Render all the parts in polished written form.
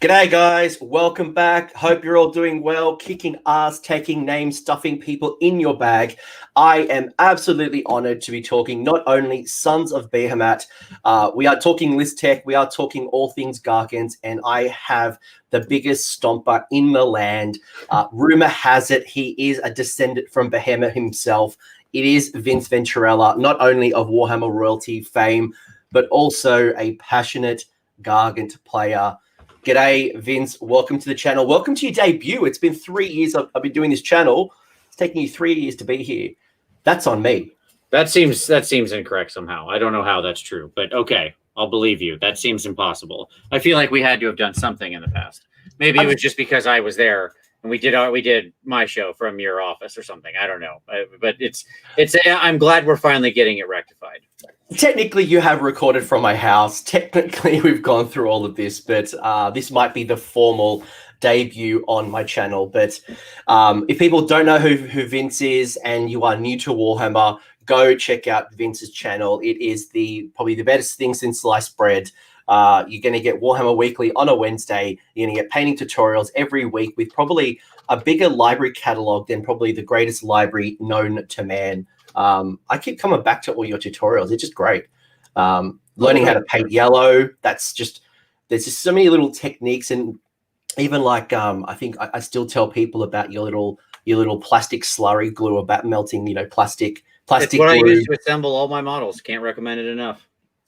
G'day guys, welcome back. Hope you're all doing well, kicking ass, taking names, stuffing people in your bag. I am absolutely honored to be talking not only Sons of Behemat, we are talking list tech, we are talking all things Gargant, and I have the biggest stomper in the land. Rumor has it he is a descendant from Behemat himself. It is Vince Venturella, not only of Warhammer royalty fame, but also a passionate Gargant player. G'day, Vince. Welcome to the channel. Welcome to your debut. It's been 3 years I've been doing this channel. It's taken you 3 years to be here. That's on me. That seems incorrect somehow. I don't know how that's true, but okay, I'll believe you. That seems impossible. I feel like we had to have done something in the past. Maybe it was just because I was there and we did my show from your office or something. I don't know, but it's. I'm glad we're finally getting it rectified. Technically, you have recorded from my house. Technically, we've gone through all of this, but this might be the formal debut on my channel. But if people don't know who Vince is and you are new to Warhammer, go check out Vince's channel. It is probably the best thing since sliced bread. You're going to get Warhammer Weekly on a Wednesday. You're going to get painting tutorials every week with probably a bigger library catalog than probably the greatest library known to man. I keep coming back to all your tutorials. It's just great. Learning how to paint yellow. There's just so many little techniques, and even like I think I still tell people about your little plastic slurry glue about melting, plastic It's what glue. I use to assemble all my models. Can't recommend it enough.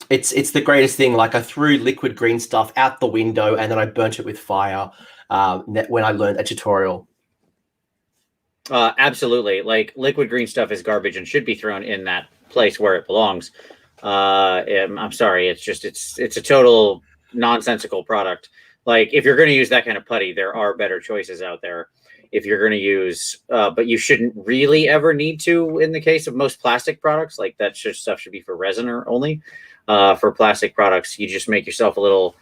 It's the greatest thing. Like I threw liquid green stuff out the window and then I burnt it with fire when I learned a tutorial. Absolutely. Like liquid green stuff is garbage and should be thrown in that place where it belongs. I'm sorry. It's a total nonsensical product. Like if you're going to use that kind of putty, there are better choices out there. If you're going to use, but you shouldn't really ever need to in the case of most plastic products. Like that stuff should be for resin or only. For plastic products, you just make yourself a little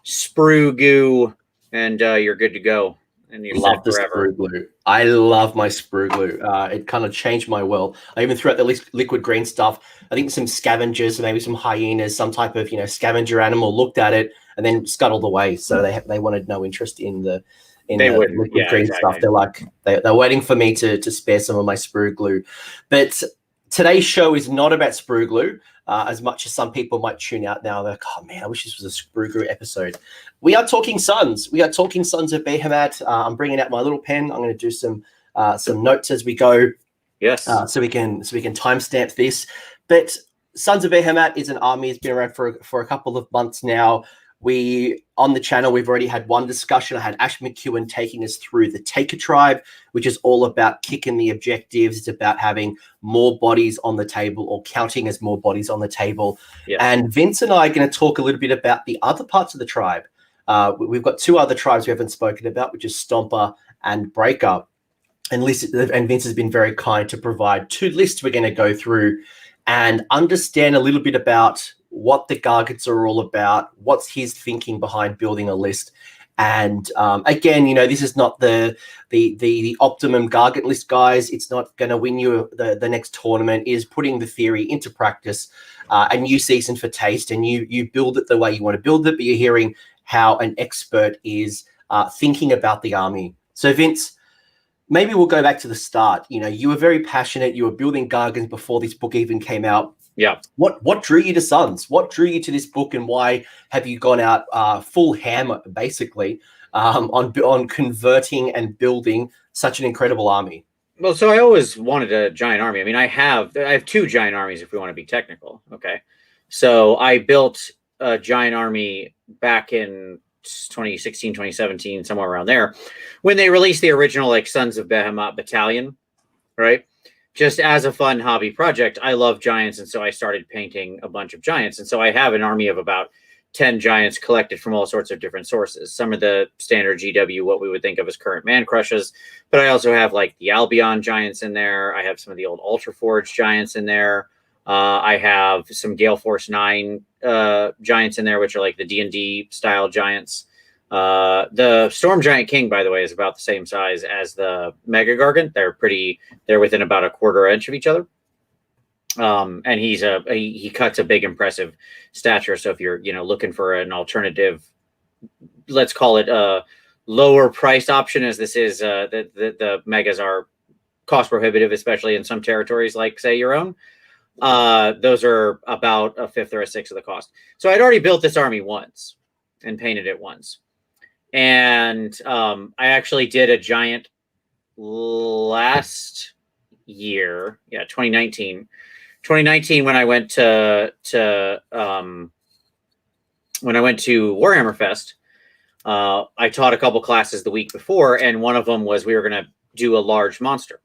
sprue goo, and you're good to go. And you love the sprue glue. I love my sprue glue. It kind of changed my world. I even threw out the liquid green stuff. I think some scavengers, maybe some hyenas, some type of scavenger animal looked at it and then scuttled away. So they wanted no interest in the liquid green stuff. They're like they're waiting for me to spare some of my sprue glue. But today's show is not about sprue glue. As much as some people might tune out now, they're like, oh man, I wish this was a sprue glue episode. We are talking Sons. We are talking Sons of Behemat. I'm bringing out my little pen. I'm going to do some notes as we go. Yes. So we can timestamp this. But Sons of Behemat is an army. It's been around for a couple of months now. On the channel, we've already had one discussion. I had Ash McEwen taking us through the Taker Tribe, which is all about kicking the objectives. It's about having more bodies on the table or counting as more bodies on the table. Yes. And Vince and I are going to talk a little bit about the other parts of the tribe. We've got two other tribes we haven't spoken about, which is Stomper and Breaker. And Vince has been very kind to provide two lists we're going to go through and understand a little bit about what the Gargants are all about, what's his thinking behind building a list. And again, this is not the optimum Gargant list, guys. It's not going to win you the next tournament. It is putting the theory into practice, a new season for taste, and you build it the way you want to build it, but you're hearing how an expert is thinking about the army. So Vince, maybe we'll go back to the start. You were very passionate. You were building Gargants before this book even came out. Yeah. What drew you to Sons? What drew you to this book, and why have you gone out full hammer, basically, on converting and building such an incredible army? Well, so I always wanted a giant army. I mean, I have two giant armies if we want to be technical. Okay. So I built a giant army back in 2016, 2017, somewhere around there, when they released the original Sons of Behemat battalion, right? Just as a fun hobby project, I love giants, and so I started painting a bunch of giants. And so I have an army of about 10 giants collected from all sorts of different sources. Some of the standard GW, what we would think of as current man crushes, but I also have like the Albion giants in there. I have some of the old Ultra Forge giants in there. I have some Gale Force 9 giants in there, which are like the D&D style giants. The Storm Giant King, by the way, is about the same size as the Mega-Gargant. They're within about a quarter inch of each other. And he cuts a big, impressive stature. So if you're, looking for an alternative let's call it a lower priced option, as this is the megas are cost prohibitive, especially in some territories like, say, your own. Those are about a fifth or a sixth of the cost. So I'd already built this army once and painted it once. And I actually did a giant last year. Yeah, 2019. 2019, when I went to Warhammer Fest, I taught a couple classes the week before, and one of them was we were going to do a large monster.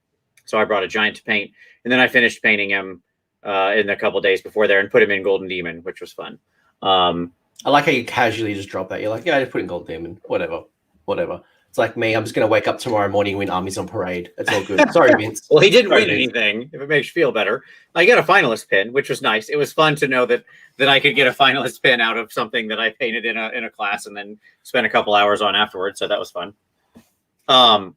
So I brought a giant to paint, and then I finished painting him in a couple days before there and put him in Golden Demon, which was fun. I like how you casually just drop that. You're like, yeah, I just put in Golden Demon, whatever. It's like me. I'm just going to wake up tomorrow morning when Armies on Parade. It's all good. Sorry, Vince. Well, he didn't win anything, if it makes you feel better. I got a finalist pin, which was nice. It was fun to know that I could get a finalist pin out of something that I painted in a class and then spent a couple hours on afterwards. So that was fun. But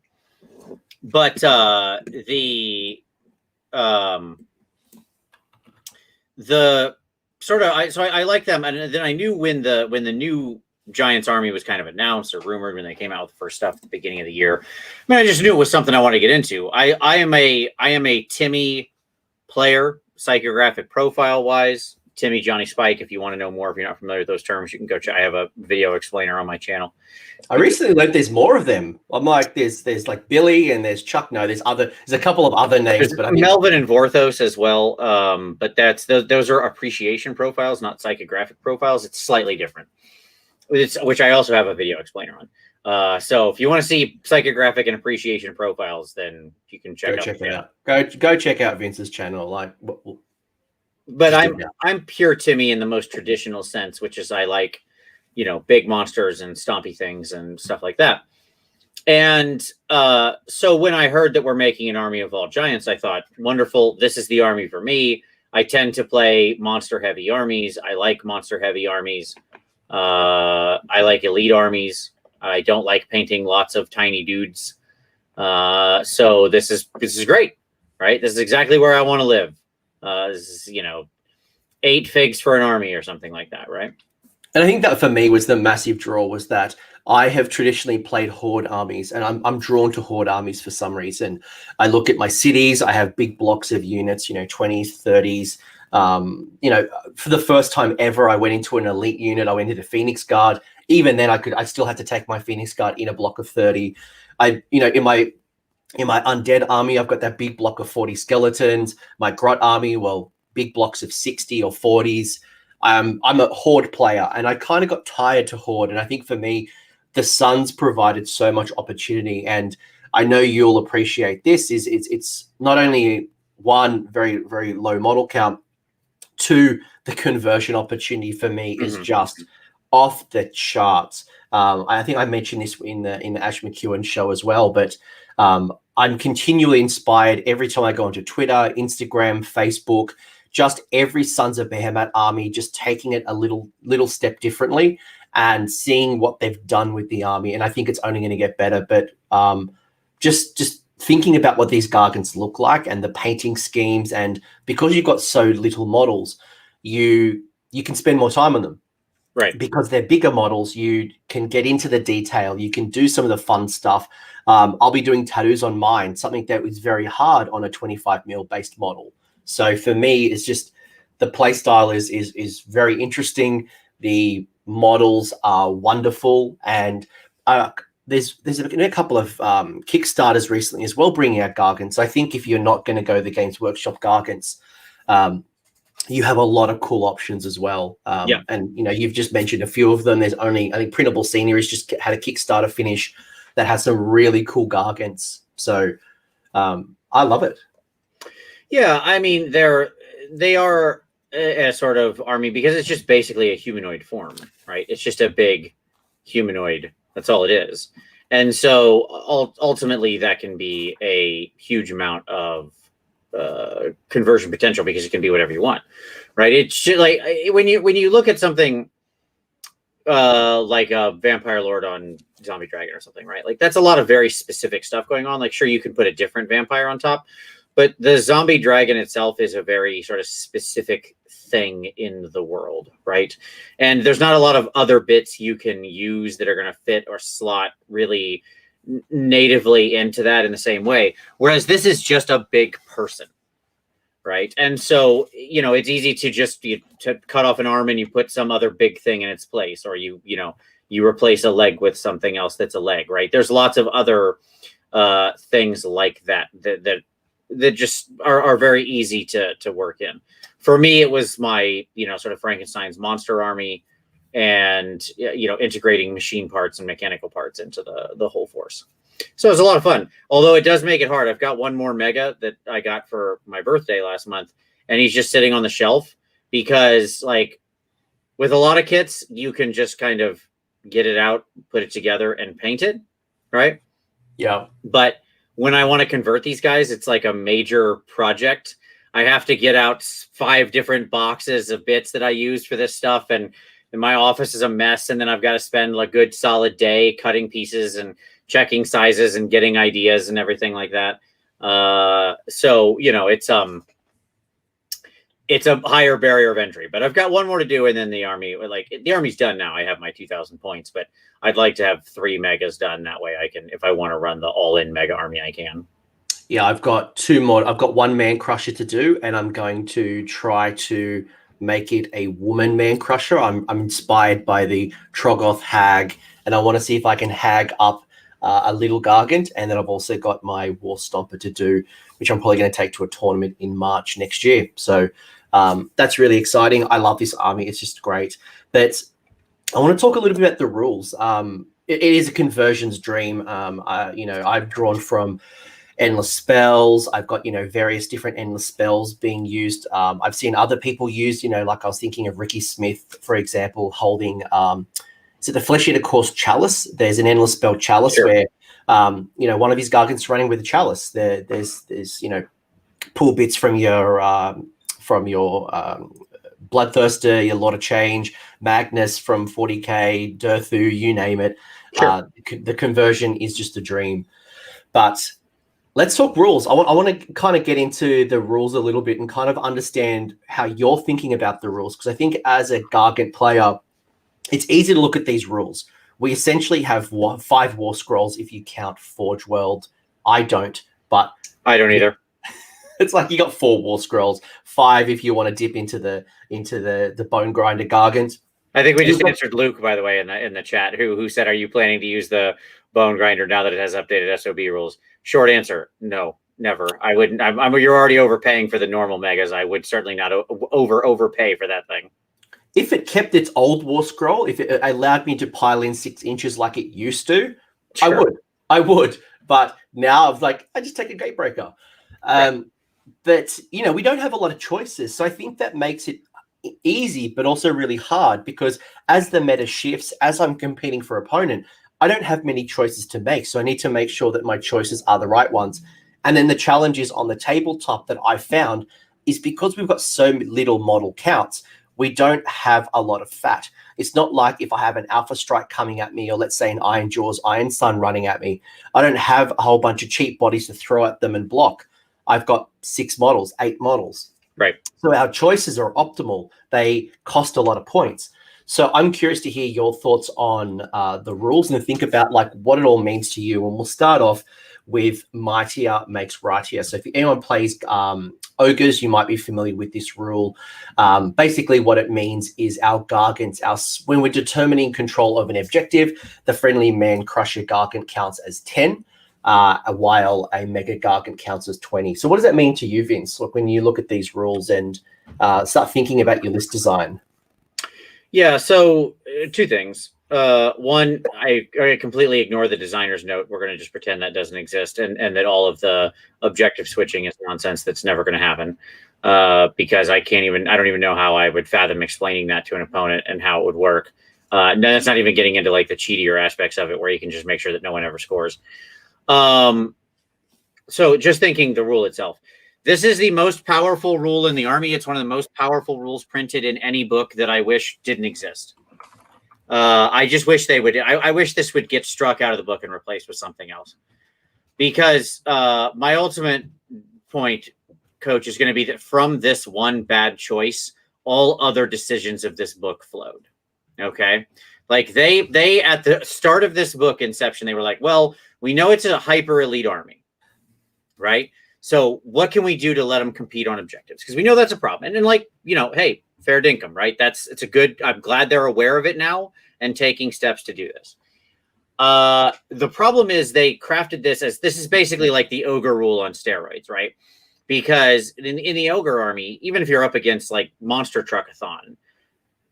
the sort of I like them, and then I knew when the new Giants army was kind of announced or rumored when they came out with the first stuff at the beginning of the year. I mean, I just knew it was something I wanted to get into. I am a Timmy player, psychographic profile wise. Timmy, Johnny Spike. If you want to know more, if you're not familiar with those terms, you can go check. I have a video explainer on my channel. I recently learned there's more of them. I'm like, there's like Billy and there's Chuck. No, there's a couple of other names, but I mean, Melvin and Vorthos as well. But those are appreciation profiles, not psychographic profiles. It's slightly different. Which I also have a video explainer on. So if you want to see psychographic and appreciation profiles, then you can check it out. Go check out Vince's channel. But I'm pure Timmy in the most traditional sense, which is I like, big monsters and stompy things and stuff like that. And so when I heard that we're making an army of all giants, I thought, wonderful, this is the army for me. I tend to play monster heavy armies. I like monster heavy armies. I like elite armies. I don't like painting lots of tiny dudes. So this is great, right? This is exactly where I want to live. This is, 8 figs for an army or something like that, right? And I think that for me was the massive draw, was that I have traditionally played Horde armies, and I'm drawn to Horde armies for some reason. I look at my cities, I have big blocks of units, 20s, 30s. For the first time ever, I went into an elite unit. I went into Phoenix Guard. Even then, I still had to take my Phoenix Guard in a block of 30. In my undead army, I've got that big block of 40 skeletons. My Grot army, well, big blocks of 60 or 40s. I'm a Horde player, and I kind of got tired to Horde. And I think for me, the Sons provided so much opportunity, and I know you'll appreciate this. It's not only one, very very low model count. 2, the conversion opportunity for me is just off the charts. I think I mentioned this in the Ash McEwen show as well, but I'm continually inspired every time I go onto Twitter, Instagram, Facebook, just every Sons of Behemat army, just taking it a little step differently and seeing what they've done with the army. And I think it's only going to get better. But just thinking about what these Gargants look like and the painting schemes, and because you've got so little models, you can spend more time on them. Right. Because they're bigger models, you can get into the detail. You can do some of the fun stuff. I'll be doing tattoos on mine, something that was very hard on a 25 mil based model. So for me, it's just the play style is very interesting. The models are wonderful, and there's been a couple of Kickstarters recently as well bringing out Gargants. I think if you're not going to go the Games Workshop Gargants, you have a lot of cool options as well. And you've just mentioned a few of them. There's only, I think, Printable Sceneries just had a Kickstarter finish that has some really cool Gargants. So I love it. Yeah, I mean, they are a sort of army because it's just basically a humanoid form, right? It's just a big humanoid. That's all it is. And so ultimately that can be a huge amount of conversion potential because it can be whatever you want, right? It's just like when you look at something like a Vampire Lord on Zombie Dragon or something, right? Like that's a lot of very specific stuff going on. Like sure, you can put a different vampire on top, but the Zombie Dragon itself is a very sort of specific thing in the world, right? And there's not a lot of other bits you can use that are going to fit or slot really natively into that in the same way. Whereas this is just a big person, right? And so, you know, it's easy to just to cut off an arm and you put some other big thing in its place, or you replace a leg with something else that's a leg, right? There's lots of other things like that just are very easy to work in. For me, it was my, sort of Frankenstein's monster army and, integrating machine parts and mechanical parts into the whole force. So it's a lot of fun, although it does make it hard. I've got one more Mega that I got for my birthday last month, and he's just sitting on the shelf because, like, with a lot of kits, you can just kind of get it out, put it together, and paint it, right? Yeah. But when I want to convert these guys, it's like a major project. I have to get out 5 different boxes of bits that I use for this stuff, and my office is a mess, and then I've got to spend a good solid day cutting pieces and checking sizes and getting ideas and everything like that. So, it's a higher barrier of entry, but I've got one more to do. And then the army's done now. I have my 2,000 points, but I'd like to have 3 megas done. That way I can, if I want to run the all-in mega army, I can. Yeah, I've got 2 more. I've got 1 man crusher to do, and I'm going to try to make it a woman man crusher. I'm inspired by the Troggoth hag, and I want to see if I can hag up a little Gargant. And then I've also got my War Stomper to do, which I'm probably going to take to a tournament in March next year. So that's really exciting. I love this army. It's just great. But I want to talk a little bit about the rules. It is a conversion's dream. I've drawn from endless spells. I've got, various different endless spells being used. I've seen other people use, like I was thinking of Ricky Smith, for example, holding, is it the Flesh Eater Course Chalice? There's an endless spell Chalice. Sure. Where, one of his Gargants running with a Chalice. There's pull bits from your Bloodthirster, your Lord of Change, Magnus from 40k, Durthu, you name it. Sure. The conversion is just a dream. But let's talk rules. I want to kind of get into the rules a little bit and kind of understand how you're thinking about the rules, because I think as a Gargant player, it's easy to look at these rules. We essentially have 5 War Scrolls if you count Forge World. I don't, but I don't either. It's like you got 4 War Scrolls, 5 if you want to dip into the Bone Grinder Gargant. I think we just answered Luke, by the way, in the chat, who said, "Are you planning to use the Bone Grinder now that it has updated SOB rules?" Short answer: no, never. I wouldn't. You're already overpaying for the normal megas. I would certainly not overpay for that thing. If it kept its old War Scroll, if it allowed me to pile in 6 inches like it used to, sure. I would. But now I just take a Gatebreaker. Right. But, we don't have a lot of choices. So I think that makes it easy, but also really hard, because as the meta shifts, as I'm competing for opponent, I don't have many choices to make. So I need to make sure that my choices are the right ones. And then the challenges on the tabletop that I found is because we've got so little model counts, we don't have a lot of fat. It's not like if I have an Alpha Strike coming at me, or let's say an Iron Jaws, Iron Sun running at me, I don't have a whole bunch of cheap bodies to throw at them and block. I've got 6 models, 8 models. Right. So our choices are optimal. They cost a lot of points. So I'm curious to hear your thoughts on the rules and think about what it all means to you. And we'll start off with Mightier Makes Rightier. So if anyone plays Ogres, you might be familiar with this rule. Basically what it means is our Gargants, when we're determining control of an objective, the friendly man crusher Gargant counts as 10. While a Mega-Gargant counts as 20. So what does that mean to you, Vince, when you look at these rules and start thinking about your list design? Yeah, so 2 things. One, I completely ignore the designer's note. We're going to just pretend that doesn't exist, and that all of the objective switching is nonsense. That's never going to happen, because I don't even know how I would fathom explaining that to an opponent and how it would work. No, that's not even getting into the cheatier aspects of it, where you can just make sure that no one ever scores. So just thinking the rule itself, this is the most powerful rule in the army. It's one of the most powerful rules printed in any book that I wish didn't exist. I just wish they would. I wish this would get struck out of the book and replaced with something else, because my ultimate point, Coach, is going to be that from this one bad choice, all other decisions of this book flowed. Okay. Like they at the start of this book inception, they were like, well, we know it's a hyper elite army, right? So what can we do to let them compete on objectives? Because we know that's a problem. And then, like, you know, hey, fair dinkum, right? It's a good, I'm glad they're aware of it now and taking steps to do this. The problem is they crafted this as, this is basically like the ogre rule on steroids, right? Because in the ogre army, even if you're up against like monster truckathon,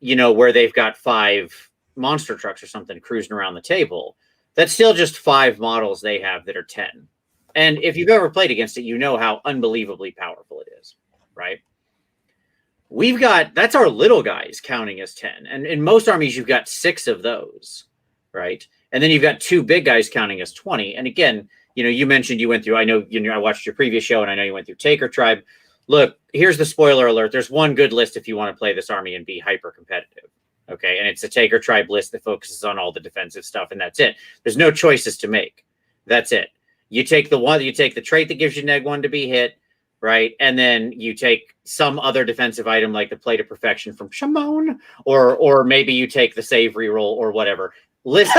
you know, where they've got 5 monster trucks or something cruising around the table, that's still just 5 models they have that are 10. And if you've ever played against it, you know how unbelievably powerful it is, right? We've got, that's our little guys counting as 10. And in most armies, you've got 6 of those, right? And then you've got 2 big guys counting as 20. And again, you know, you mentioned you went through, I know, you know, I watched your previous show and I know you went through Taker Tribe. Look, here's the spoiler alert. There's one good list if you want to play this army and be hyper competitive. Okay. And it's a Taker Tribe list that focuses on all the defensive stuff. And that's it. There's no choices to make. That's it. You take the trait that gives you -1 to be hit, right? And then you take some other defensive item like the Plate of Perfection from Shimon, or maybe you take the save reroll or whatever. List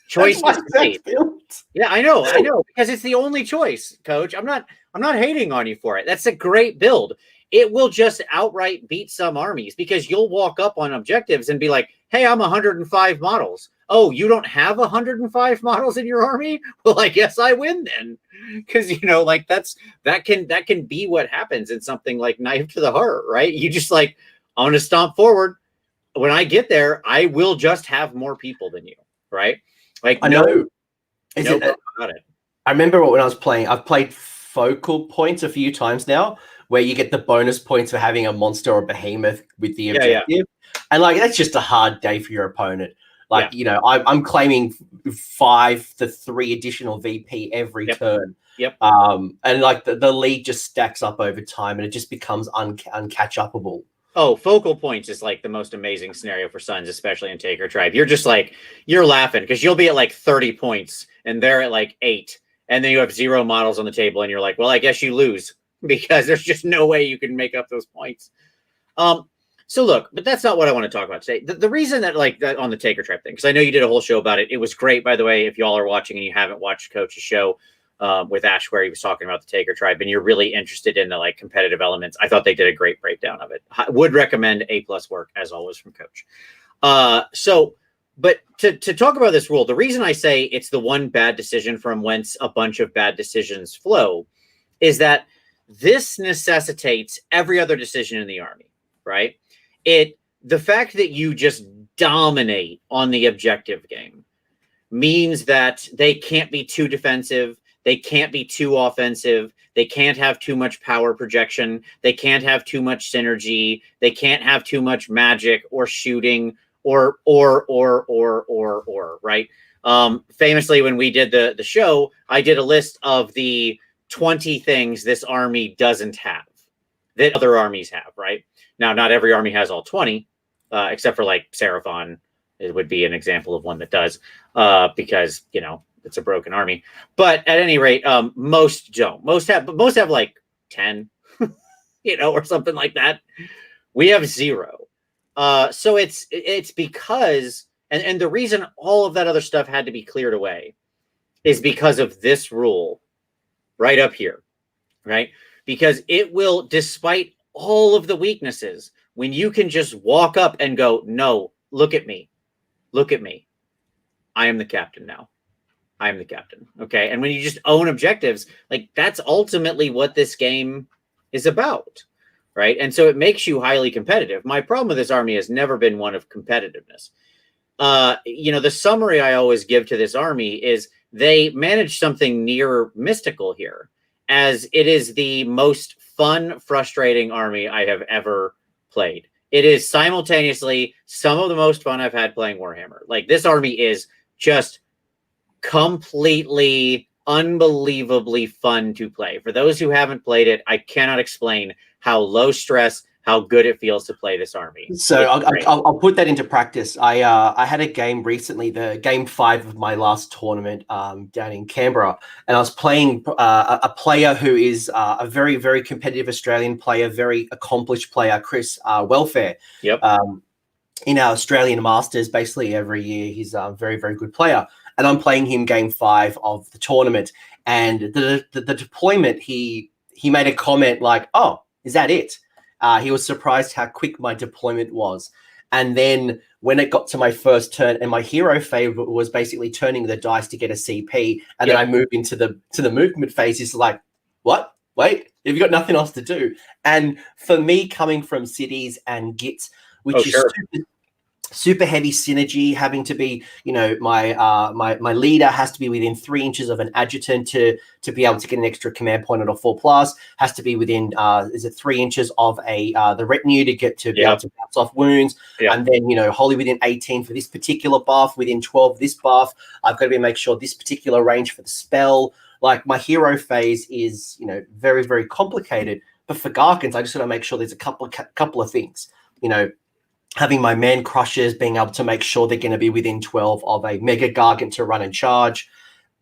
choice. Yeah, I know, because it's the only choice, Coach. I'm not hating on you for it. That's a great build. It will just outright beat some armies because you'll walk up on objectives and be like, hey, I'm 105 models. Oh, you don't have 105 models in your army? Well, I guess I win then. Because, you know, like that can be what happens in something like Knife to the Heart, right? You just like, I'm going to stomp forward. When I get there, I will just have more people than you, right? Like, I know. About it. I remember when I was playing, I've played Focal Points a few times now, where you get the bonus points for having a monster or behemoth with the objective. Yeah. And like, that's just a hard day for your opponent. Like, you know, I'm claiming 5 to 3 additional VP every turn. Yep. And like the lead just stacks up over time and it just becomes uncatch-upable. Oh, Focal Points is like the most amazing scenario for Sons, especially in Taker Tribe. You're just like, you're laughing because you'll be at like 30 points and they're at like 8. And then you have 0 models on the table and you're like, well, I guess you lose because there's just no way you can make up those points. So look, but that's not what I want to talk about today. The reason that like that on the Taker Tribe thing, because I know you did a whole show about it. It was great, by the way, if y'all are watching and you haven't watched Coach's show with Ash, where he was talking about the Taker Tribe and you're really interested in the like competitive elements. I thought they did a great breakdown of it. I would recommend A+ work as always from Coach. But to talk about this rule, the reason I say it's the one bad decision from whence a bunch of bad decisions flow is that this necessitates every other decision in the army, right? The fact that you just dominate on the objective game means that they can't be too defensive. They can't be too offensive. They can't have too much power projection. They can't have too much synergy. They can't have too much magic or shooting or, right? Famously, when we did the show, I did a list of the 20 things this army doesn't have that other armies have, right? Now, not every army has all 20, except for like Seraphon. It would be an example of one that does, because, you know, it's a broken army. But at any rate, most don't. Most have like 10, you know, or something like that. We have 0. So it's because, and the reason all of that other stuff had to be cleared away is because of this rule right up here, right? Because it will, despite all of the weaknesses, when you can just walk up and go, no, look at me. Look at me. I am the captain now. I am the captain. Okay. And when you just own objectives, like that's ultimately what this game is about. Right. And so it makes you highly competitive. My problem with this army has never been one of competitiveness. You know, the summary I always give to this army is they manage something near mystical here, as it is the most fun, frustrating army I have ever played. It is simultaneously some of the most fun I've had playing Warhammer. Like, this army is just completely, unbelievably fun to play. For those who haven't played it, I cannot explain how low stress, how good it feels to play this army. So I'll put that into practice. I had a game recently, the game 5 of my last tournament down in Canberra, and I was playing a player who is a very, very competitive Australian player, very accomplished player, Chris Welfare. Yep. In our Australian Masters, basically every year, he's a very, very good player. And I'm playing him game 5 of the tournament. And the deployment, he made a comment like, "Oh, is that it?" He was surprised how quick my deployment was. And then when it got to my first turn, and my hero phase was basically turning the dice to get a CP, and then I moved into the movement phase, he's like, "What? Wait, have you got nothing else to do?" And for me, coming from cities and gits, which is super heavy synergy, having to be, my leader has to be within 3 inches of an adjutant to be able to get an extra command point at a 4+, has to be within 3 inches of the retinue to be able to bounce off wounds, and then wholly within 18 for this particular buff, within 12 this buff. I've got to make sure this particular range for the spell. Like, my hero phase is very, very complicated, but for Gargans, I just got to make sure there's a couple of things, having my man crushers, being able to make sure they're going to be within 12 of a Mega-Gargant to run and charge.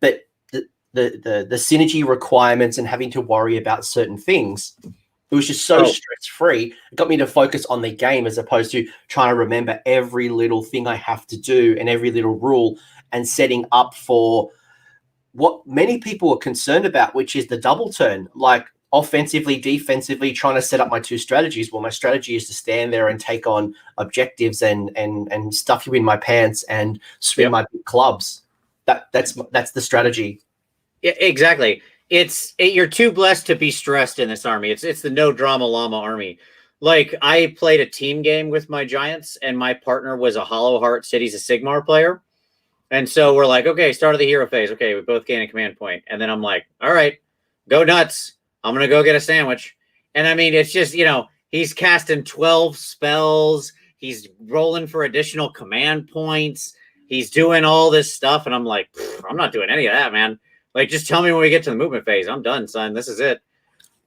But the synergy requirements and having to worry about certain things, it was just so stress-free. It got me to focus on the game as opposed to trying to remember every little thing I have to do and every little rule, and setting up for what many people are concerned about, which is the double turn. Like, offensively, defensively, trying to set up my 2 strategies. Well, my strategy is to stand there and take on objectives and stuff you in my pants and swing my big clubs. That's the strategy. Yeah, exactly. You're too blessed to be stressed in this army. It's the no drama llama army. Like, I played a team game with my giants, and my partner was a Hollow Heart Cities of Sigmar player. And so we're like, okay, start of the hero phase. Okay, we both gain a command point. And then I'm like, all right, go nuts. I'm going to go get a sandwich. And I mean, it's just, he's casting 12 spells. He's rolling for additional command points. He's doing all this stuff. And I'm like, I'm not doing any of that, man. Like, just tell me when we get to the movement phase. I'm done, son. This is it.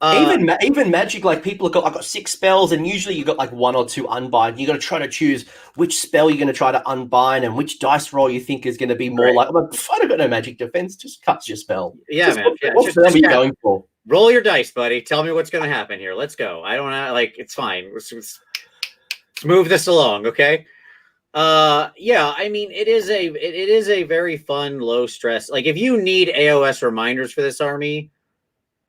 Even Magic, like, people have got 6 spells, and usually you got like 1 or 2 unbind. You got to try to choose which spell you're going to try to unbind and which dice roll you think is going to be more like, I'm like, I don't got no magic defense. Just cast your spell. Yeah, man. What spell are you going for? Roll your dice, buddy. Tell me what's going to happen here. Let's go. I don't know. Like, it's fine. Let's move this along, okay? Yeah, I mean, it is a very fun, low stress. Like, if you need AOS reminders for this army,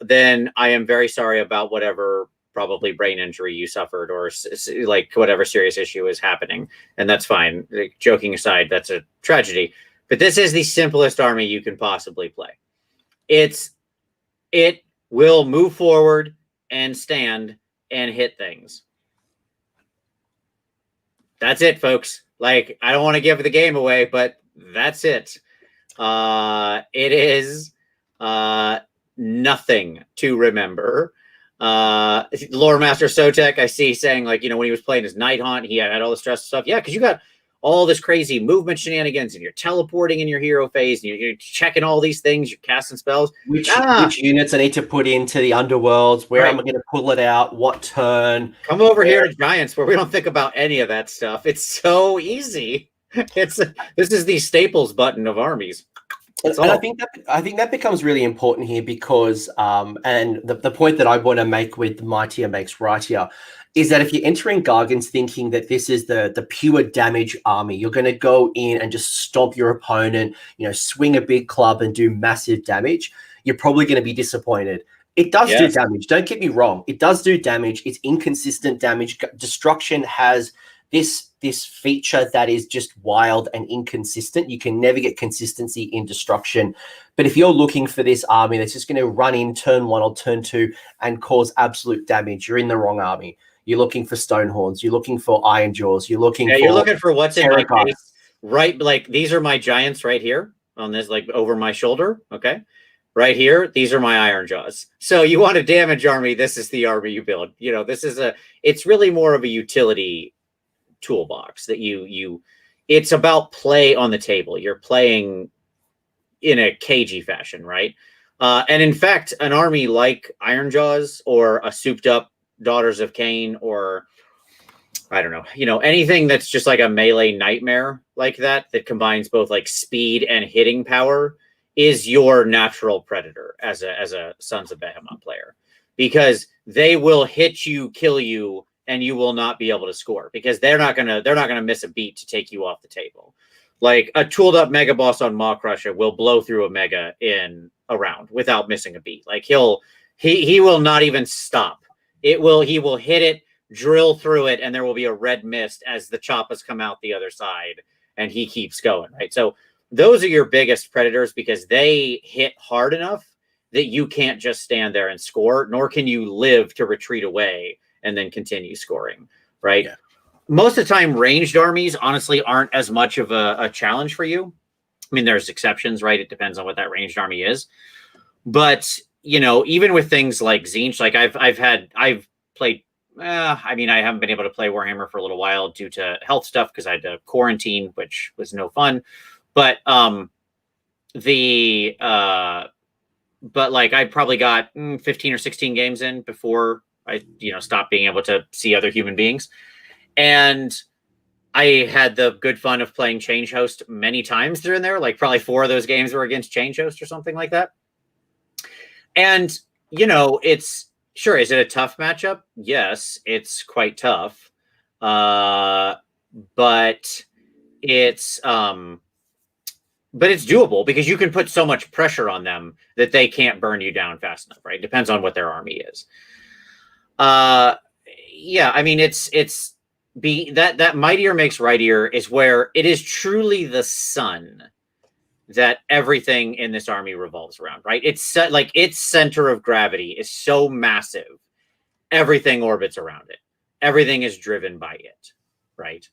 then I am very sorry about whatever probably brain injury you suffered, or like whatever serious issue is happening. And that's fine. Like, joking aside, that's a tragedy. But this is the simplest army you can possibly play. It will move forward and stand and hit things. That's it, folks. Like, I don't want to give the game away, but that's it. It is nothing to remember. Lore Master Sotek, I see, saying, like, when he was playing his Night Haunt, he had all the stress stuff. Yeah, because you got all this crazy movement shenanigans, and you're teleporting in your hero phase, and you're checking all these things, you're casting spells. Which units I need to put into the underworlds? Where am I going to pull it out? What turn? Come over here to Giants, where we don't think about any of that stuff. It's so easy. This is the staples button of armies. And I think that becomes really important here because, and the point that I want to make with Mightier Makes Rightier is that if you're entering Gargans thinking that this is the pure damage army, you're going to go in and just stomp your opponent, swing a big club and do massive damage, you're probably going to be disappointed. It does do damage. Don't get me wrong. It does do damage. It's inconsistent damage. Destruction has this feature that is just wild and inconsistent. You can never get consistency in destruction. But if you're looking for this army that's just going to run in turn 1 or turn 2 and cause absolute damage, you're in the wrong army. You're looking for Stonehorns. You're looking for Iron Jaws. You're looking for what's in my face, right? Like, these are my giants right here on this, like, over my shoulder. Okay. Right here, these are my Iron Jaws. So you want a damage army, this is the army you build. It's really more of a utility toolbox that it's about play on the table. You're playing in a cagey fashion, right? And in fact, an army like Iron Jaws or a souped up Daughters of Cain, or I don't know, anything that's just like a melee nightmare like that combines both like speed and hitting power is your natural predator as a Sons of Behemat player, because they will hit you, kill you, and you will not be able to score, because they're not gonna miss a beat to take you off the table. Like a tooled up mega boss on Maw Crusher will blow through a mega in a round without missing a beat. Like he will not even stop. He will hit it, drill through it, and there will be a red mist as the choppas come out the other side, and he keeps going, right? So those are your biggest predators, because they hit hard enough that you can't just stand there and score, nor can you live to retreat away and then continue scoring, right? Yeah. Most of the time, ranged armies, honestly, aren't as much of a challenge for you. I mean, there's exceptions, right? It depends on what that ranged army is. But, even with things like Tzeentch, like I've played, I haven't been able to play Warhammer for a little while due to health stuff, because I had to quarantine, which was no fun. But I probably got 15 or 16 games in before I, stopped being able to see other human beings. And I had the good fun of playing Change Host many times during there. Like probably 4 of those games were against Change Host or something like that. And, it's sure. Is it a tough matchup? Yes, it's quite tough. But it's doable, because you can put so much pressure on them that they can't burn you down fast enough, right? Depends on what their army is. That mightier makes rightier is where it is truly the sun that everything in this army revolves around, right? It's like its center of gravity is so massive, everything orbits around it. Everything is driven by it, right?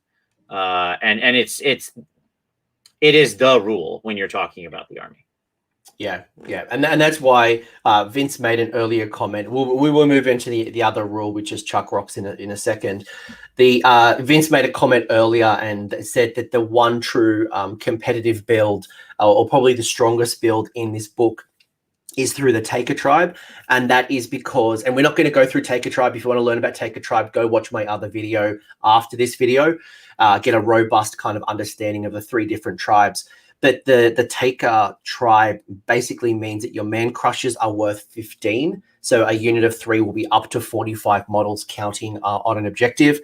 And it is the rule when you're talking about the army. Yeah, and that's why Vince made an earlier comment. We will move into the other rule, which is Chuck Rocks in a second. Vince made a comment earlier and said that the one true competitive build, or probably the strongest build in this book, is through the Taker Tribe. And that is because, and we're not going to go through Taker Tribe. If you want to learn about Taker Tribe, go watch my other video after this video. Get a robust kind of understanding of the 3 different tribes. But the Taker Tribe basically means that your man crushers are worth 15. So a unit of 3 will be up to 45 models counting on an objective.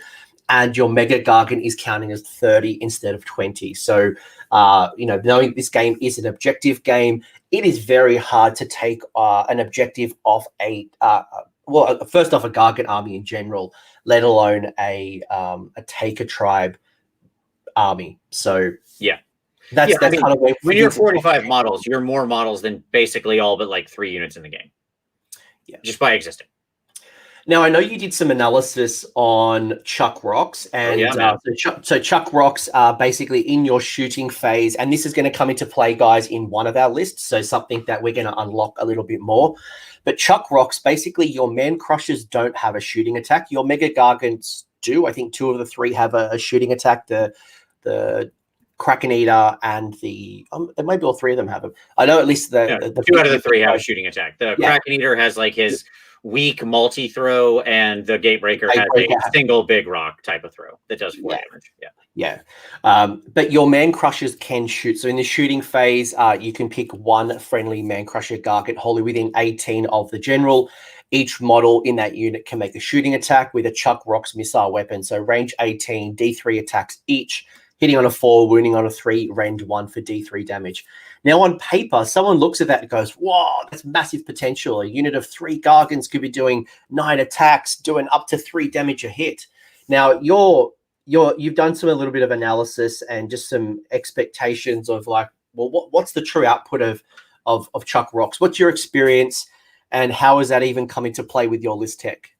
And your Mega-Gargant is counting as 30 instead of 20. So, knowing this game is an objective game, it is very hard to take an objective off first off a Gargant army in general, let alone a Taker Tribe army. So, yeah. That's kind of when you're 45 models, you're more models than basically all but like 3 units in the game. Yeah, just by existing. Now, I know you did some analysis on Chuck Rocks, and so Chuck Rocks are basically in your shooting phase, and this is going to come into play, guys, in one of our lists, so something that we're going to unlock a little bit more. But Chuck Rocks, basically, your man crushers don't have a shooting attack. Your Mega-Gargants do. I think 2 of the 3 have a shooting attack. The Kraken-eater and maybe all 3 of them have them. I know at least the 2 out of the 3 have a shooting attack. The Kraken-eater has like his weak multi-throw, and the Gatebreaker has a single big rock type of throw that does 4 damage. But your man crushers can shoot. So in the shooting phase, you can pick 1 friendly man crusher Gargant wholly within 18 of the general. Each model in that unit can make a shooting attack with a Chuck Rocks missile weapon. So range 18, D3 attacks each, hitting on a 4, wounding on a 3, range 1 for D3 damage. Now, on paper, someone looks at that and goes, "Whoa, that's massive potential. A unit of 3 Gargants could be doing 9 attacks, doing up to 3 damage a hit." Now, you've done a little bit of analysis and just some expectations of like, well, what's the true output of Chuck Rocks? What's your experience, and how is that even come into play with your list tech?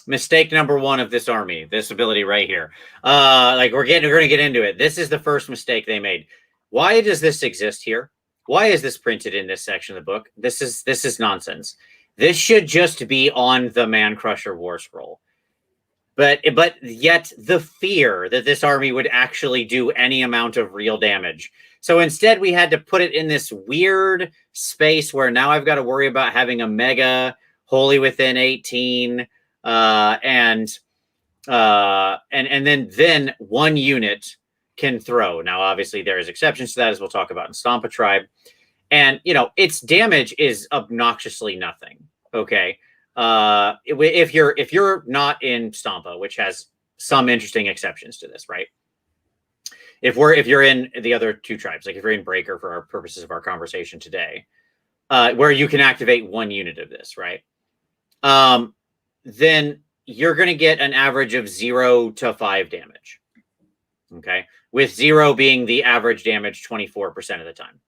Mistake number 1 of this army, this ability right here. We're going to get into it. This is the first mistake they made. Why does this exist here? Why is this printed in this section of the book? This is nonsense. This should just be on the Man Crusher War Scroll. But yet the fear that this army would actually do any amount of real damage. So instead, we had to put it in this weird space where now I've got to worry about having a mega wholly within 18, and then one unit can throw. Now, obviously, there is exceptions to that, as we'll talk about in Stomper Tribe. And, its damage is obnoxiously nothing. Okay. If you're not in Stompa, which has some interesting exceptions to this, right? If you're in the other two tribes, like if you're in Breaker for our purposes of our conversation today, where you can activate one unit of this, right? Then you're going to get an average of 0 to 5 damage. Okay. With 0 being the average damage 24% of the time.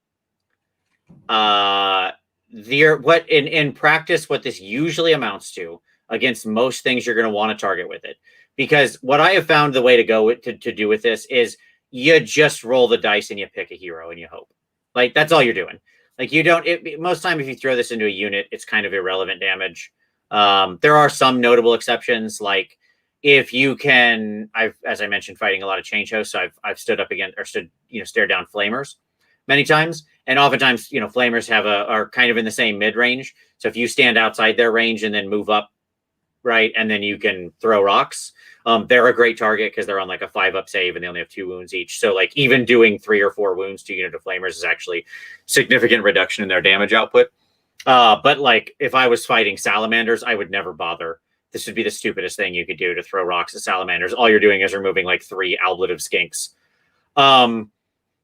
In practice, what this usually amounts to against most things you're going to want to target with it, because what I have found the way to go to do with this is you just roll the dice and you pick a hero and you hope. Like, that's all you're doing. Like, you don't, most time if you throw this into a unit, it's kind of irrelevant damage. There are some notable exceptions, like if you can, as I mentioned, fighting a lot of change hosts, so I've stood up against, or stared down flamers many times. And oftentimes, flamers are kind of in the same mid-range. So if you stand outside their range and then move up, right, and then you can throw rocks, they're a great target because they're on like a 5-up save and they only have 2 wounds each. So like even doing 3 or 4 wounds to a unit of flamers is actually significant reduction in their damage output. But like if I was fighting salamanders, I would never bother. This would be the stupidest thing you could do, to throw rocks at salamanders. All you're doing is removing like 3 alblative skinks.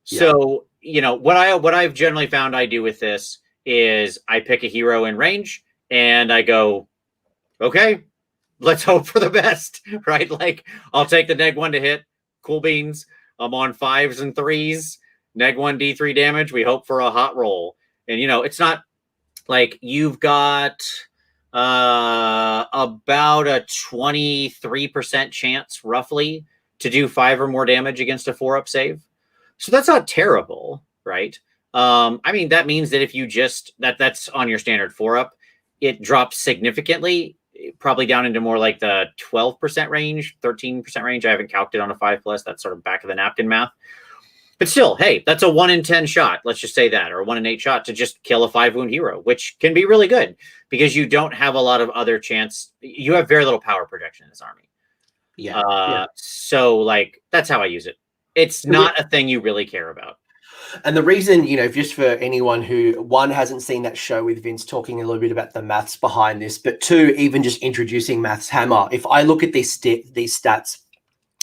So, what I've generally found I do with this is I pick a hero in range and I go, okay, let's hope for the best, right? Like, I'll take the neg 1 to hit. Cool beans. I'm on 5s and 3s. Neg 1 D3 damage. We hope for a hot roll. And, it's not like you've got about a 23% chance, roughly, to do 5 or more damage against a 4-up save. So that's not terrible, right? That means that if you that's on your standard 4-up, it drops significantly, probably down into more like the 12% range, 13% range. I haven't calculated on a 5+. That's sort of back of the napkin math. But still, hey, that's a 1 in 10 shot. Let's just say that, or a 1 in 8 shot to just kill a 5-wound hero, which can be really good because you don't have a lot of other chance. You have very little power projection in this army. Yeah. So like, that's how I use it. It's not a thing you really care about. And the reason, just for anyone who, 1, hasn't seen that show with Vince talking a little bit about the maths behind this, but 2, even just introducing Maths Hammer, if I look at these stats,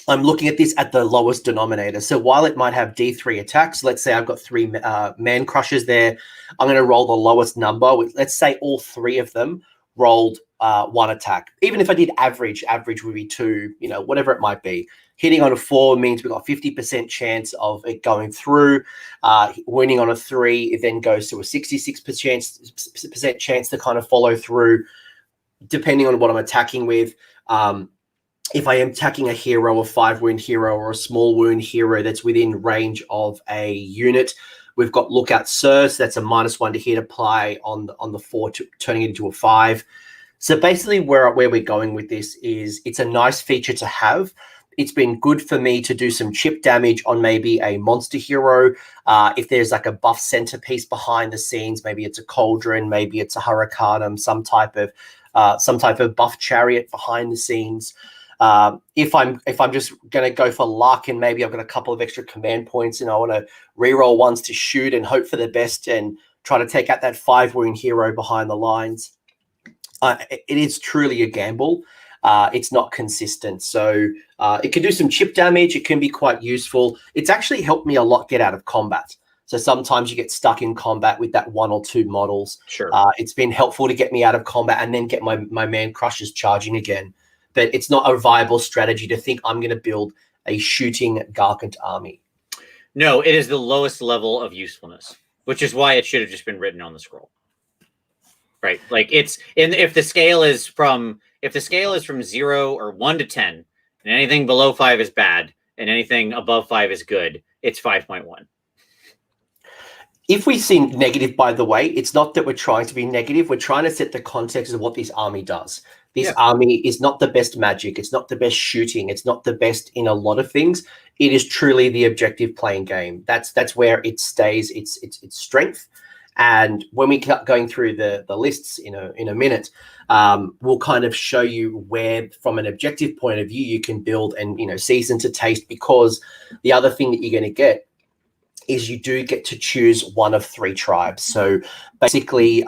I'm looking at this at the lowest denominator. So while it might have D3 attacks, let's say I've got 3 man crushers there, I'm going to roll the lowest number. Let's say all 3 of them rolled 1 attack. Even if I did average would be 2, whatever it might be. Hitting on a 4 means we've got 50% chance of it going through. Winning on a 3, it then goes to a 66% chance to kind of follow through, depending on what I'm attacking with. If I am attacking a hero, a 5-wound hero, or a small wound hero that's within range of a unit, we've got Lookout Sir, so that's a -1 to hit apply on the 4, turning it into a 5. So basically where we're going with this is it's a nice feature to have. It's been good for me to do some chip damage on maybe a monster hero. If there's like a buff centerpiece behind the scenes, maybe it's a cauldron, maybe it's a hurricanum, some type of buff chariot behind the scenes. If I'm just going to go for luck and maybe I've got a couple of extra command points and I want to reroll ones to shoot and hope for the best and try to take out that 5-wound hero behind the lines, it is truly a gamble. It's not consistent. So it can do some chip damage. It can be quite useful. It's actually helped me a lot get out of combat. So sometimes you get stuck in combat with that 1 or 2 models. Sure. It's been helpful to get me out of combat and then get my man crushers charging again. But it's not a viable strategy to think I'm going to build a shooting Gargant army. No, it is the lowest level of usefulness, which is why it should have just been written on the scroll. Right. Like if the scale is from 0 or 1 to 10, and anything below 5 is bad, and anything above 5 is good, it's 5.1. If we see negative, by the way, it's not that we're trying to be negative. We're trying to set the context of what this army does. This army is not the best magic. It's not the best shooting. It's not the best in a lot of things. It is truly the objective playing game. That's where it stays its strength. And when we keep going through the lists in a minute, we'll kind of show you where, from an objective point of view, you can build and, season to taste, because the other thing that you're going to get is you do get to choose one of 3 tribes. So basically,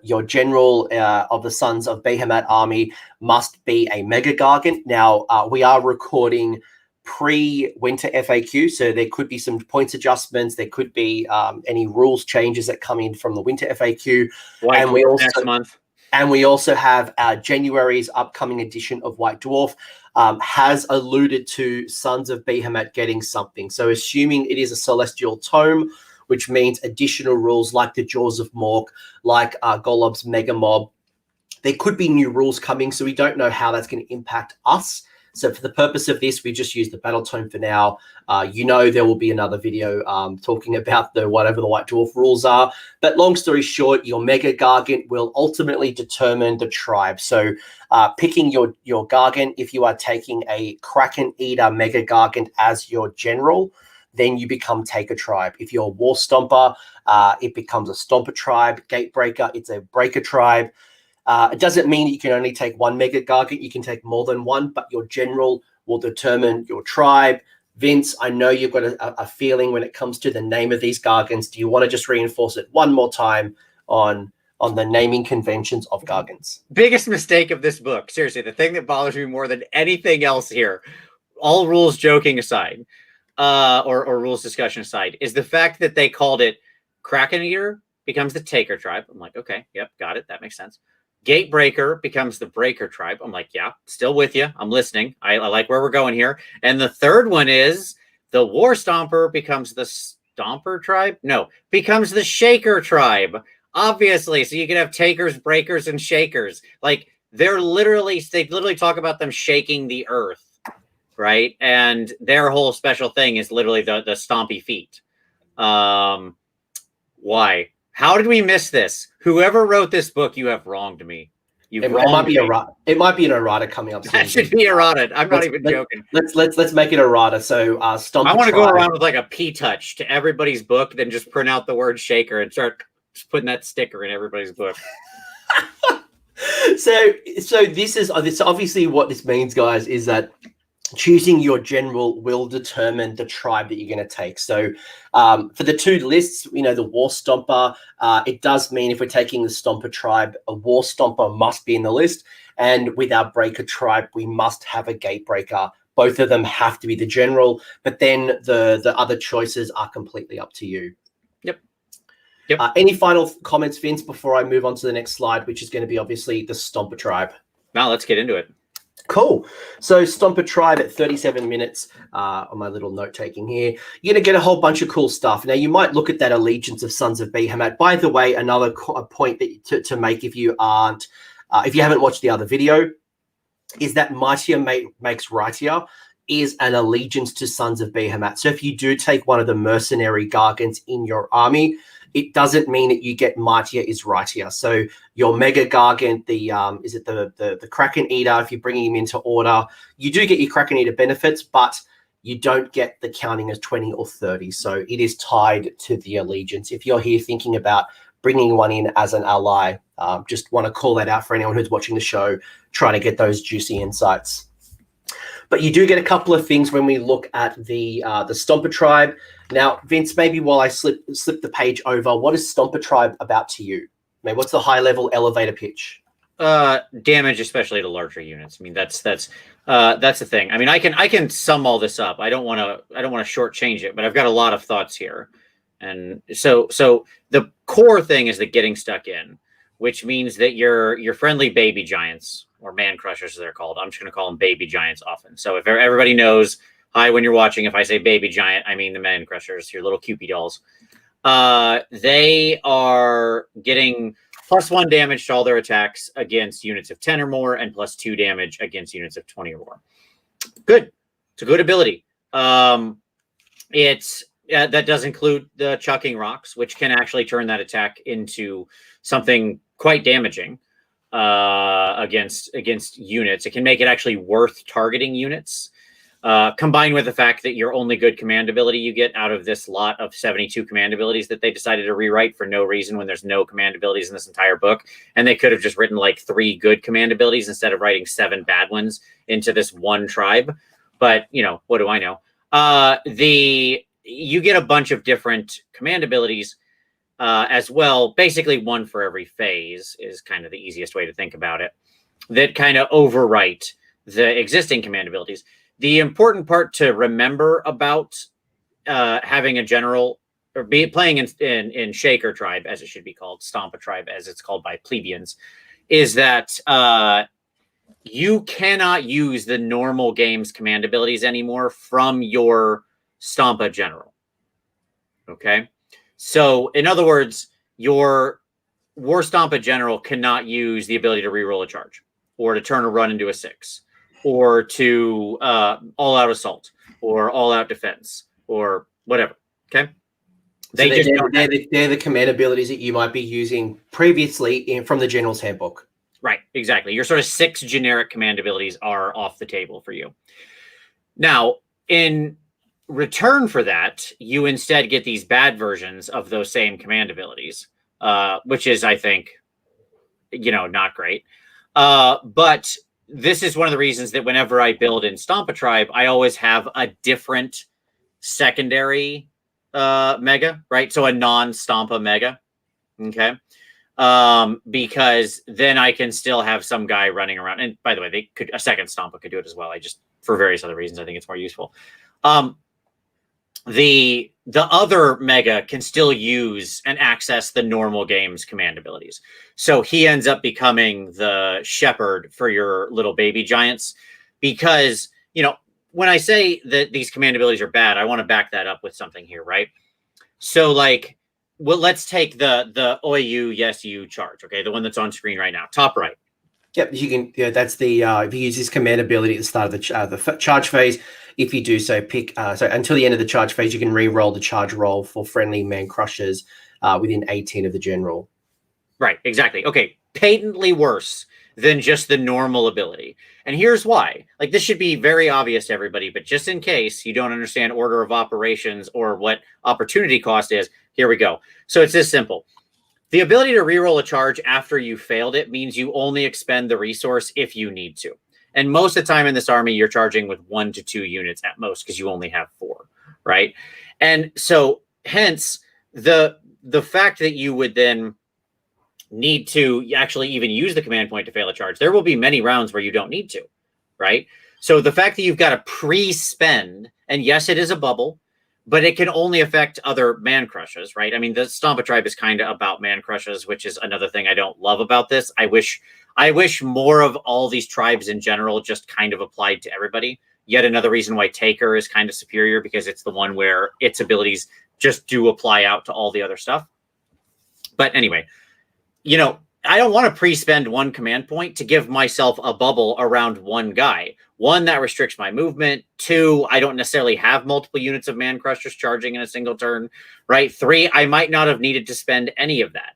your general of the Sons of Behemat army must be a Mega-Gargant. Now, we are recording pre-winter FAQ, so there could be some points adjustments. There could be any rules changes that come in from the winter FAQ. White Dwarf next month. And we also have January's upcoming edition of White Dwarf has alluded to Sons of Behemat getting something. So assuming it is a Celestial Tome, which means additional rules like the Jaws of Mork, like Golub's Mega Mob, there could be new rules coming, so we don't know how that's going to impact us. So for the purpose of this, we just use the Battle Tome for now. There will be another video talking about whatever the White Dwarf rules are. But long story short, your Mega-Gargant will ultimately determine the tribe. So picking your Gargant, if you are taking a Kraken-eater Mega-Gargant as your general, then you become Take a Tribe. If you're War Stomper, it becomes a Stomper Tribe. Gatebreaker, it's a Breaker Tribe. It doesn't mean that you can only take one Mega-Gargant. You can take more than one, but your general will determine your tribe. Vince, I know you've got a feeling when it comes to the name of these Gargants. Do you want to just reinforce it one more time on the naming conventions of Gargants? Biggest mistake of this book, seriously, the thing that bothers me more than anything else here, all rules joking aside, or rules discussion aside, is the fact that they called it Kraken-eater becomes the Taker Tribe. I'm like, okay, yep, got it. That makes sense. Gatebreaker becomes the Breaker Tribe. I'm like, yeah, still with you. I'm listening. I like where we're going here. And the third one is the War Stomper becomes the Stomper Tribe. No, becomes the Shaker Tribe. Obviously, so you can have takers, breakers, and shakers. Like they literally talk about them shaking the earth, right? And their whole special thing is literally the stompy feet. Why? How did we miss this? Whoever wrote this book, you have wronged me. It might be it might be an errata coming up soon. That should be errata. I'm not even joking. Let's make it errata. So Stomper I want to go around with like a P-touch to everybody's book, then just print out the word shaker and start just putting that sticker in everybody's book. So this is obviously what this means, guys, is that choosing your general will determine the tribe that you're going to take. So for the 2 lists, the War Stomper, it does mean if we're taking the Stomper Tribe, a War Stomper must be in the list. And with our Breaker Tribe, we must have a Gatebreaker. Both of them have to be the general, but then the other choices are completely up to you. Yep. Any final comments, Vince, before I move on to the next slide, which is going to be obviously the Stomper Tribe? Now let's get into it. Cool. So Stomper Tribe at 37 minutes on my little note-taking here. You're going to get a whole bunch of cool stuff. Now, you might look at that allegiance of Sons of Behemat. By the way, another point that to make if you haven't watched the other video, is that Mightier Makes Rightier is an allegiance to Sons of Behemat. So if you do take one of the mercenary Gargants in your army, it doesn't mean that you get Mightier is Rightier. So your Mega-Gargant, the Kraken-eater, if you're bringing him into order, you do get your Kraken-eater benefits, but you don't get the counting as 20 or 30. So it is tied to the allegiance. If you're here thinking about bringing one in as an ally, just want to call that out for anyone who's watching the show, trying to get those juicy insights. But you do get a couple of things when we look at the Stomper Tribe. Now, Vince, maybe while I slip the page over, what is Stomper Tribe about to you? I mean, what's the high-level elevator pitch? Damage, especially to larger units. I mean, that's the thing. I mean, I can sum all this up. I don't want to shortchange it, but I've got a lot of thoughts here. And so the core thing is the getting stuck in, which means that your friendly baby giants, or man crushers as they're called. I'm just going to call them baby giants often. So if everybody knows, hi, when you're watching, if I say baby giant, I mean the man crushers, your little Cupid dolls. They are getting +1 damage to all their attacks against units of 10 or more, and +2 damage against units of 20 or more. Good. It's a good ability. That does include the chucking rocks, which can actually turn that attack into something quite damaging against units. It can make it actually worth targeting units. Combined with the fact that your only good command ability you get out of this lot of 72 command abilities that they decided to rewrite for no reason when there's no command abilities in this entire book. And they could have just written like 3 good command abilities instead of writing 7 bad ones into this one tribe. But, you know, what do I know? You get a bunch of different command abilities as well. Basically, one for every phase is kind of the easiest way to think about it, that kind of overwrite the existing command abilities. The important part to remember about having a general or playing in Shaker Tribe, as it should be called, Stomper Tribe, as it's called by plebeians, is that you cannot use the normal game's command abilities anymore from your Stompa general. Okay? So, in other words, your War Stompa general cannot use the ability to reroll a charge, or to turn a run into a 6, or to all-out assault, or all-out defense, or whatever. Okay, they're the command abilities that you might be using previously from the General's Handbook. Right, exactly. Your sort of 6 generic command abilities are off the table for you. Now, in return for that, you instead get these bad versions of those same command abilities, which is, I think, not great. But this is one of the reasons that whenever I build in Stompa Tribe, I always have a different secondary mega, right? So a non-Stompa mega, okay? Because then I can still have some guy running around. And by the way, a second Stompa could do it as well. I just, for various other reasons, I think it's more useful. The other mega can still use and access the normal game's command abilities. So he ends up becoming the shepherd for your little baby giants, because, when I say that these command abilities are bad, I want to back that up with something here, right? So let's take the oi you, yes you charge, okay? The one that's on screen right now, top right. Yep, you can. Yeah, that's the if you use this command ability at the start of the charge phase. If you do so, pick so until the end of the charge phase, you can re-roll the charge roll for friendly man crushers within 18 of the general. Right, exactly. Okay, patently worse than just the normal ability. And here's why. This should be very obvious to everybody, but just in case you don't understand order of operations or what opportunity cost is, here we go. So it's this simple. The ability to reroll a charge after you failed it means you only expend the resource if you need to. And most of the time in this army, you're charging with 1 to 2 units at most, because you only have 4, right? And so hence the fact that you would then need to actually even use the command point to fail a charge, there will be many rounds where you don't need to, right? So the fact that you've got to pre-spend, and yes, it is a bubble, but it can only affect other man crushes, right? I mean, the Stompa Tribe is kind of about man crushes, which is another thing I don't love about this. I wish more of all these tribes in general just kind of applied to everybody. Yet another reason why Taker is kind of superior, because it's the one where its abilities just do apply out to all the other stuff. But anyway, I don't want to pre-spend 1 command point to give myself a bubble around 1 guy. 1, that restricts my movement. 2, I don't necessarily have multiple units of man crushers charging in a single turn, right? 3, I might not have needed to spend any of that,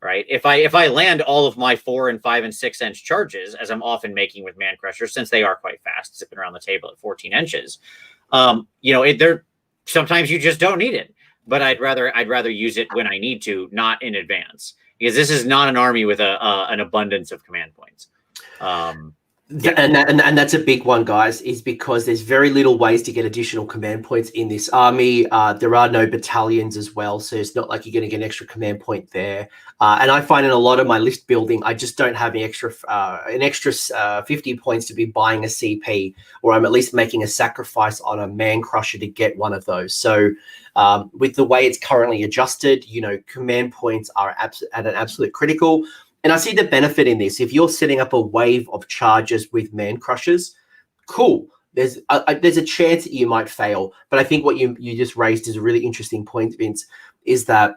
right? If I land all of my 4 and 5 and 6 inch charges, as I'm often making with man crushers, since they are quite fast, zipping around the table at 14 inches, sometimes you just don't need it. But I'd rather use it when I need to, not in advance, because this is not an army with an abundance of command points. And that's a big one, guys, is because there's very little ways to get additional command points in this army. There are no battalions as well, so it's not like you're going to get an extra command point there. And I find in a lot of my list building, I just don't have an extra 50 points to be buying a CP, or I'm at least making a sacrifice on a man crusher to get one of those. So with the way it's currently adjusted, command points are at an absolute critical. And I see the benefit in this. If you're setting up a wave of charges with man crushers, cool. There's a chance that you might fail. But I think what you just raised is a really interesting point, Vince, is that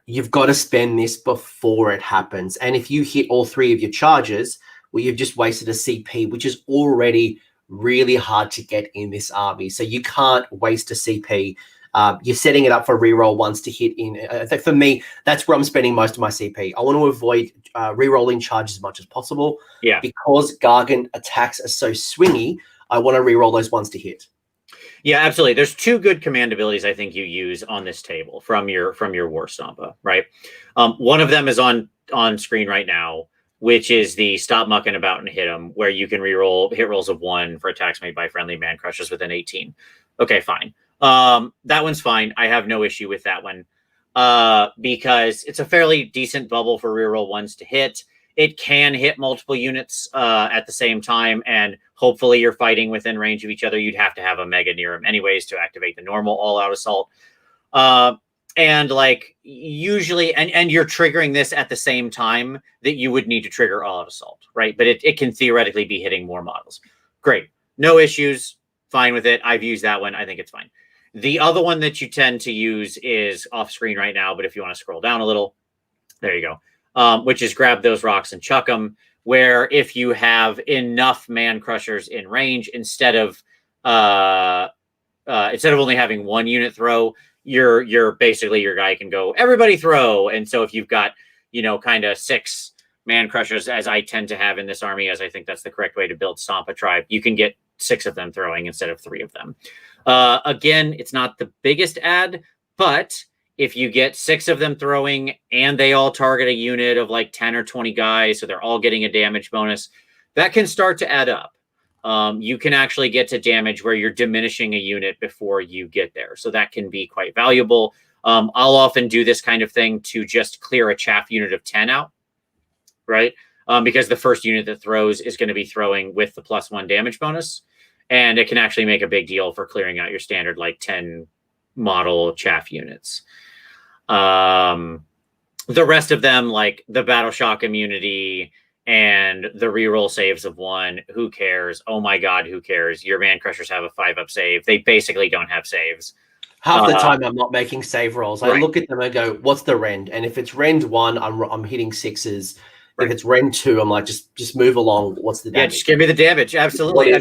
you've got to spend this before it happens. And if you hit all 3 of your charges, well, you've just wasted a CP, which is already really hard to get in this army. So you can't waste a CP. You're setting it up for reroll once to hit in. For me, that's where I'm spending most of my CP. I want to avoid rerolling charges as much as possible. Yeah. Because Gargan attacks are so swingy, I want to reroll those ones to hit. Yeah, absolutely. There's two good command abilities I think you use on this table from your War Stompa, right? One of them is on screen right now, which is the stop mucking about and hit them, where you can reroll hit rolls of 1 for attacks made by friendly man crushers within 18. Okay, fine. That one's fine. I have no issue with that one because it's a fairly decent bubble for reroll 1s to hit. It can hit multiple units at the same time, and hopefully you're fighting within range of each other. You'd have to have a mega near them anyways to activate the normal all-out assault. And like usually, and you're triggering this at the same time that you would need to trigger all-out assault, right? But it can theoretically be hitting more models. Great. No issues. Fine with it. I've used that one. I think it's fine. The other one that you tend to use is off screen right now, but if you want to scroll down a little, there you go. Which is grab those rocks and chuck them, where if you have enough man crushers in range, instead of only having 1 unit throw, you're basically your guy can go, everybody throw. And so if you've got, kind of 6 man crushers, as I tend to have in this army, as I think that's the correct way to build Stomp a Tribe, you can get 6 of them throwing instead of 3 of them. Again, it's not the biggest add, but if you get 6 of them throwing and they all target a unit of like 10 or 20 guys, so they're all getting a damage bonus, that can start to add up. You can actually get to damage where you're diminishing a unit before you get there. So that can be quite valuable. I'll often do this kind of thing to just clear a chaff unit of 10 out, right? Because the first unit that throws is going to be throwing with the +1 damage bonus. And it can actually make a big deal for clearing out your standard like 10 model chaff units. The rest of them, like the battle shock immunity and the reroll saves of 1, who cares? Oh my god, who cares? Your man crushers have a 5-up save. They basically don't have saves. Half the time I'm not making save rolls. I right. look at them and go, what's the rend? And if it's rend 1, I'm hitting 6s. Right. If it's rend 2, I'm like, just move along. What's the damage? Yeah, just give me the damage. Absolutely.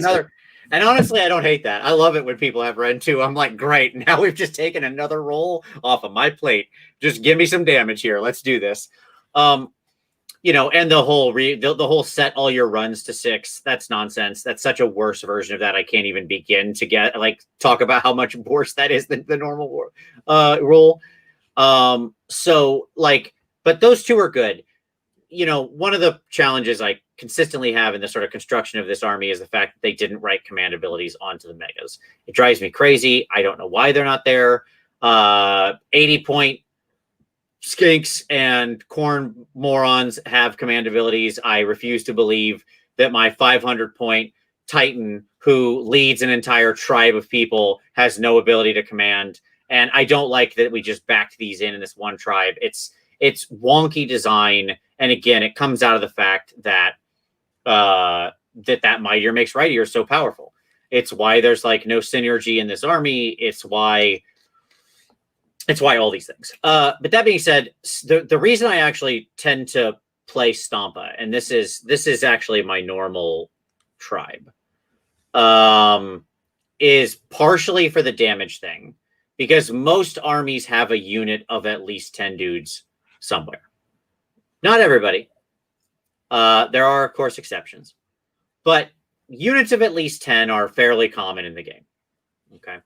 And honestly, I don't hate that. I love it when people have Ren 2. I'm like, great. Now we've just taken another roll off of my plate. Just give me some damage here. Let's do this. And the whole set all your runs to 6. That's nonsense. That's such a worse version of that. I can't even begin to talk about how much worse that is than the normal roll. But those 2 are good. One of the challenges I consistently have in the sort of construction of this army is the fact that they didn't write command abilities onto the megas. It drives me crazy. I don't know why they're not there. 80-point skinks and corn morons have command abilities. I refuse to believe that my 500-point Titan, who leads an entire tribe of people, has no ability to command. And I don't like that we just backed these in this one tribe. It's wonky design. And again, it comes out of the fact that that mightier makes rightier so powerful. It's why there's like no synergy in this army. It's why all these things. But that being said, the reason I actually tend to play Stompa, and this is actually my normal tribe, is partially for the damage thing, because most armies have a unit of at least 10 dudes somewhere. Not everybody. There are, of course, exceptions. But units of at least 10 are fairly common in the game. Okay.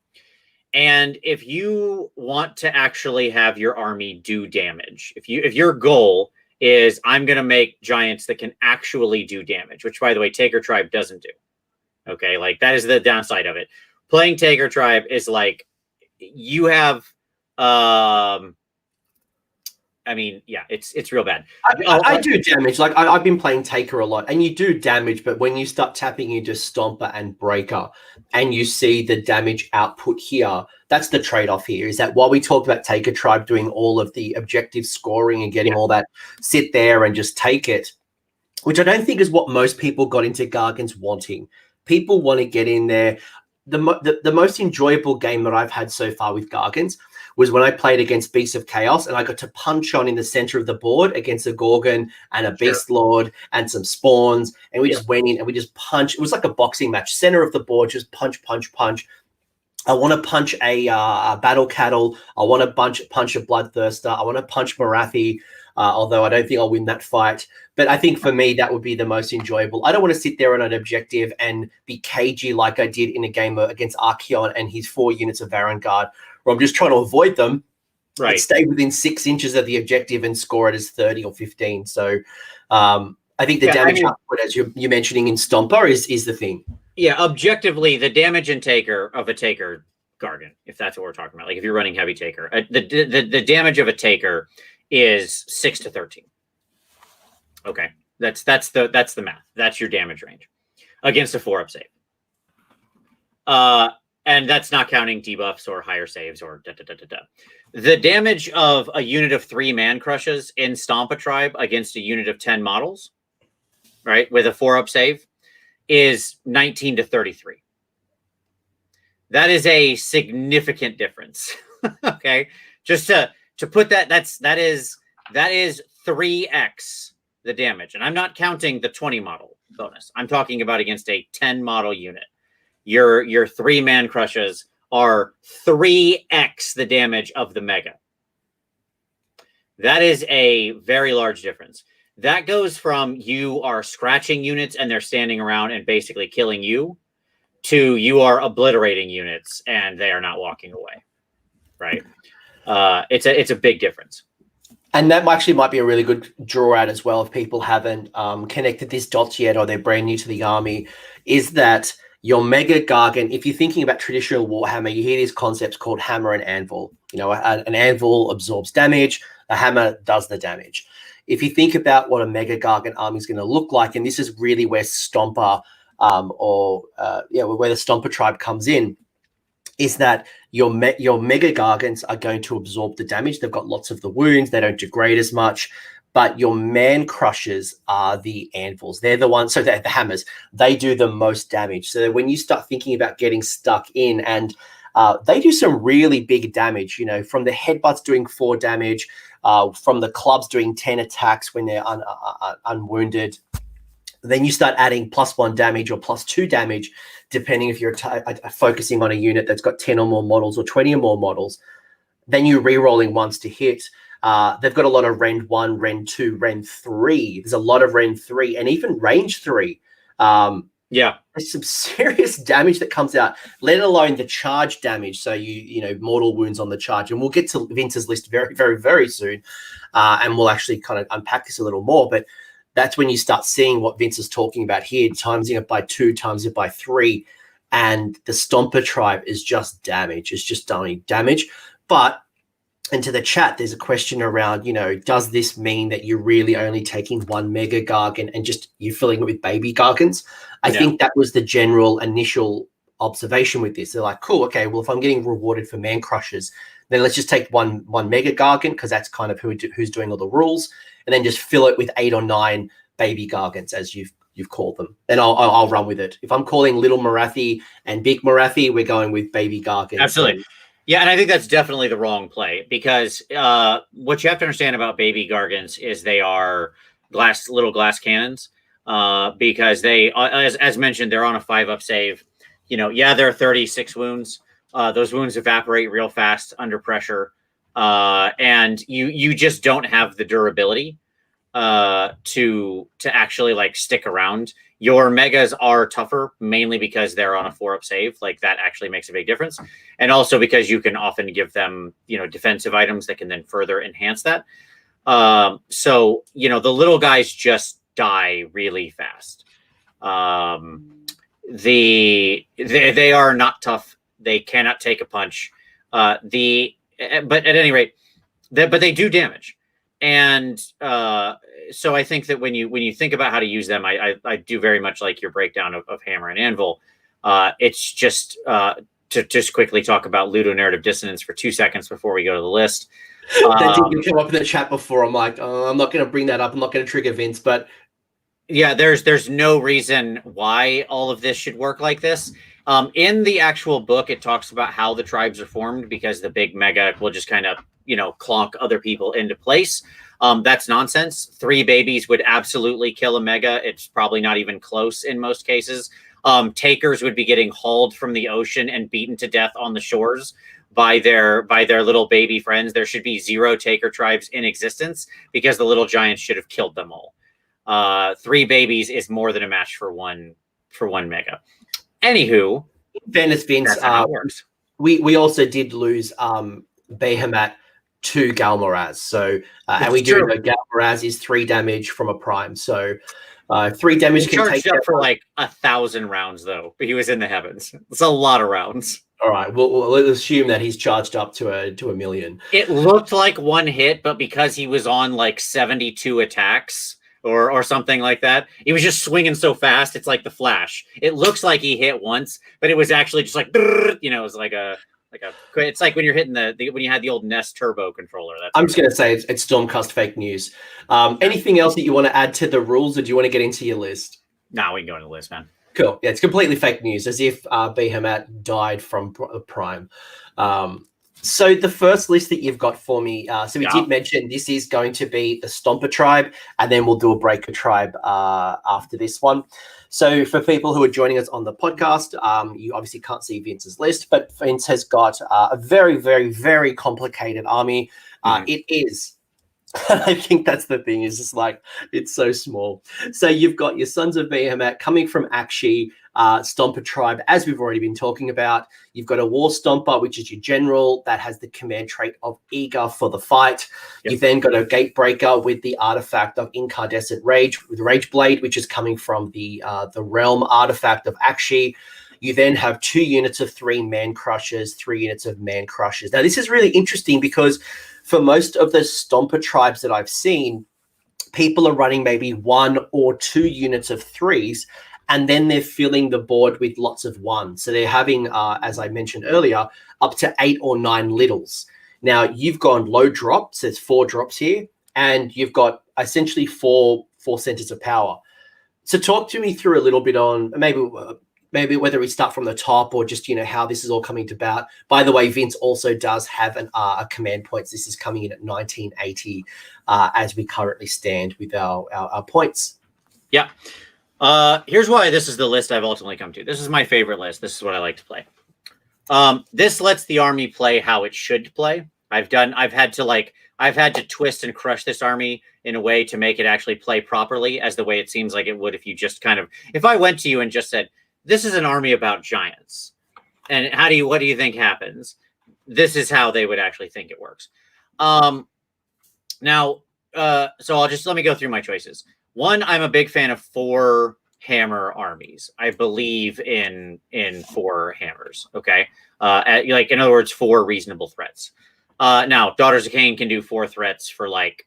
And if you want to actually have your army do damage, if your goal is I'm going to make giants that can actually do damage, which, by the way, Taker Tribe doesn't do. Okay, like that is the downside of it. Playing Taker Tribe is like you have it's real bad. I do damage. Like I've been playing Taker a lot, and you do damage, but when you start tapping into Stomper and Breaker, and you see the damage output here, that's the trade-off here. Is that while we talk about Taker Tribe doing all of the objective scoring and getting all that, sit there and just take it, which I don't think is what most people got into Gargans wanting. People want to get in there. The most enjoyable game that I've had so far with Gargans was when I played against Beasts of Chaos, and I got to punch on in the center of the board against a Gorgon and a Beast Lord and some spawns, and we just went in and we just punched. It was like a boxing match, center of the board, just punch, punch, punch. I want to punch a Battle Cattle. I want to punch a Bloodthirster. I want to punch Marathi. although I don't think I'll win that fight. But I think for me, that would be the most enjoyable. I don't want to sit there on an objective and be cagey like I did in a game against Archeon and his 4 units of Vanguard, where I'm just trying to avoid them. Right. Stay within 6 inches of the objective and score it as 30 or 15. So I think the damage output, as you're mentioning in Stomper, is the thing. Yeah, objectively, the damage and taker of a taker Gargan, if that's what we're talking about. Like if you're running heavy taker, the damage of a taker is 6 to 13. Okay, that's the math. That's your damage range against a 4-up save. And that's not counting debuffs or higher saves or The damage of a unit of 3 man crushes in Stomper Tribe against a unit of 10 models, right, with a 4-up save, is 19 to 33. That is a significant difference. Okay, just to put that is 3x the damage, and I'm not counting the 20 model bonus. I'm talking about against a 10 model unit. Your 3-man crushes are 3x the damage of the mega. That is a very large difference. That goes from you are scratching units and they're standing around and basically killing you, to you are obliterating units and they are not walking away. Right? It's a big difference. And that actually might be a really good draw out as well if people haven't connected this dots yet or they're brand new to the army, is that your Mega-Gargant, if you're thinking about traditional Warhammer, you hear these concepts called hammer and anvil. You know, an anvil absorbs damage, a hammer does the damage. If you think about what a Mega-Gargant army is going to look like, and this is really where Stomper where the Stomper Tribe comes in, is that your Mega-Gargants are going to absorb the damage. They've got lots of the wounds. They don't degrade as much. But your man crushers are the anvils. They're the ones, so the hammers, they do the most damage. So when you start thinking about getting stuck in, and they do some really big damage, you know, from the headbutts doing 4 damage, from the clubs doing 10 attacks when they're unwounded. Then you start adding +1 damage or +2 damage, depending if you're focusing on a unit that's got 10 or more models or 20 or more models. Then you're re-rolling ones to hit. They've got a lot of Rend 1, Rend 2, Rend 3. There's a lot of Rend 3 and even Range 3. There's some serious damage that comes out, let alone the charge damage. So you know, mortal wounds on the charge. And we'll get to Vince's list very, very, very soon. And we'll actually kind of unpack this a little more. But that's when you start seeing what Vince is talking about here, timesing it by 2, times it by 3. And the Stomper Tribe is just damage. It's just only damage. But into the chat, there's a question around, you know, does this mean that you're really only taking 1 Mega-Gargant and just you're filling it with baby Gargants? I think that was the general initial observation with this. They're like, cool, okay, well, if I'm getting rewarded for man crushers, then let's just take one Mega-Gargant, because that's kind of who's doing all the rules, and then just fill it with 8 or 9 baby Gargants, as you've called them. Then I'll run with it. If I'm calling little Marathi and big Marathi, we're going with baby Gargants. Absolutely. Yeah, and I think that's definitely the wrong play, because what you have to understand about baby Gargants is they are little glass cannons, because they, as mentioned, they're on a 5-up save. You know, there are 36 wounds. Those wounds evaporate real fast under pressure, and you just don't have the durability to actually like stick around. Your megas are tougher, mainly because they're on a 4-up save. Like that actually makes a big difference. And also because you can often give them, you know, defensive items that can then further enhance that. So, you know, the little guys just die really fast. They are not tough. They cannot take a punch. But at any rate, but they do damage. And so I think that when you think about how to use them, I do very much like your breakdown of Hammer and Anvil. It's just to just quickly talk about ludonarrative dissonance for 2 seconds before we go to the list. That didn't come up in the chat before. I'm like, I'm not going to bring that up. I'm not going to trigger Vince, but yeah, there's no reason why all of this should work like this. In the actual book, it talks about how the tribes are formed, because the big mega will just kind of, you know, clonk other people into place. That's nonsense. 3 babies would absolutely kill a mega. It's probably not even close in most cases. Takers would be getting hauled from the ocean and beaten to death on the shores by their little baby friends. There should be 0 taker tribes in existence because the little giants should have killed them all. 3 babies is more than a match for one mega. Anywho, fairness, Vince, that's how it works. We also did lose Behemat to Galmoraz. So and we do know Galmoraz is 3 damage from a prime. So 3 damage he can take up for like 1,000 rounds though, but he was in the heavens. It's a lot of rounds. All right, we'll assume that he's charged up to a million. It looked like 1 hit, but because he was on like 72 attacks or something like that, he was just swinging so fast. It's like the Flash. It looks like he hit once, but it was actually just like, it was like it's like when you're hitting when you had the old Nest Turbo controller. I'm just gonna say it's Stormcast fake news. Anything else that you want to add to the rules, or do you want to get into your list? No, we can go into the list, man. Cool. Yeah, it's completely fake news, as if Behemat died from Prime. So the first list that you've got for me, so we did mention this is going to be the Stomper Tribe, and then we'll do a Breaker Tribe after this one. So for people who are joining us on the podcast, you obviously can't see Vince's list, but Vince has got a very, very, very complicated army. It is. I think that's the thing, is just like, it's so small. So you've got your Sons of Behemat coming from Akshi, Stomper Tribe, as we've already been talking about. You've got a War Stomper, which is your general that has the command trait of eager for the fight. You've then got a Gatebreaker with the artifact of Incandescent Rageblade, which is coming from the realm artifact of Akshi. You then have 2 units of 3 Man Crushers, 3 units of Man Crushers. Now, this is really interesting because for most of the Stomper tribes that I've seen, people are running maybe 1 or 2 units of 3s, and then they're filling the board with lots of 1s. So they're having, as I mentioned earlier, up to 8 or 9 littles. Now, you've gone low drops. There's 4 drops here, and you've got essentially four centers of power. So talk to me through a little bit on maybe whether we start from the top or just, how this is all coming to about. By the way, Vince also does have a command points. This is coming in at 1980 as we currently stand with our points. Yeah. Here's why this is the list I've ultimately come to. This is my favorite list. This is what I like to play. This lets the army play how it should play. I've had to twist and crush this army in a way to make it actually play properly as the way it seems like it would if you just if I went to you and just said, this is an army about giants, and what do you think happens? This is how they would actually think it works. So let me go through my choices. 1, I'm a big fan of 4 hammer armies. I believe in 4 hammers. Okay. In other words, 4 reasonable threats. Now Daughters of Cain can do 4 threats for like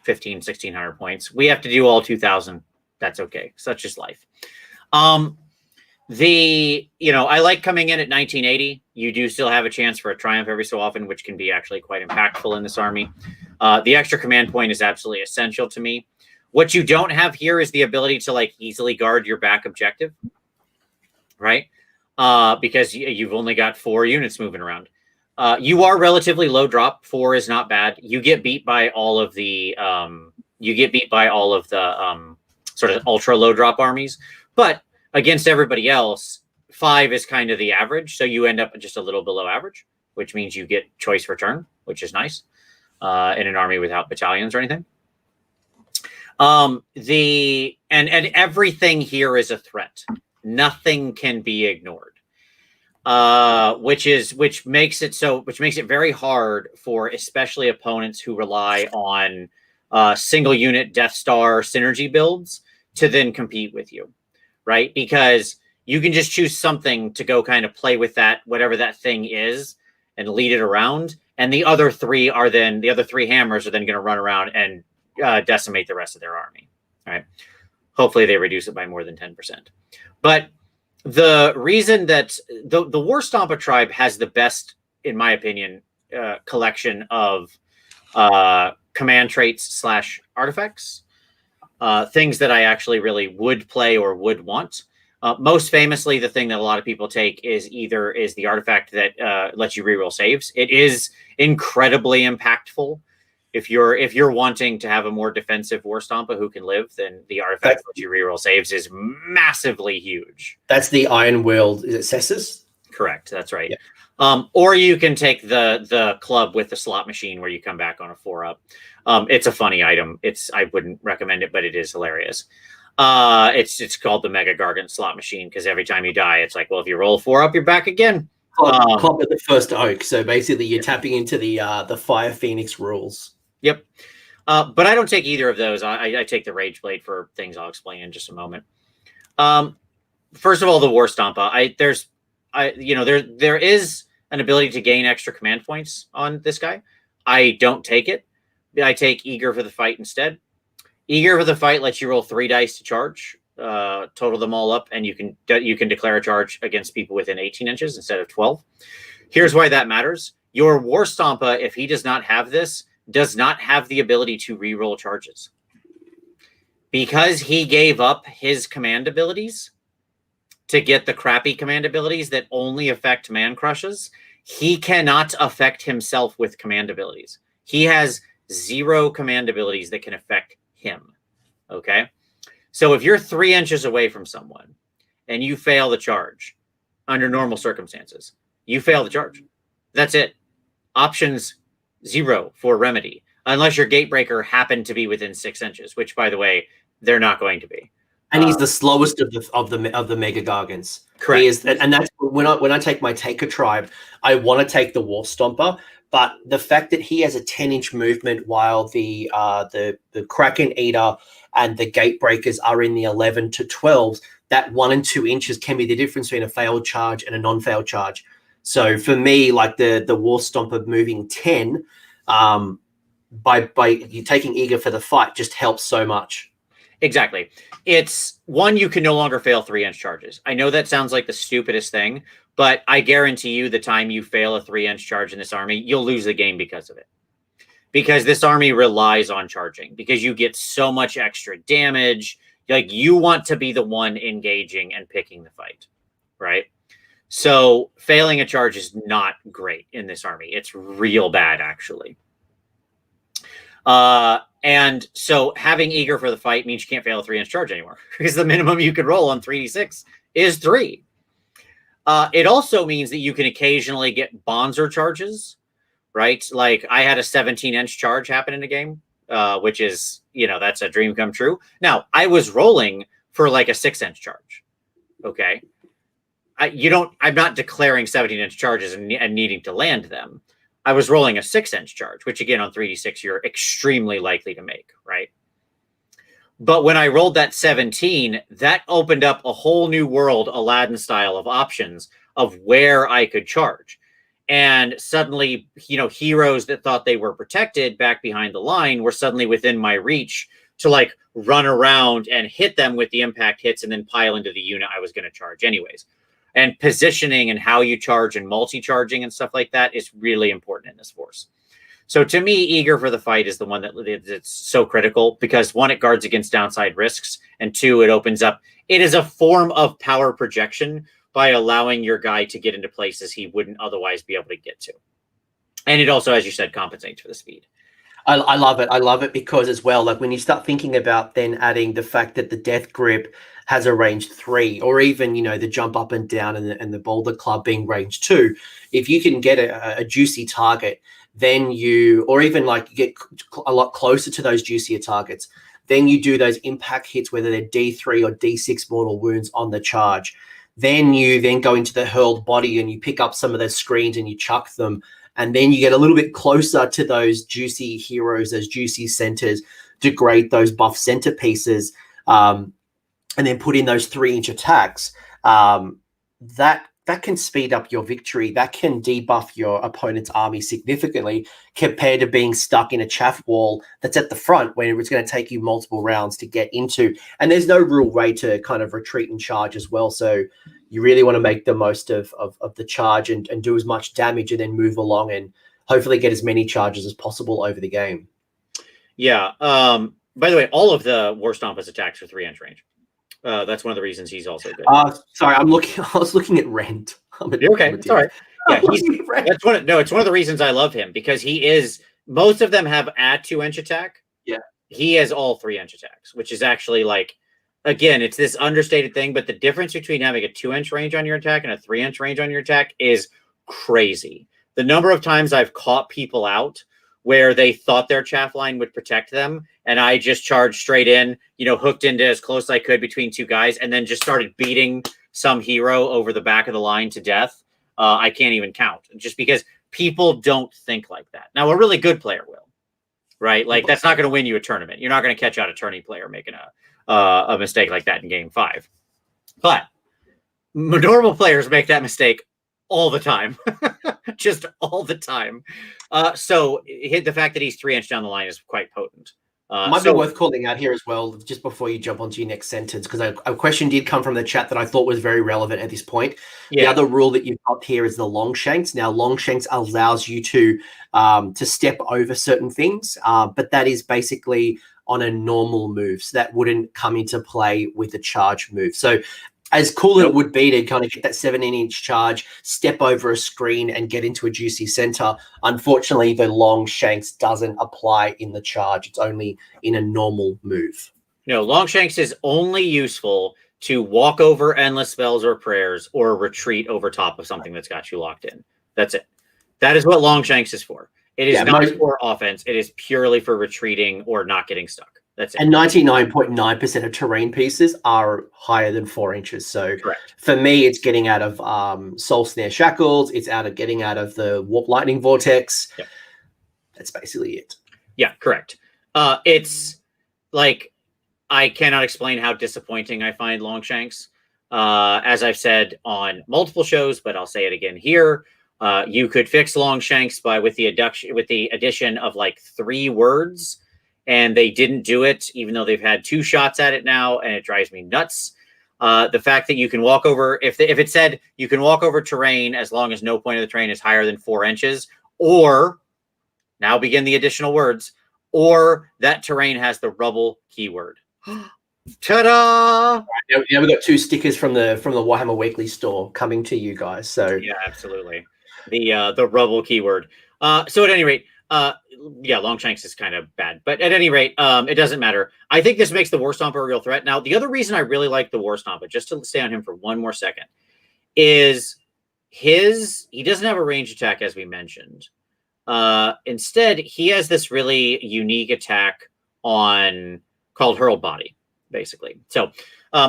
1,600 points. We have to do all 2,000. That's okay. Such is life. I like coming in at 1980. You do still have a chance for a triumph every so often, which can be actually quite impactful in this army. The extra command point is absolutely essential to me. What you don't have here is the ability to easily guard your back objective, right? Because you've only got 4 units moving around. You are relatively low drop. 4 is not bad. You get beat by all of the sort of ultra low drop armies, but against everybody else, 5 is kind of the average. So you end up just a little below average, which means you get choice return, which is nice in an army without battalions or anything. And everything here is a threat. Nothing can be ignored. Which makes it very hard for especially opponents who rely on single unit Death Star synergy builds to then compete with you. Right? Because you can just choose something to go kind of play with that, whatever that thing is, and lead it around. And the other 3 hammers are then going to run around and decimate the rest of their army. All right. Hopefully they reduce it by more than 10%. But the reason that the War Stomper Tribe has the best, in my opinion, collection of command traits / artifacts, things that I actually really would play or would want. Most famously, the thing that a lot of people take is the artifact that lets you reroll saves. It is incredibly impactful. If you're wanting to have a more defensive War Stomper who can live, then the artifact that lets you reroll saves is massively huge. That's the Iron World. Is it Cessus? Correct. That's right. Or you can take the club with the slot machine where you come back on a 4-up. It's a funny item. I wouldn't recommend it, but it is hilarious. It's called the Mega-Gargant slot machine because every time you die, it's like, well, if you roll 4-up, you're back again. Club at the first oak. So basically, you're tapping into the Fire Phoenix rules. Yep. But I don't take either of those. I take the Rageblade for things I'll explain in just a moment. First of all, the War Stomper. There is an ability to gain extra command points on this guy. I don't take it. I take Eager for the Fight instead. Eager for the Fight lets you roll 3 dice to charge, total them all up, and you can declare a charge against people within 18 inches instead of 12. Here's why that matters. Your War Stomper, if he does not have this, does not have the ability to re-roll charges. Because he gave up his command abilities to get the crappy command abilities that only affect man crushes, he cannot affect himself with command abilities. He has 0 command abilities that can affect him. Okay? So if you're 3 inches away from someone and you fail the charge under normal circumstances, you fail the charge. That's it. Options 0 for remedy, unless your Gatebreaker happened to be within 6 inches, which, by the way, they're not going to be. And he's the slowest of the Mega-Gargants. Correct. He is, and that's when I take my Taker Tribe, I want to take the War Stomper, but the fact that he has a 10-inch movement while the Kraken-eater and the Gatebreakers are in the 11 to 12, that 1 and 2 inches can be the difference between a failed charge and a non-failed charge. So for me, like the War Stomper moving 10, by you taking Eager for the Fight just helps so much. Exactly. It's one, you can no longer fail 3-inch charges. I know that sounds like the stupidest thing, but I guarantee you the time you fail a 3-inch charge in this army, you'll lose the game because of it. Because this army relies on charging, because you get so much extra damage. Like, you want to be the one engaging and picking the fight, right? So failing a charge is not great in this army. It's real bad, actually. And so having Eager for the Fight means you can't fail a 3-inch charge anymore because the minimum you could roll on 3d6 is 3. It also means that you can occasionally get Bonzer charges, right? Like, I had a 17-inch charge happen in a game, which is, that's a dream come true. Now, I was rolling for like a 6-inch charge. Okay. I'm not declaring 17-inch charges and needing to land them. I was rolling a 6-inch charge, which again, on 3d6, you're extremely likely to make, right? But when I rolled that 17, that opened up a whole new world, Aladdin style, of options of where I could charge. And suddenly, heroes that thought they were protected back behind the line were suddenly within my reach to like run around and hit them with the impact hits and then pile into the unit I was going to charge anyways. And positioning and how you charge and multi-charging and stuff like that is really important in this force. So to me, Eager for the Fight is the one that's so critical because 1, it guards against downside risks, and 2, it opens up. It is a form of power projection by allowing your guy to get into places he wouldn't otherwise be able to get to. And it also, as you said, compensates for the speed. I love it. I love it because as well, like when you start thinking about then adding the fact that the Death Grip has a range 3, or even, the jump up and down and the Boulder Club being range 2, if you can get a juicy target, then or even like get a lot closer to those juicier targets, then you do those impact hits, whether they're D3 or D6 mortal wounds on the charge. Then you go into the hurled body and you pick up some of those screens and you chuck them. And then you get a little bit closer to those juicy heroes, those juicy centers, degrade those buff centerpieces, and then put in those 3-inch attacks. That can speed up your victory. That can debuff your opponent's army significantly compared to being stuck in a chaff wall that's at the front when it's going to take you multiple rounds to get into. And there's no real way to kind of retreat and charge as well. So you really want to make the most of the charge and do as much damage and then move along and hopefully get as many charges as possible over the game. Yeah. By the way, all of the War Stomper's attacks are 3-inch range. That's one of the reasons he's also good. Sorry, I was looking at Rent. You're okay. It's all right. Yeah, it's one of the reasons I love him because he is. Most of them have a 2-inch attack. Yeah, he has all 3-inch attacks, which is actually like, again, it's this understated thing. But the difference between having a 2-inch range on your attack and a 3-inch range on your attack is crazy. The number of times I've caught people out where they thought their chaff line would protect them, and I just charged straight in, hooked into as close as I could between two guys, and then just started beating some hero over the back of the line to death. I can't even count, just because people don't think like that. Now, a really good player will, right? Like, that's not going to win you a tournament. You're not going to catch out a tourney player making a mistake like that in game 5. But normal players make that mistake all the time. Just all the time. So the fact that he's 3 inch down the line is quite potent. Might be worth calling out here as well, just before you jump onto your next sentence, because a question did come from the chat that I thought was very relevant at this point. Yeah. The other rule that you've got here is the long shanks. Now, long shanks allows you to step over certain things, but that is basically on a normal move. So that wouldn't come into play with a charge move. So as cool as it would be to kind of get that 17-inch charge, step over a screen and get into a juicy center, unfortunately, the long shanks doesn't apply in the charge. It's only in a normal move. No, long shanks is only useful to walk over endless spells or prayers or retreat over top of something that's got you locked in. That's it. That is what long shanks is for. It is not for offense. It is purely for retreating or not getting stuck. That's it. And 99.9% of terrain pieces are higher than 4 inches. So correct. For me, it's getting out of Soul Snare Shackles. It's getting out of the Warp Lightning Vortex. Yep. That's basically it. Yeah, correct. It's like, I cannot explain how disappointing I find Longshanks. As I've said on multiple shows, but I'll say it again here. You could fix Longshanks with the addition of like 3 words. And they didn't do it, even though they've had 2 shots at it now, and it drives me nuts. The fact that you can walk over, if it said you can walk over terrain as long as no point of the terrain is higher than 4 inches, or, now begin the additional words, or that terrain has the rubble keyword. Ta-da! Now we've got 2 stickers from the Warhammer Weekly store coming to you guys. So yeah, absolutely. The rubble keyword. So at any rate, yeah, Longshanks is kind of bad, but at any rate, it doesn't matter. I think this makes the War Stomper a real threat. Now, the other reason I really like the War Stomper, just to stay on him for one more second, is he doesn't have a range attack, as we mentioned. Instead, he has this really unique attack called Hurled Body, basically. So,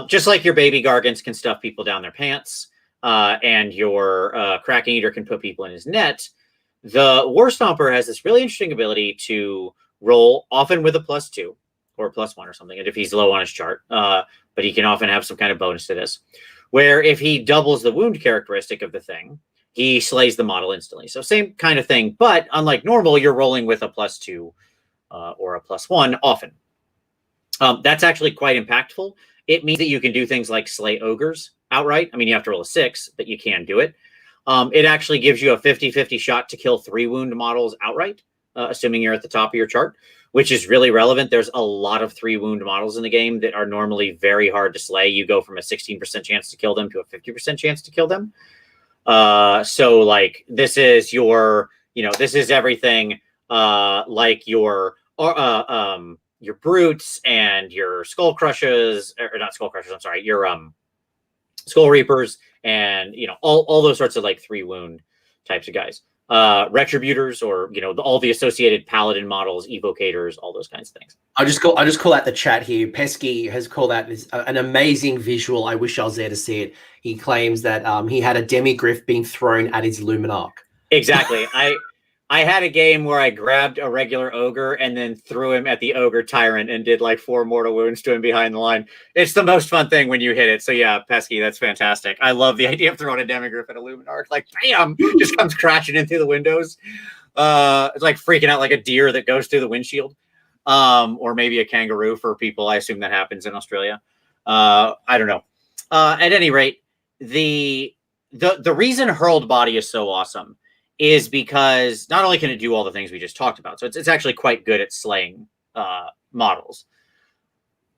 just like your baby Gargants can stuff people down their pants, and your Kraken-eater can put people in his net, the War Stomper has this really interesting ability to roll, often with a +2 or +1 or something, and if he's low on his chart, but he can often have some kind of bonus to this, where if he doubles the wound characteristic of the thing, he slays the model instantly. So same kind of thing, but unlike normal, you're rolling with a +2 or a +1 often. That's actually quite impactful. It means that you can do things like slay ogres outright. I mean, you have to roll a 6, but you can do it. It actually gives you a 50-50 shot to kill 3 wound models outright, assuming you're at the top of your chart, which is really relevant. There's a lot of 3 wound models in the game that are normally very hard to slay. You go from a 16% chance to kill them to a 50% chance to kill them. So like this is this is everything like your brutes and your skull crushers, or not skull crushers, I'm sorry, your skull reapers, and all those sorts of like 3 wound types of guys, retributors, or all the associated paladin models, evocators, all those kinds of things. I just call out the chat here. Pesky has called out this an amazing visual. I wish I was there to see it. He claims that he had a demigriff being thrown at his Luminarch. Exactly. I had a game where I grabbed a regular ogre and then threw him at the ogre tyrant and did like 4 mortal wounds to him behind the line. It's the most fun thing when you hit it. So yeah, Pesky, that's fantastic. I love the idea of throwing a demigriff at a Luminarch. Like, bam, just comes crashing in through the windows. It's like freaking out like a deer that goes through the windshield. Or maybe a kangaroo for people. I assume that happens in Australia. I don't know. At any rate, the reason Hurled Body is so awesome is because not only can it do all the things we just talked about, so it's actually quite good at slaying models,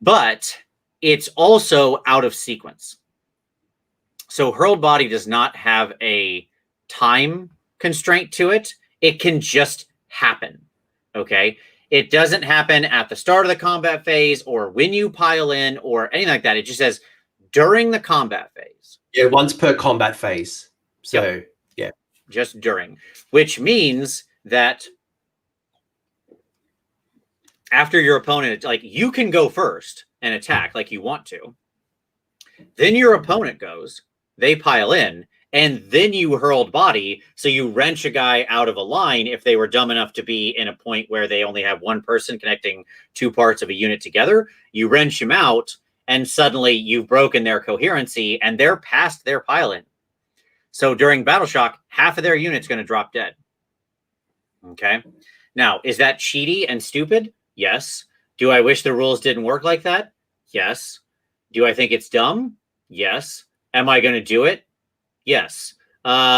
but it's also out of sequence. So Hurled Body does not have a time constraint to it. It can just happen, okay? It doesn't happen at the start of the combat phase or when you pile in or anything like that. It just says during the combat phase. Yeah, once per combat phase. So, yep. Yeah. just during, which means that after your opponent, like, you can go first and attack like you want to. Then your opponent goes, they pile in, and then you hurled body. So you wrench a guy out of a line if they were dumb enough to be in a point where they only have one person connecting two parts of a unit together. You wrench him out, and suddenly you've broken their coherency, and they're past their pile in. So during battle shock, half of their unit's going to drop dead. Okay. Now, is that cheaty and stupid? Yes. Do I wish the rules didn't work like that? Yes. Do I think it's dumb? Yes. Am I going to do it? Yes.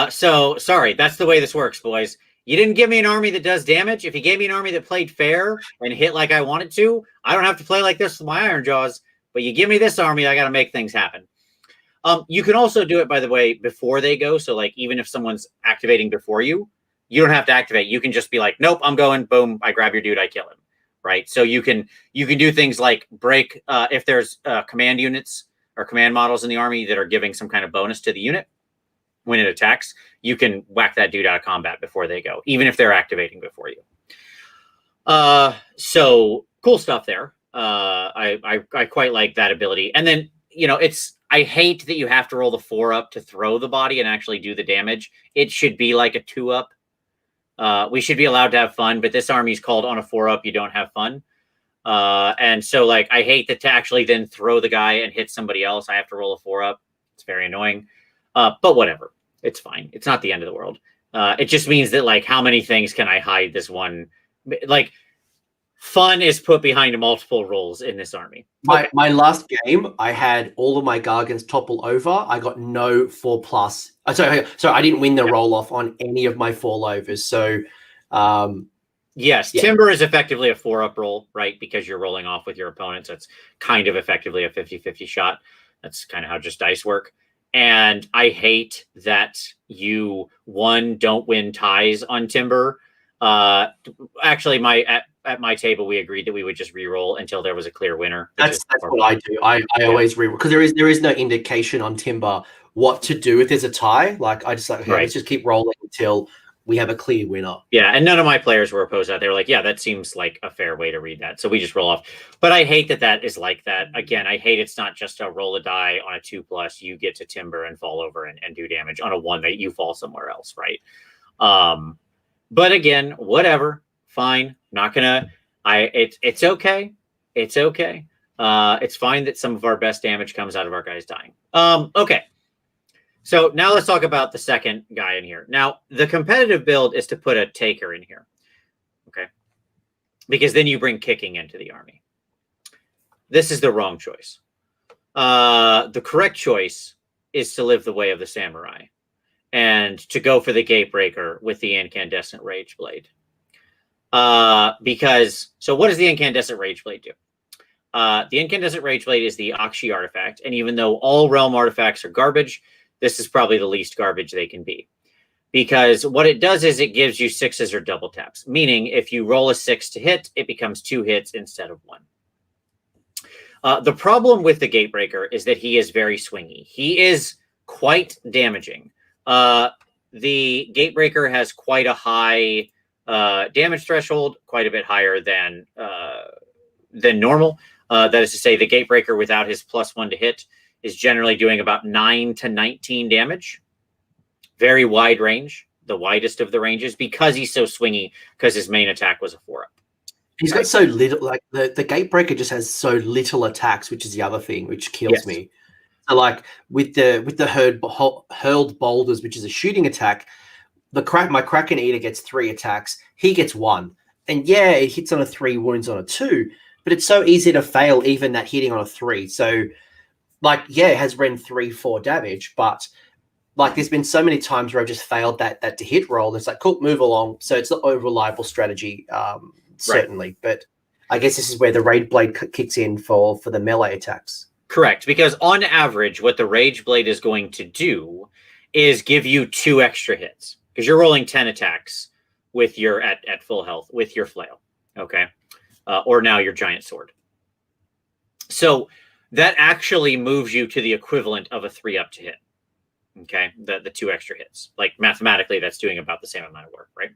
So, sorry, that's the way this works, boys. You didn't give me an army that does damage. If you gave me an army that played fair and hit like I wanted to, I don't have to play like this with my Iron Jaws. But you give me this army, I got to make things happen. You can also do it, by the way, before they go. So, like, even if someone's activating before you, you don't have to activate. You can just be like, nope, I'm going. Boom, I grab your dude, I kill him. Right. So you can do things like break if there's command units or command models in the army that are giving some kind of bonus to the unit when it attacks. You can whack that dude out of combat before they go, even if they're activating before you. So cool stuff there. I quite like that ability. And then, you know, I hate that you have to roll the 4-up to throw the body and actually do the damage. It should be like a 2-up. We should be allowed to have fun, but this army is called on a 4-up. You don't have fun. And so, like, I hate that to actually then throw the guy and hit somebody else. I have to roll a 4-up. It's very annoying. But whatever. It's fine. It's not the end of the world. It just means that, like, how many things can I hide this one? Like, fun is put behind multiple rolls in this army. My last game, I had all of my Gargans topple over. I got no 4+. Sorry, I didn't win the roll off on any of my fallovers. So, yes, yeah. Timber is effectively a 4-up roll, right? Because you're rolling off with your opponent. So it's kind of effectively a 50-50 shot. That's kind of how just dice work. And I hate that you, don't win ties on Timber. Actually, at my table, we agreed that we would just re-roll until there was a clear winner. That's what I do. I always re-roll because there is no indication on Timber what to do if there's a tie. Like, I just like, okay, let's just keep rolling until we have a clear winner. Yeah, and none of my players were opposed to that. They were like, yeah, that seems like a fair way to read that. So we just roll off. But I hate that is like that. Again, I hate it's not just a roll a die on a 2+. You get to Timber and fall over and do damage. On a 1 that you fall somewhere else, right? But again, whatever. Fine. Not gonna. It's okay. It's okay. It's fine that some of our best damage comes out of our guys dying. Okay. So now let's talk about the second guy in here. Now, the competitive build is to put a taker in here. Okay. Because then you bring kicking into the army. This is the wrong choice. The correct choice is to live the way of the samurai and to go for the Gatebreaker with the Incandescent Rageblade. So what does the Incandescent Rageblade do? The Incandescent Rageblade is the Akshi artifact, and even though all realm artifacts are garbage, this is probably the least garbage they can be. Because what it does is it gives you 6s or double taps, meaning if you roll a 6 to hit, it becomes 2 hits instead of 1. The problem with the Gatebreaker is that he is very swingy. He is quite damaging. The Gatebreaker has quite a high damage threshold, quite a bit higher than normal. That is to say, the Gatebreaker without his +1 to hit is generally doing about 9 to 19 damage. Very wide range, the widest of the ranges, because he's so swingy, because his main attack was a 4-up. He's got so little, like the Gatebreaker just has so little attacks, which is the other thing, which kills me. So, like with the hurled boulders, which is a shooting attack, my Kraken-eater gets 3 attacks. He gets 1, and yeah, it hits on a 3, wounds on a 2, but it's so easy to fail even that hitting on a 3. So, like, yeah, it has ren 3-4 damage, but like there's been so many times where I've just failed that to hit roll. It's like, cool, move along. So it's not a reliable strategy, certainly. Right. But I guess this is where the Rageblade kicks in for the melee attacks. Correct, because on average, what the Rageblade is going to do is give you 2 extra hits, because you're rolling 10 attacks with your at full health with your flail, okay, or now your giant sword. So that actually moves you to the equivalent of a 3-up to hit. Okay, the 2 extra hits. Like mathematically, that's doing about the same amount of work, right?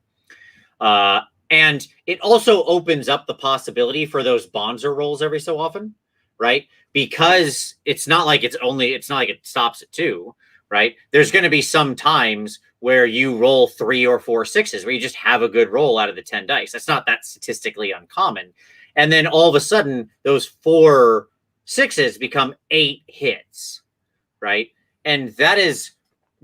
And it also opens up the possibility for those Bonzer rolls every so often, right? Because it's not like it's not like it stops at 2, right? There's going to be some times where you roll 3 or 4 6s, where you just have a good roll out of the 10 dice. That's not that statistically uncommon. And then all of a sudden, those 4 6s become 8 hits, right? And that is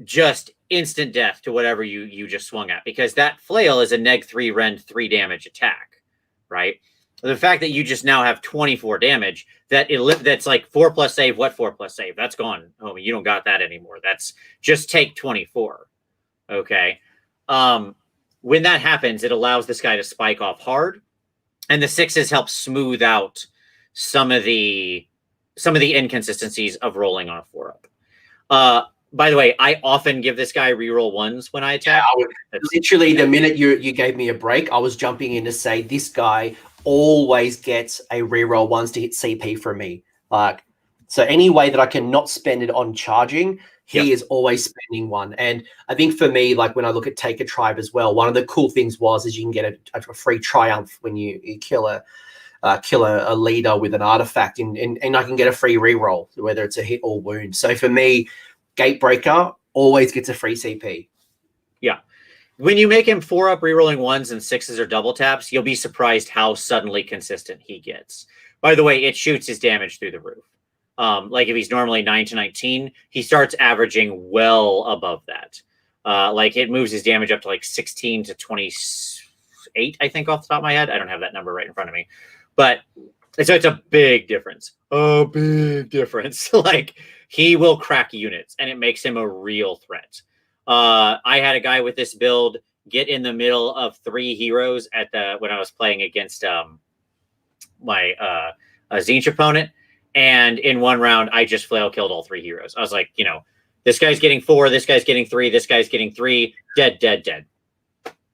just instant death to whatever you just swung at, because that flail is a -3 rend 3 damage attack, right? The fact that you just now have 24 damage, that's like 4+ save. What 4+ save? That's gone, homie. You don't got that anymore. That's just take 24. Okay. When that happens, it allows this guy to spike off hard, and the 6s help smooth out some of the inconsistencies of rolling on a 4-up. By the way, I often give this guy reroll 1s when I attack. Yeah, literally, the minute you gave me a break, I was jumping in to say this guy always gets a reroll 1s to hit CP from me. Like, so any way that I can not spend it on charging, he is always spending 1. And I think for me, like when I look at Take a Tribe as well, one of the cool things is you can get a free triumph when you kill a leader with an artifact, and I can get a free reroll, whether it's a hit or wound. So for me, Gatebreaker always gets a free CP. Yeah. When you make him 4-up rerolling 1s and 6s or double taps, you'll be surprised how suddenly consistent he gets. By the way, it shoots his damage through the roof. Like if he's normally 9 to 19, he starts averaging well above that. Like it moves his damage up to like 16 to 28, I think, off the top of my head. I don't have that number right in front of me. But so it's a big difference. A big difference. Like he will crack units, and it makes him a real threat. I had a guy with this build get in the middle of 3 heroes when I was playing against my Tzeentch opponent, and in one round I just flail killed all 3 heroes. I was like, this guy's getting 4, this guy's getting 3, this guy's getting 3, dead.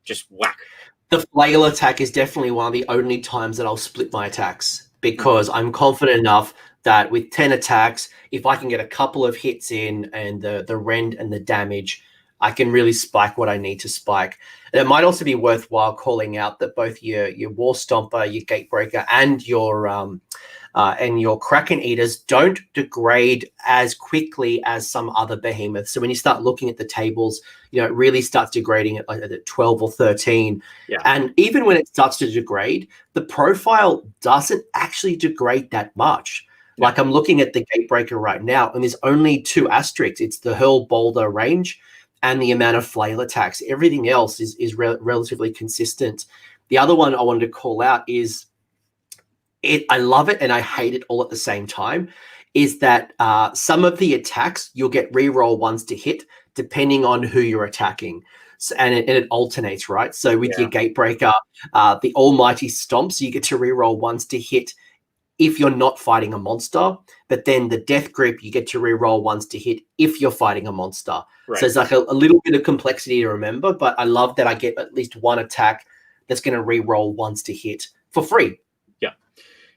Just whack. The flail attack is definitely one of the only times that I'll split my attacks, because I'm confident enough that with 10 attacks, if I can get a couple of hits in and the rend and the damage, I can really spike what I need to spike. And it might also be worthwhile calling out that both your War Stomper, your Gatebreaker, and your Kraken-eaters don't degrade as quickly as some other behemoths. So when you start looking at the tables, it really starts degrading at like at 12 or 13. Yeah. And even when it starts to degrade, the profile doesn't actually degrade that much. Yeah. Like I'm looking at the Gatebreaker right now, and there's only 2 asterisks. It's the hurl boulder range and the amount of flail attacks. Everything else is relatively consistent. The other one I wanted to call out is, I love it and I hate it all at the same time, is that some of the attacks you'll get reroll 1s to hit depending on who you're attacking. So, and it alternates, right? So with your Gatebreaker, the Almighty Stomps, you get to reroll 1s to hit if you're not fighting a monster, but then the Death Grip, you get to reroll 1s to hit if you're fighting a monster. Right. So it's like a little bit of complexity to remember, but I love that I get at least 1 attack that's going to reroll 1s to hit for free.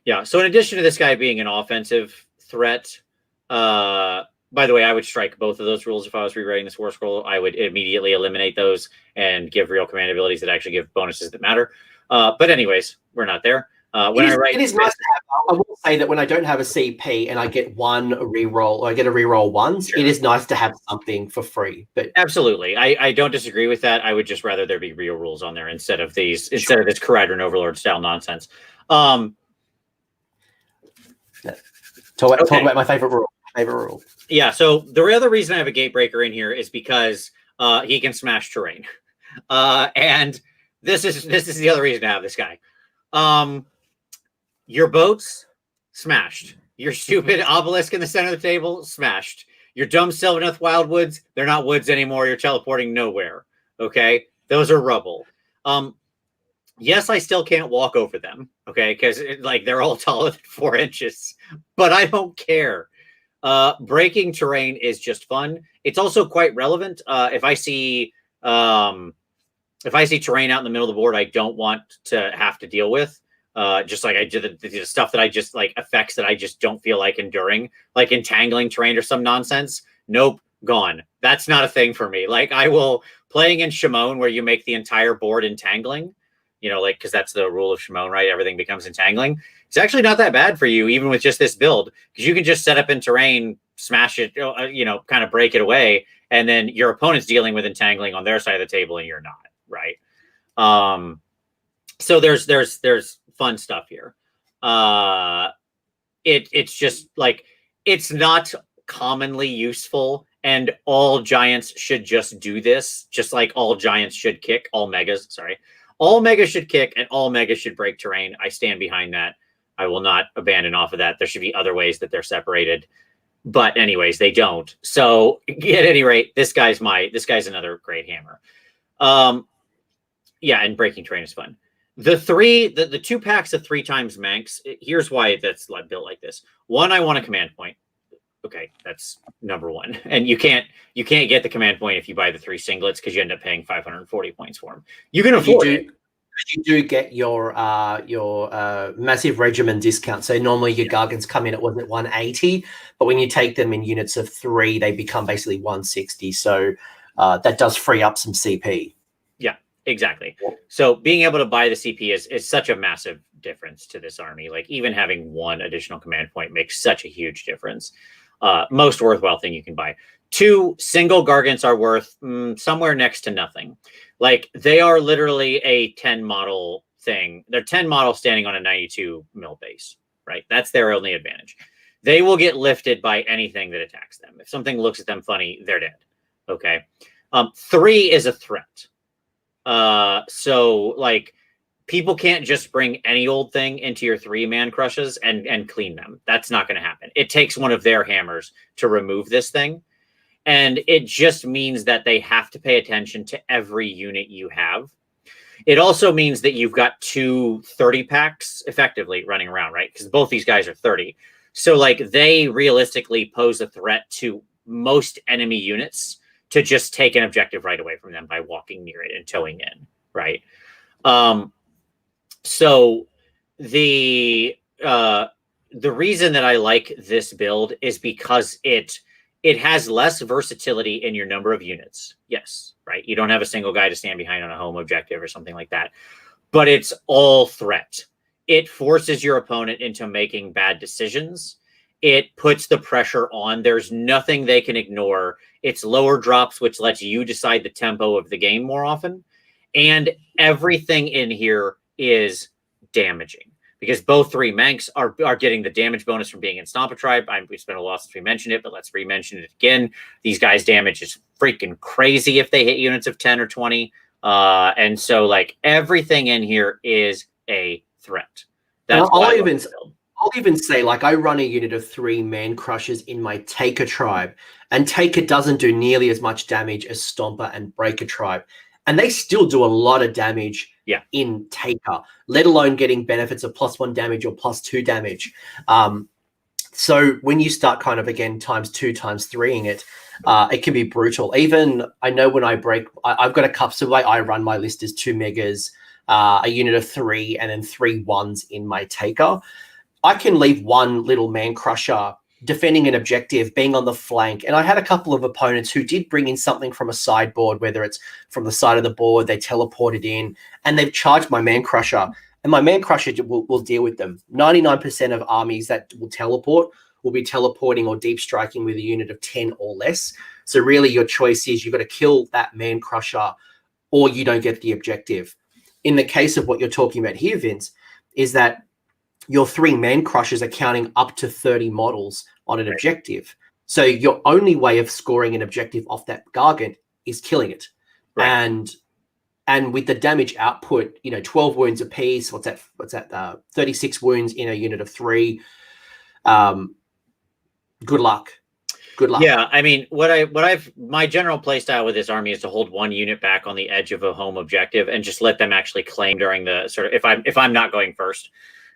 Yeah. So in addition to this guy being an offensive threat, by the way, I would strike both of those rules if I was rewriting this War Scroll. I would immediately eliminate those and give real command abilities that actually give bonuses that matter. But anyways, we're not there. It is nice to have. I will say that when I don't have a CP and I get 1 reroll, or I get a reroll 1s, It is nice to have something for free. But absolutely, I don't disagree with that. I would just rather there be real rules on there instead of this Corridor and Overlord style nonsense. Talk about my favorite rule. Yeah. So the other reason I have a Gatebreaker in here is because he can smash terrain, and this is the other reason to have this guy. Your boats smashed. Your stupid obelisk in the center of the table smashed. Your dumb Sylvaneth Wildwoods, they're not woods anymore. You're teleporting nowhere. Okay, those are rubble. Yes, I still can't walk over them, okay, because they're all taller than 4 inches, but I don't care. Breaking terrain is just fun. It's also quite relevant. If I see terrain out in the middle of the board I don't want to have to deal with, just like I did the stuff that I just effects that I just don't feel like enduring, like entangling terrain or some nonsense. Nope, gone. That's not a thing for me. Like I will playing in Shimon where you make the entire board entangling, you know, like, cause that's the rule of Shimon, right? Everything becomes entangling. It's actually not that bad for you, even with just this build, because you can just set up in terrain, smash it, you know, kind of break it away. And then your opponent's dealing with entangling on their side of the table and you're not, right? So there's fun stuff here. It's just like, it's not commonly useful, and all giants should just do this, just like all giants should kick, all megas should kick, and all megas should break terrain. I stand behind that. I will not abandon off of that. There should be other ways that they're separated, but anyways, they don't. So at any rate, this guy's another great hammer. Yeah, and breaking terrain is fun. The 2 packs of 3 times Manx, here's why that's built like this. One, I want a command point. Okay, that's number one. And you can't get the command point if you buy the 3 singlets, because you end up paying 540 points for them. You can afford it. You do get your massive regimen discount. So normally your Gargans come in at 180, but when you take them in units of 3, they become basically 160. So that does free up some CP. Yeah, exactly. So being able to buy the CP is such a massive difference to this army. Like even having 1 additional command point makes such a huge difference. Most worthwhile thing you can buy. 2 single Gargants are worth somewhere next to nothing. Like they are literally a 10 model thing. They're 10 models standing on a 92 mil base, right? That's their only advantage. They will get lifted by anything that attacks them. If something looks at them funny, they're dead. Okay. 3 is a threat. So like people can't just bring any old thing into your 3-man crushes and clean them. That's not going to happen. It takes one of their hammers to remove this thing. And it just means that they have to pay attention to every unit you have. It also means that you've got 2 30 packs effectively running around, right? Because both these guys are 30. So like they realistically pose a threat to most enemy units to just take an objective right away from them by walking near it and towing in, right? So the reason that I like this build is because it has less versatility in your number of units. Yes, right? You don't have a single guy to stand behind on a home objective or something like that. But it's all threat. It forces your opponent into making bad decisions. It puts the pressure on. There's nothing they can ignore. It's lower drops, which lets you decide the tempo of the game more often. And everything in here is damaging, because both 3 Manx are getting the damage bonus from being in Stomper Tribe. It's been a while since we mentioned it, but let's re-mention it again. These guys' damage is freaking crazy if they hit units of 10 or 20. And so like everything in here is a threat. That's I'll even say, like, I run a unit of 3 man crushes in my Taker Tribe, and Taker doesn't do nearly as much damage as Stomper and Breaker Tribe. And they still do a lot of damage in Taker, let alone getting benefits of +1 damage or +2 damage. So when you start kind of, again, ×2, ×3ing it, it can be brutal. Even, I know when I break, I've got a cup, so I run my list as 2 megas, a unit of 3, and then 3 1s in my Taker. I can leave 1 little man crusher defending an objective, being on the flank. And I had a couple of opponents who did bring in something from a sideboard, whether it's from the side of the board, they teleported in, and they've charged my man crusher. And my man crusher will deal with them. 99% of armies that will teleport will be teleporting or deep striking with a unit of 10 or less. So really your choice is you've got to kill that man crusher or you don't get the objective. In the case of what you're talking about here, Vince, is that your 3 man crushers are counting up to 30 models on an objective. So your only way of scoring an objective off that Gargant is killing it. Right. And with the damage output, 12 wounds apiece, what's that? 36 wounds in a unit of 3. Good luck. Yeah, I mean, my general play style with this army is to hold 1 unit back on the edge of a home objective and just let them actually claim during the sort of, if I'm not going first.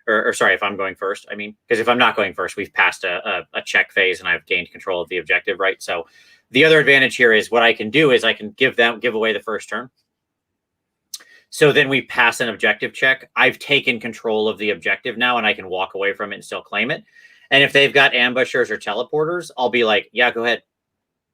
Or sorry, if I'm going first, I mean, because if I'm not going first, we've passed a check phase and I've gained control of the objective, right? So the other advantage here is what I can do is I can give away the first turn. So then we pass an objective check. I've taken control of the objective now and I can walk away from it and still claim it. And if they've got ambushers or teleporters, I'll be like, yeah, go ahead.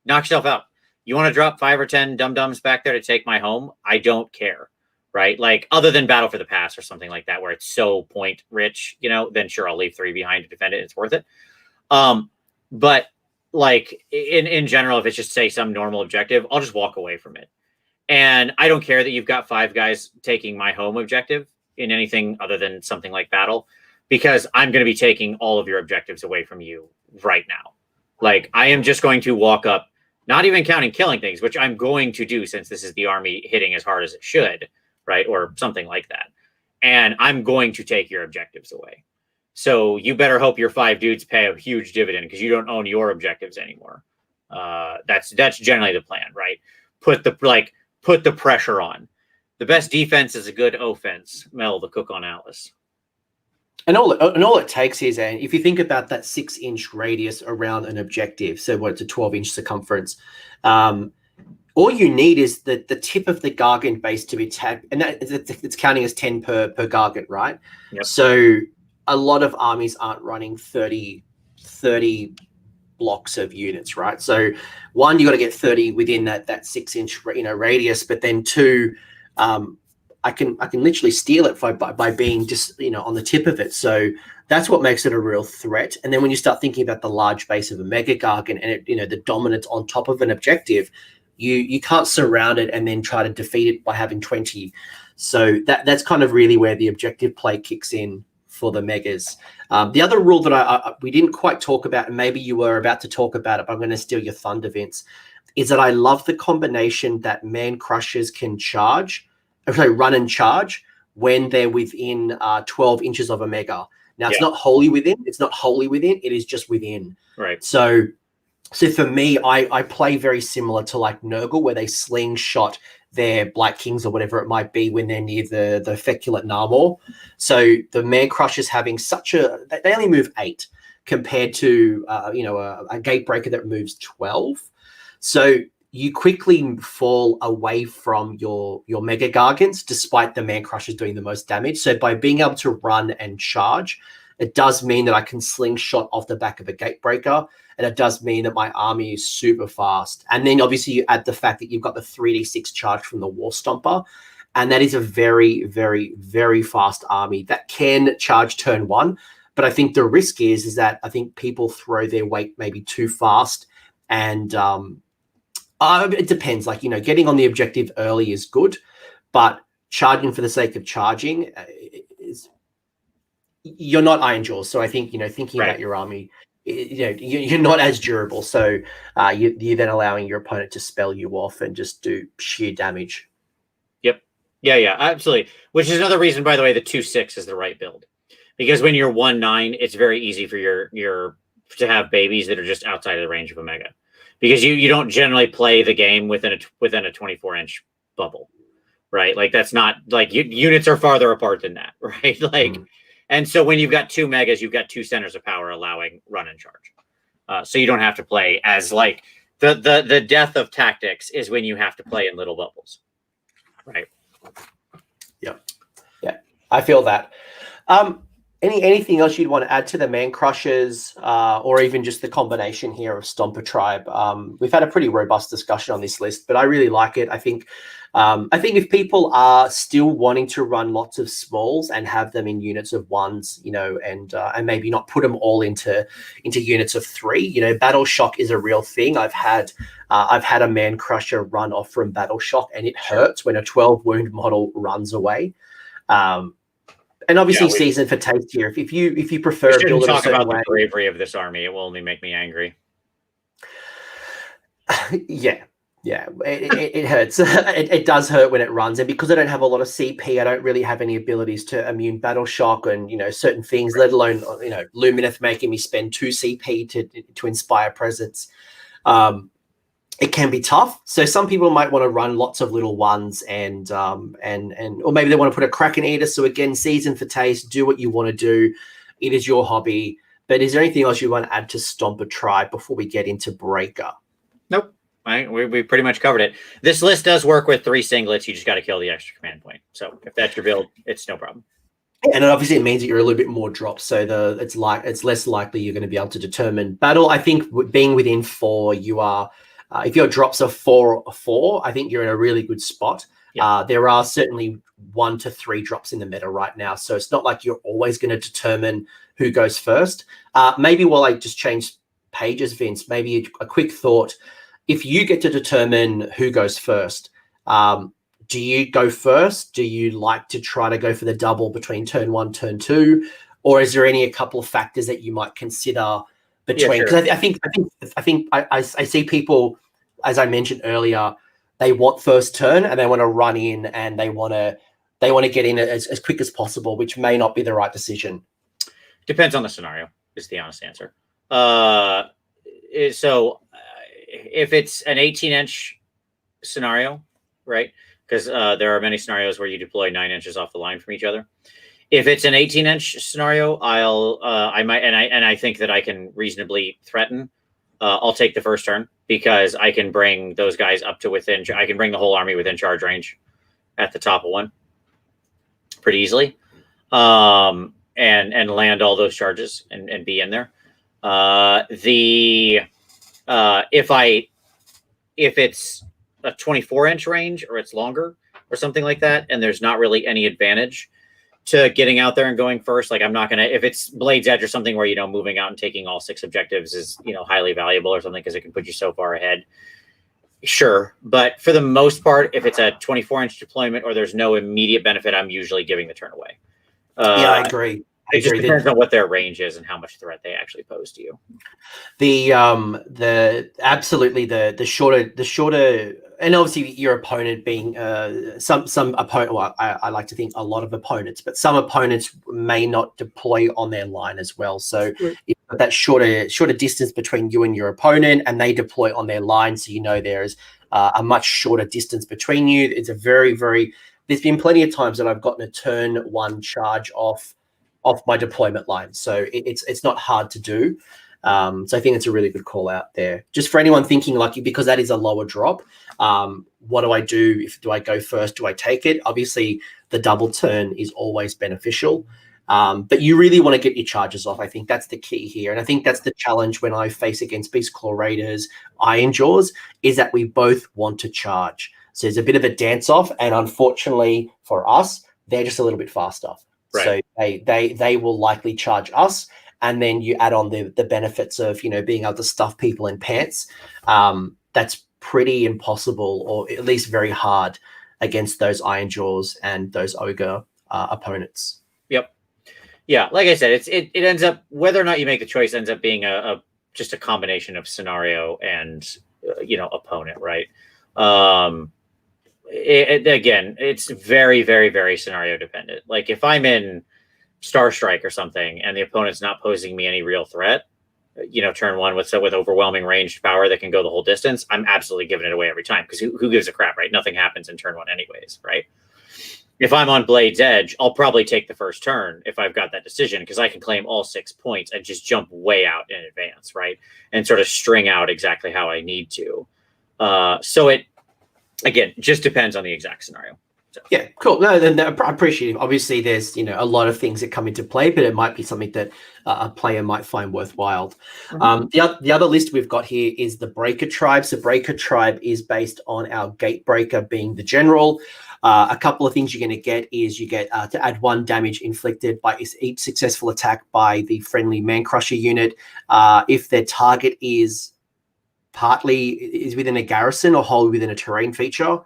knock yourself out. You want to drop 5 or 10 dum-dums back there to take my home? I don't care, right? Like, other than Battle for the Past or something like that, where it's so point rich, then sure, I'll leave 3 behind to defend it. It's worth it. But like in general, if it's just say some normal objective, I'll just walk away from it. And I don't care that you've got 5 guys taking my home objective in anything other than something like battle, because I'm going to be taking all of your objectives away from you right now. Like, I am just going to walk up, not even counting killing things, which I'm going to do since this is the army hitting as hard as it should, right? Or something like that. And I'm going to take your objectives away. So you better hope your 5 dudes pay a huge dividend, because you don't own your objectives anymore. That's generally the plan, right? Put the pressure on. The best defense is a good offense. Mel, the cook on Alice. And all it takes is, and if you think about that 6-inch radius around an objective, so it's a 12-inch circumference, all you need is the tip of the Gargan base to be tagged, and it's counting as 10 per Gargan, right? Yep. So a lot of armies aren't running 30 blocks of units, right? So one, you got to get 30 within that 6-inch radius, but then 2, I can literally steal it by being just on the tip of it. So that's what makes it a real threat. And then when you start thinking about the large base of a Mega-Gargant and it, the dominance on top of an objective, you can't surround it and then try to defeat it by having 20. So that's kind of really where the objective play kicks in for the Megas. The other rule that we didn't quite talk about, and maybe you were about to talk about it, but I'm going to steal your thunder, Vince, is that I love the combination that man crushers can run and charge when they're within 12 inches of a Mega. Now, it's not wholly within. It's not wholly within. It is just within. Right. So for me, I play very similar to like Nurgle, where they slingshot their Black Kings or whatever it might be when they're near the feculent Narmor. So the man crushers having they only move 8 compared to a gatebreaker that moves 12. So you quickly fall away from your Mega-Gargants, despite the man crushers doing the most damage. So by being able to run and charge, it does mean that I can slingshot off the back of a gatebreaker, and it does mean that my army is super fast. And then obviously you add the fact that you've got the 3d6 charge from the War Stomper, and that is a very, very, very fast army that can charge turn 1. But I think the risk is that I think people throw their weight maybe too fast, and it depends. Like, getting on the objective early is good, but charging for the sake of charging you're not Iron Jaws. So I think, thinking about your army, you're not as durable. So you're then allowing your opponent to spell you off and just do sheer damage. Yep. Yeah, absolutely. Which is another reason, by the way, the 2/6 is the right build. Because when you're 1/9, it's very easy for your to have babies that are just outside of the range of a Mega. Because you don't generally play the game within a 24-inch bubble, right? Like, that's not like units are farther apart than that, right? Like, and so when you've got 2 Megas, you've got 2 centers of power allowing run and charge. So you don't have to play as like the death of tactics is when you have to play in little bubbles, right? Yeah, I feel that. Anything else you'd want to add to the man crushers, or even just the combination here of Stomper Tribe? We've had a pretty robust discussion on this list, but I really like it. I think if people are still wanting to run lots of smalls and have them in units of 1s, and maybe not put them all into units of 3, Battle Shock is a real thing. I've had a man crusher run off from Battle Shock, and it hurts when a 12 wound model runs away. And obviously, season for taste here. If you prefer we shouldn't build talk about way, the bravery of this army. It will only make me angry. Yeah, it hurts. It does hurt when it runs, and because I don't have a lot of CP, I don't really have any abilities to immune Battle Shock and certain things. Let alone Lumineth making me spend 2 CP to inspire presence. It can be tough. So some people might want to run lots of little 1s and or maybe they want to put a Kraken-eater. So again, season for taste, do what you want to do. It is your hobby. But is there anything else you want to add to Stomper Tribe before we get into Breaker? Nope. We pretty much covered it. This list does work with 3 singlets. You just got to kill the extra command point. So if that's your build, it's no problem. And obviously it means that you're a little bit more dropped, so it's less likely you're going to be able to determine battle. I think being within 4, you are if your drops are 4 or 4, I think you're in a really good spot. Yeah. There are certainly 1 to 3 drops in the meta right now, so it's not like you're always going to determine who goes first. Maybe while I just change pages, Vince, maybe a quick thought. If you get to determine who goes first, do you go first? Do you like to try to go for the double between turn 1, turn 2, or is there a couple of factors that you might consider between? Because I think I see people, as I mentioned earlier, they want first turn and they want to run in and they want to get in as quick as possible, which may not be the right decision. Depends on the scenario, is the honest answer. So if it's an 18-inch scenario, right? Because there are many scenarios where you deploy 9 inches off the line from each other. If it's an 18-inch scenario, I think that I can reasonably threaten. I'll take the first turn because I can bring those guys up to within. I can bring the whole army within charge range at the top of one pretty easily, and land all those charges and be in there. If it's a 24-inch range or it's longer or something like that, and there's not really any advantage to getting out there and going first, like I'm not gonna, if it's Blade's Edge or something where moving out and taking all 6 objectives is highly valuable or something because it can put you so far ahead, sure. But for the most part, if it's a 24-inch deployment or there's no immediate benefit, I'm usually giving the turn away. Yeah, I agree. It just depends on what their range is and how much threat they actually pose to you. The shorter, and obviously your opponent being some opponent. Well, I like to think a lot of opponents, but some opponents may not deploy on their line as well. So if that shorter distance between you and your opponent, and they deploy on their line, so there's a much shorter distance between you. It's a very, very. There's been plenty of times that I've gotten a turn 1 charge off my deployment line, so it's not hard to do. So I think it's a really good call out there. Just for anyone thinking because that is a lower drop, what do I do? Do I go first? Do I take it? Obviously, the double turn is always beneficial, but you really want to get your charges off. I think that's the key here, and I think that's the challenge when I face against Beast Claw Raiders, Iron Jaws, is that we both want to charge. So there's a bit of a dance off, and unfortunately for us, they're just a little bit faster. Right. So they will likely charge us, and then you add on the benefits of being able to stuff people in pants. That's pretty impossible, or at least very hard, against those Iron Jaws and those Ogre opponents. Yep. Yeah, like I said, it ends up, whether or not you make the choice, ends up being just a combination of scenario and opponent, right? Again, it's very, very, very scenario dependent. Like if I'm in Star Strike or something and the opponent's not posing me any real threat, turn 1 with overwhelming ranged power that can go the whole distance, I'm absolutely giving it away every time, because who gives a crap, right? Nothing happens in turn 1 anyways, right? If I'm on Blade's Edge, I'll probably take the first turn if I've got that decision, because I can claim all 6 points and just jump way out in advance, right? And sort of string out exactly how I need to. So it, again, just depends on the exact scenario. So. Yeah, cool. No, then I appreciate it. Obviously, there's a lot of things that come into play, but it might be something that a player might find worthwhile. Mm-hmm. The other list we've got here is the Breaker Tribe. So Breaker Tribe is based on our Gatebreaker being the general. A couple of things you're going to get is you get to add 1 damage inflicted by each successful attack by the friendly Man Crusher unit. If their target is within a garrison or wholly within a terrain feature.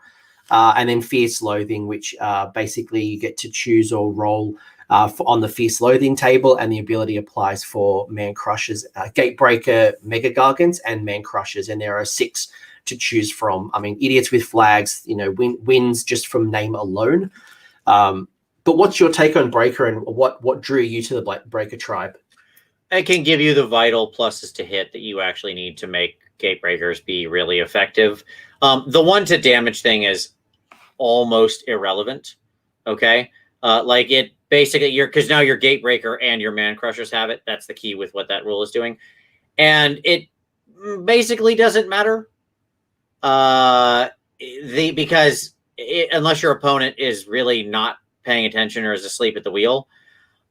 And then Fierce Loathing, which basically you get to choose or roll on the Fierce Loathing table, and the ability applies for Man Crushers, Gatebreaker, Mega-Gargants, and Man Crushers, and there are 6 to choose from. I mean, Idiots with Flags, wins just from name alone. But what's your take on Breaker, and what drew you to the Breaker Tribe? It can give you the vital pluses to hit that you actually need to make Gatebreakers be really effective. The 1 to damage thing is almost irrelevant. Okay. Like it basically because now your Gatebreaker and your Man Crushers have it. That's the key with what that rule is doing. And it basically doesn't matter. Because unless your opponent is really not paying attention or is asleep at the wheel,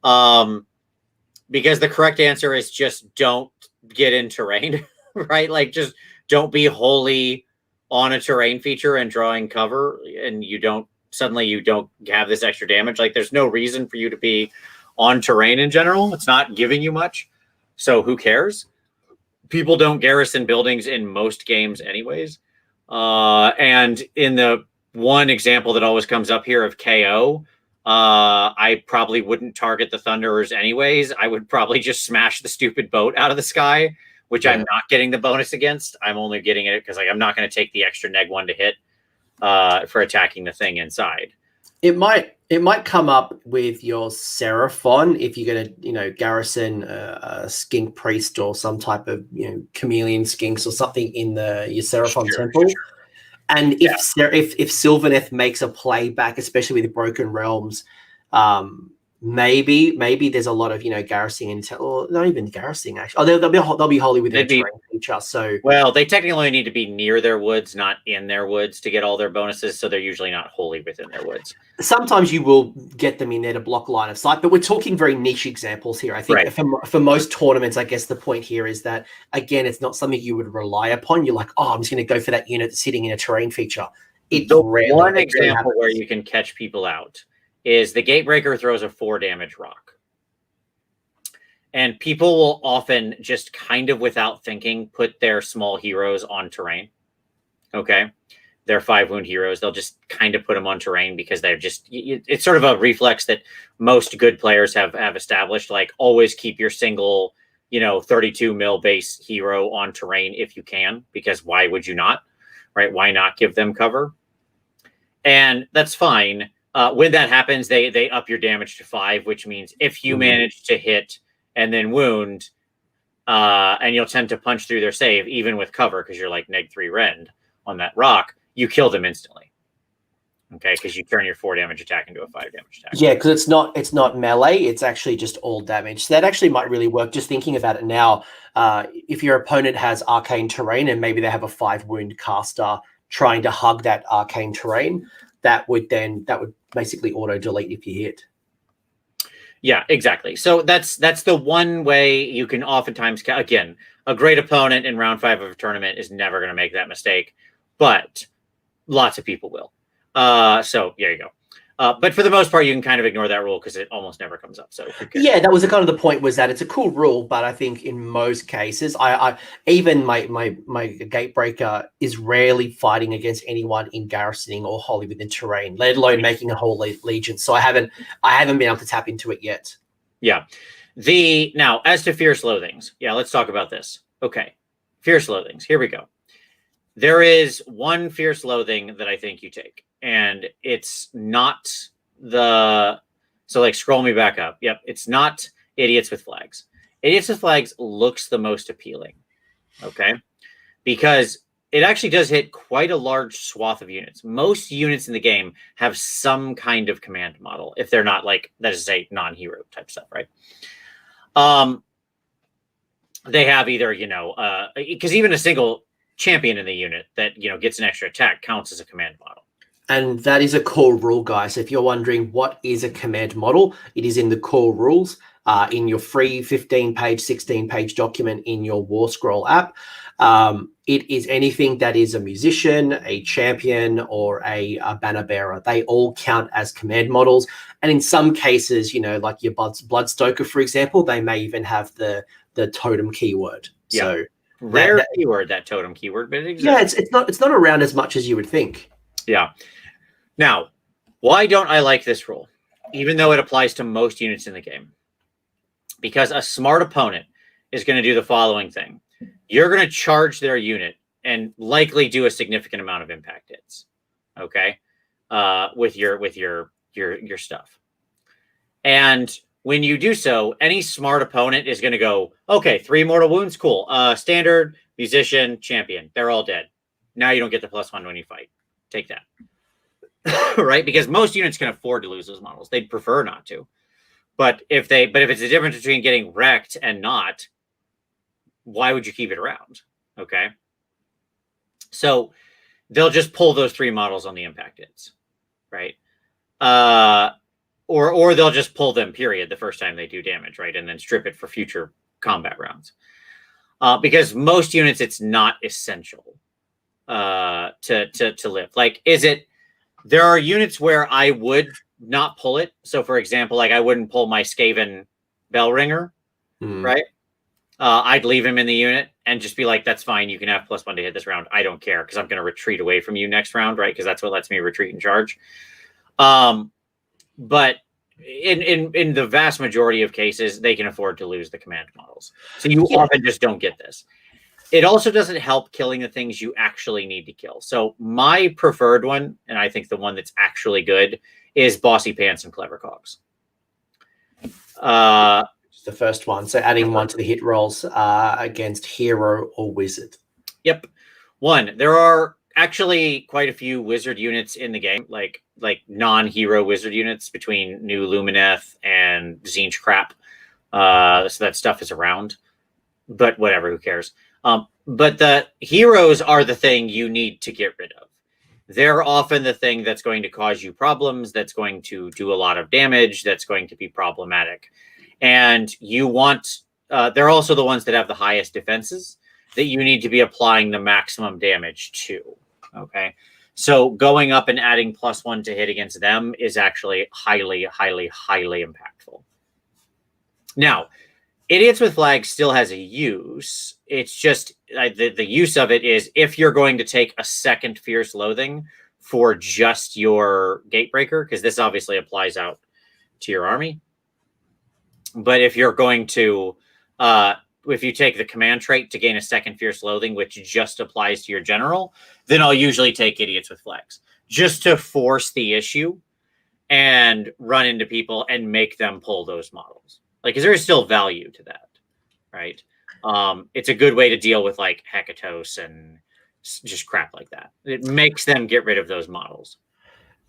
because the correct answer is just don't get in terrain, right? Like just don't be wholly on a terrain feature and drawing cover, and you don't have this extra damage. Like, there's no reason for you to be on terrain in general. It's not giving you much, so who cares? People don't garrison buildings in most games anyways. And in the one example that always comes up here of KO, I probably wouldn't target the Thunderers anyways. I would probably just smash the stupid boat out of the sky, which I'm not getting the bonus against. I'm only getting it because, like, I'm not going to take the extra -1 to hit for attacking the thing inside. It might come up with your Seraphon if you're going to, garrison a skink priest or some type of, chameleon skinks or something in your Seraphon temple. Sure. And if Sylvaneth makes a play back, especially with the Broken Realms, maybe there's a lot of garrisoning or not even garrisoning actually. Oh, they'll be wholly within a terrain feature. So they technically need to be near their woods, not in their woods, to get all their bonuses. So they're usually not wholly within their woods. Sometimes you will get them in there to block line of sight, but we're talking very niche examples here. I think for most tournaments, I guess the point here is that, again, it's not something you would rely upon. You're like, I'm just going to go for that unit sitting in a terrain feature. It's one example where you can catch people out is the Gatebreaker throws a 4 damage rock. And people will often just kind of without thinking put their small heroes on terrain. Okay. Their 5 wound heroes. They'll just kind of put them on terrain because they're just, it's sort of a reflex that most good players have established. Like, always keep your single, 32 mil base hero on terrain if you can, because why would you not? Right? Why not give them cover? And that's fine. When that happens, they up your damage to 5, which means if you manage to hit and then wound, and you'll tend to punch through their save, even with cover, because you're like -3 rend on that rock, you kill them instantly. Okay, because you turn your 4 damage attack into a 5 damage attack. Yeah, because it's not melee, it's actually just all damage. So that actually might really work. Just thinking about it now, if your opponent has arcane terrain and maybe they have a 5 wound caster trying to hug that arcane terrain, that would basically auto delete if you hit. Yeah, exactly. So that's the one way you can oftentimes, again, a great opponent in round 5 of a tournament is never going to make that mistake, but lots of people will. So there you go. But for the most part, you can kind of ignore that rule because it almost never comes up. So yeah, that was kind of the point, was that it's a cool rule, but I think in most cases, I even my Gatebreaker is rarely fighting against anyone in garrisoning or wholly within terrain, let alone making a whole legion. So I haven't been able to tap into it yet. Yeah. Now, as to Fierce Loathings, let's talk about this. Okay, Fierce Loathings. Here we go. There is one Fierce Loathing that I think you take, and it's not so like scroll me back up. Yep, it's not Idiots with Flags. Idiots with Flags looks the most appealing, okay? Because it actually does hit quite a large swath of units. Most units in the game have some kind of command model, if they're not like, that is to say, non-hero type stuff, right? They have either, because even a single champion in the unit that gets an extra attack counts as a command model. And that is a core rule, guys. So if you're wondering what is a command model, it is in the core rules, in your free 15-page, 16-page document in your War Scroll app. It is anything that is a musician, a champion, or a banner bearer. They all count as command models. And in some cases, like your Bloodstoker, for example, they may even have the totem keyword. Yeah. So rare keyword, that totem keyword, but it exists. Yeah, it's not around as much as you would think. Yeah. Now, why don't I like this rule, even though it applies to most units in the game? Because a smart opponent is going to do the following thing. You're going to charge their unit and likely do a significant amount of impact hits, okay, with your stuff. And when you do so, any smart opponent is going to go, okay, 3 mortal wounds, cool. Standard, musician, champion, they're all dead. Now you don't get the +1 when you fight. Take that. Right? Because most units can afford to lose those models. They'd prefer not to. But if it's the difference between getting wrecked and not, why would you keep it around? Okay. So they'll just pull those 3 models on the impact hits. Right? Or they'll just pull them, period, the first time they do damage, right? And then strip it for future combat rounds. because most units it's not essential to live. Like, there are units where I would not pull it. So, for example, like I wouldn't pull my Skaven Bellringer, right? I'd leave him in the unit and just be like, that's fine. You can have +1 to hit this round. I don't care because I'm going to retreat away from you next round, right? Because that's what lets me retreat and charge. But in the vast majority of cases, they can afford to lose the command models. So you often just don't get this. It also doesn't help killing the things you actually need to kill. So my preferred one, and I think the one that's actually good, is Bossy Pants and Clever Cogs. The first one. So adding 1 to the hit rolls against hero or wizard. Yep. There are actually quite a few wizard units in the game, like non-hero wizard units between New Lumineth and Tzeentch crap. So that stuff is around. But whatever, who cares? But the heroes are the thing you need to get rid of. They're often the thing that's going to cause you problems, that's going to do a lot of damage, that's going to be problematic. And you want, they're also the ones that have the highest defenses that you need to be applying the maximum damage to. Okay. So going up and adding +1 to hit against them is actually highly, highly, highly impactful. Now, Idiots with Flags still has a use. It's just the use of it is if you're going to take a second Fierce Loathing for just your Gatebreaker, because this obviously applies out to your army. But if you're going to, if you take the command trait to gain a second Fierce Loathing, which just applies to your general, then I'll usually take Idiots with Flags just to force the issue and run into people and make them pull those models. Like, because there is still value to that, right? It's a good way to deal with like Hekatos and just crap like that. It makes them get rid of those models.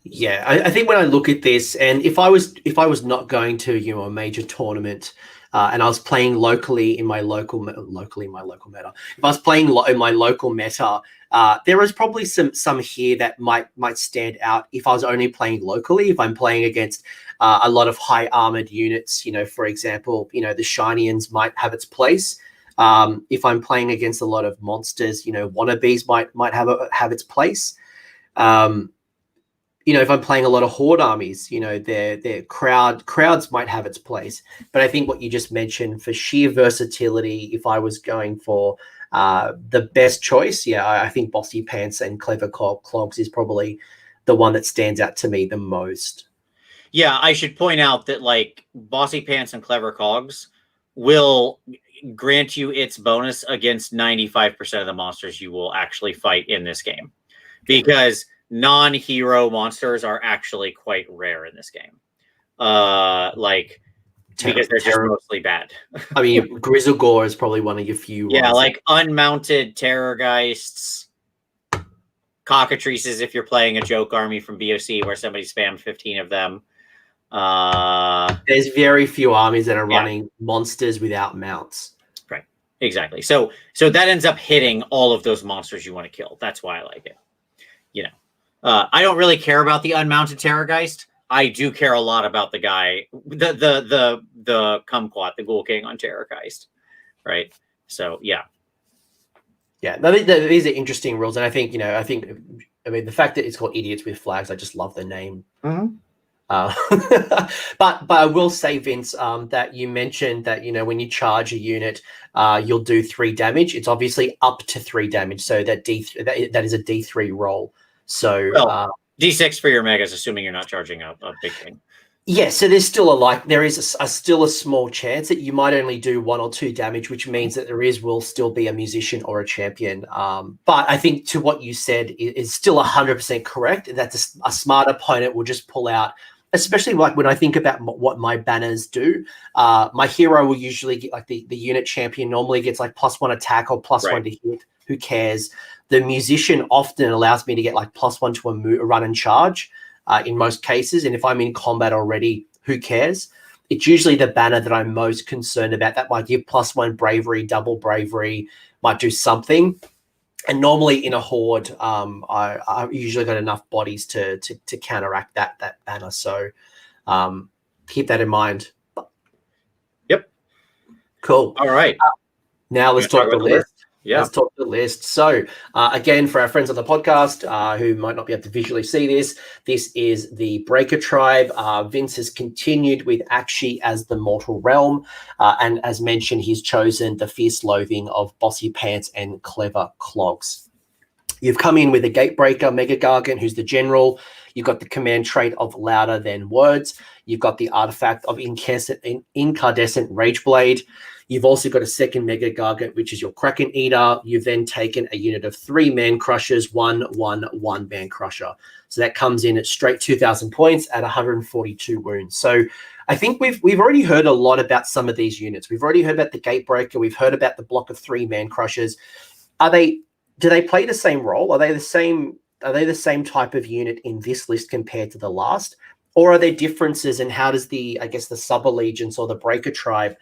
Yeah, I think when I look at this, and if I was not going to a major tournament, and I was playing locally in my local meta, if I was playing in my local meta, there is probably some here that might stand out if I was only playing locally. If I'm playing against a lot of high armored units, for example, the Shinians might have its place. If I'm playing against a lot of monsters, wannabes might have its place. If I'm playing a lot of horde armies, their crowds might have its place. But I think what you just mentioned for sheer versatility, if I was going for the best choice, I think Bossy Pants and Clever Clogs is probably the one that stands out to me the most. Yeah, I should point out that like Bossy Pants and Clever Cogs will grant you its bonus against 95% of the monsters you will actually fight in this game, because non-hero monsters are actually quite rare in this game. Because they're just mostly bad. I mean, Grizzlegore is probably one of your few. Yeah, like unmounted Terrorgeists, Cockatrices if you're playing a joke army from BOC where somebody spammed 15 of them. There's very few armies that are running monsters without mounts. Right, exactly. So that ends up hitting all of those monsters you want to kill. That's why I like it. I don't really care about the unmounted Terrorgeist. I do care a lot about the guy, the Kumquat, the Ghoul King on Terrorgeist, right? So yeah, these are interesting rules, and I think the fact that it's called Idiots with Flags, I just love the name. Mm-hmm. But I will say, Vince, that you mentioned that when you charge a unit, you'll do 3 damage. It's obviously up to 3 damage, so that that is a D3 roll. So D6 for your megas, assuming you're not charging a big thing. Yeah, so there's still still a small chance that you might only do 1 or 2 damage, which means that will still be a musician or a champion. But I think to what you said is still 100% correct. That a smart opponent will just pull out, especially like when I think about what my banners do. My hero will usually get like the unit champion normally gets like +1 attack or +1 to hit. Who cares? The musician often allows me to get like +1 to a run and charge in most cases. And if I'm in combat already, who cares? It's usually the banner that I'm most concerned about. That might give +1 bravery, double bravery, might do something. And normally in a horde, I usually got enough bodies to counteract that banner. So keep that in mind. Yep. Cool. All right. Now let's talk the list. Yeah. Let's talk the list. So again, for our friends on the podcast who might not be able to visually see this, this is the Breaker Tribe. Vince has continued with Akshi as the Mortal Realm. And as mentioned, he's chosen the Fierce Loathing of Bossy Pants and Clever Clogs. You've come in with a Gatebreaker, Mega-Gargant, who's the general. You've got the command trait of Louder Than Words. You've got the artifact of Incandescent Rageblade. You've also got a second Mega-Gargant, which is your Kraken-eater. You've then taken a unit of 3 Man Crushers, 1/1 Man Crusher. So that comes in at straight 2,000 points at 142 wounds. So I think we've already heard a lot about some of these units. We've already heard about the Gatebreaker. We've heard about the block of 3 Man Crushers. Do they play the same role? Are they the same type of unit in this list compared to the last? Or are there differences, and how does the sub-allegiance or the Breaker Tribe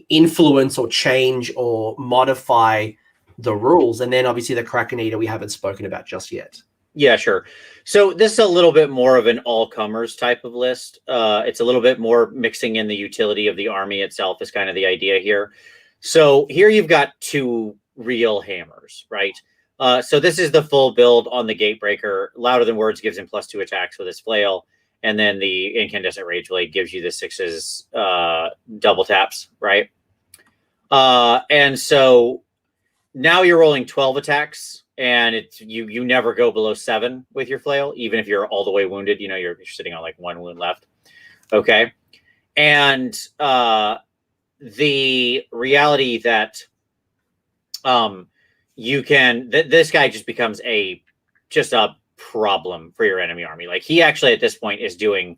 influence or change or modify the rules? And then obviously the Kraken-eater we haven't spoken about just yet. Yeah, sure. So this is a little bit more of an all-comers type of list. It's a little bit more mixing in the utility of the army itself is kind of the idea here. So here you've got 2 real hammers, right? So this is the full build on the Gatebreaker. Louder Than Words gives him +2 attacks with his flail. And then the Incandescent Rageblade gives you the 6s double taps, right? And so now you're rolling 12 attacks, and it's you never go below 7 with your flail, even if you're all the way wounded. You know, you're sitting on like 1 wound left. Okay. And the reality that you can this guy just becomes a problem for your enemy army. Like, he actually at this point is doing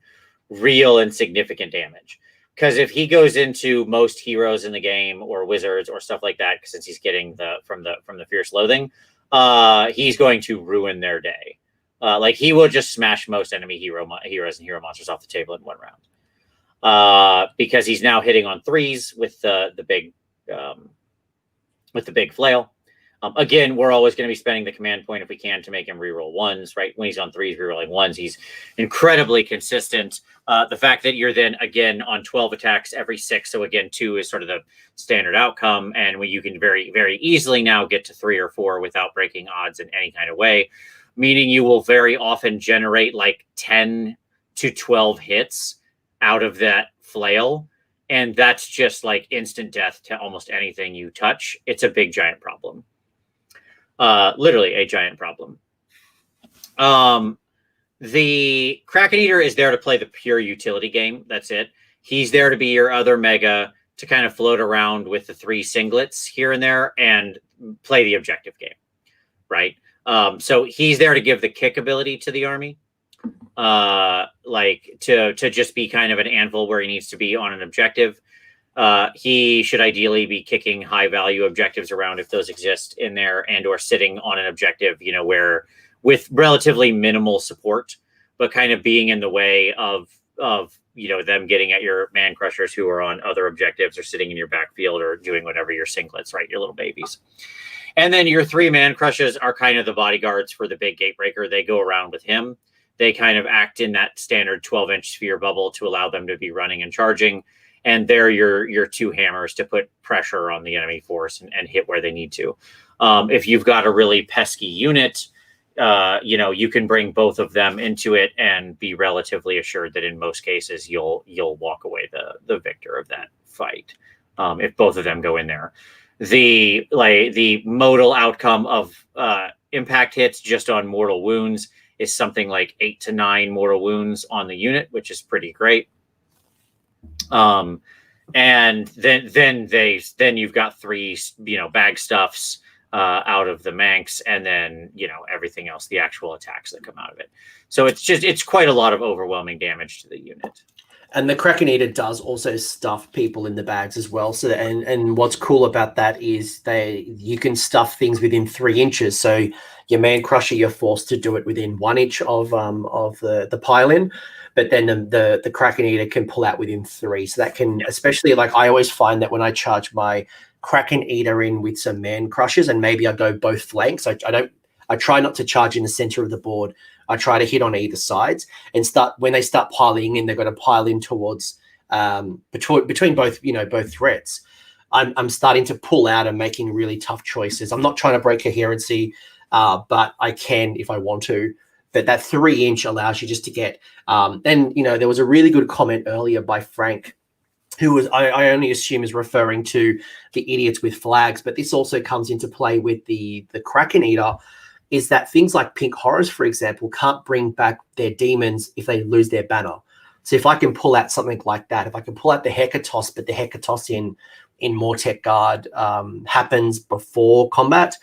real and significant damage, because if he goes into most heroes in the game or wizards or stuff like that, since he's getting from the Fierce Loathing, he's going to ruin their day. Like, he will just smash most enemy heroes and hero monsters off the table in 1 round, because he's now hitting on 3s with the big flail. Again, we're always going to be spending the command point if we can to make him reroll 1s, right? When he's on 3s, rerolling 1s, he's incredibly consistent. The fact that you're then, again, on 12 attacks every 6, so again, 2 is sort of the standard outcome, and you can very, very easily now get to 3 or 4 without breaking odds in any kind of way, meaning you will very often generate like 10 to 12 hits out of that flail, and that's just like instant death to almost anything you touch. It's a big, giant problem. Literally a giant problem. The Kraken-eater is there to play the pure utility game. That's it. He's there to be your other mega to kind of float around with the 3 singlets here and there and play the objective game, right? So he's there to give the kick ability to the army, like to just be kind of an anvil where he needs to be on an objective. He should ideally be kicking high value objectives around if those exist in there, and or sitting on an objective, you know, where with relatively minimal support, but kind of being in the way of you know, them getting at your man crushers who are on other objectives or sitting in your backfield or doing whatever, your singlets, right? Your little babies. And then your 3 man crushers are kind of the bodyguards for the big Gatebreaker. They go around with him. They kind of act in that standard 12-inch sphere bubble to allow them to be running and charging. And they're your 2 hammers to put pressure on the enemy force and hit where they need to. If you've got a really pesky unit, you know, you can bring both of them into it and be relatively assured that in most cases you'll walk away the victor of that fight, if both of them go in there. The modal outcome of impact hits just on mortal wounds is something like 8 to 9 mortal wounds on the unit, which is pretty great. And then you've got 3, you know, bag stuffs out of the Manx, and then, you know, everything else, the actual attacks that come out of it. So it's quite a lot of overwhelming damage to the unit. And the Kraken-eater does also stuff people in the bags as well. So and what's cool about that is you can stuff things within 3 inches. So your man crusher, you're forced to do it within 1 inch of the pile-in. But then the Kraken-eater can pull out within 3. So that can, especially, like, I always find that when I charge my Kraken-eater in with some man crushers, and maybe I go both flanks, I try not to charge in the center of the board. I try to hit on either sides and when they start piling in, they've got to pile in towards between both, you know, both threats. I'm starting to pull out and making really tough choices. I'm not trying to break coherency, but I can if I want to. But that 3-inch allows you just to get. And there was a really good comment earlier by Frank, who was I only assume is referring to the idiots with flags, but this also comes into play with the Kraken-eater. Is that things like Pink Horrors, for example, can't bring back their demons if they lose their banner. So if I can pull out something like that, if I can pull out the Hecatos, but the Hecatos in Mortek Guard happens before combat,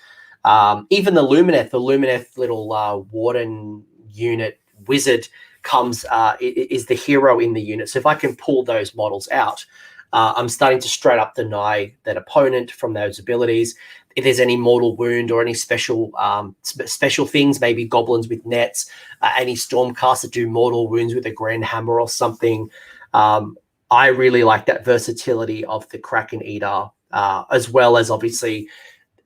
even the Lumineth little Warden unit wizard comes is the hero in the unit. So if I can pull those models out, I'm starting to straight up deny that opponent from those abilities. If there's any mortal wound or any special things, maybe goblins with nets, any stormcaster do mortal wounds with a grand hammer or something. I really like that versatility of the Kraken-eater, as well as obviously,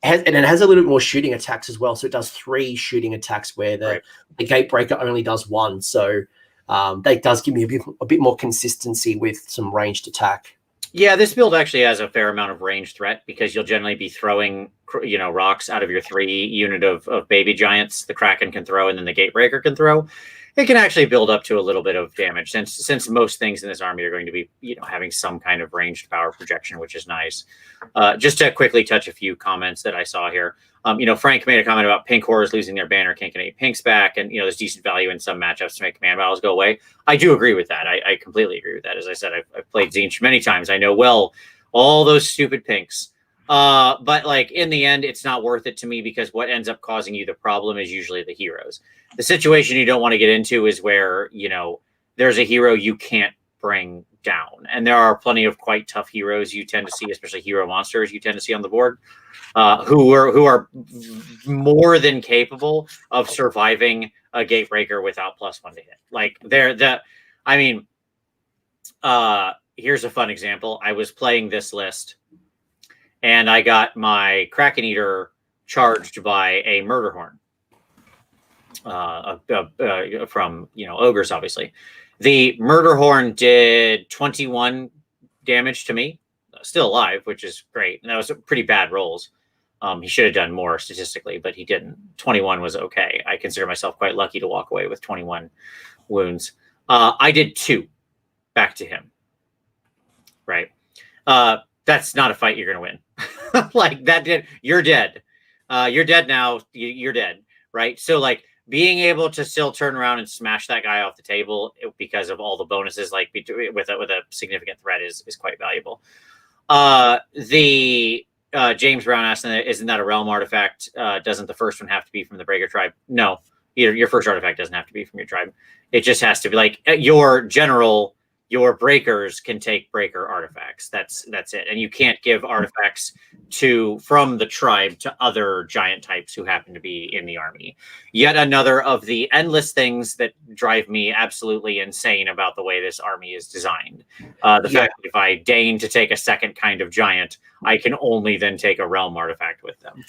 and it has a little bit more shooting attacks as well. So it does 3 shooting attacks where the Gatebreaker only does 1. So that does give me a bit more consistency with some ranged attack. Yeah, this build actually has a fair amount of range threat because you'll generally be throwing, rocks out of your 3 unit of baby giants. The Kraken can throw, and then the Gatebreaker can throw. It can actually build up to a little bit of damage since most things in this army are going to be, having some kind of ranged power projection, which is nice. Just to quickly touch a few comments that I saw here. Frank made a comment about Pink Horrors losing their banner, can't get any pinks back, and there's decent value in some matchups to make command battles go away. I do agree with that. I completely agree with that. As I said, I've played Tzeentch many times. I know well all those stupid pinks. But like in the end, it's not worth it to me because what ends up causing you the problem is usually the heroes. The situation you don't want to get into is where, there's a hero you can't bring down. And there are plenty of quite tough heroes you tend to see, especially hero monsters you tend to see on the board, who are more than capable of surviving a Gatebreaker without +1 to hit. Like here's a fun example. I was playing this list and I got my Kraken-eater charged by a Murder Horn from ogres, obviously. The Murder Horn did 21 damage to me, still alive, which is great. And that was pretty bad rolls. He should have done more statistically, but he didn't. 21 was okay. I consider myself quite lucky to walk away with 21 wounds. I did 2 back to him. Right. That's not a fight you're going to win. Like that did. You're dead. You're dead now. You're dead. Right. So like being able to still turn around and smash that guy off the table because of all the bonuses, like with a significant threat is quite valuable. James Brown asked, isn't that a realm artifact? Doesn't the first one have to be from the Breaker tribe? No, your first artifact doesn't have to be from your tribe. It just has to be like your breakers can take breaker artifacts. That's it. And you can't give artifacts from the tribe to other giant types who happen to be in the army. Yet another of the endless things that drive me absolutely insane about the way this army is designed. Fact that if I deign to take a second kind of giant, I can only then take a realm artifact with them.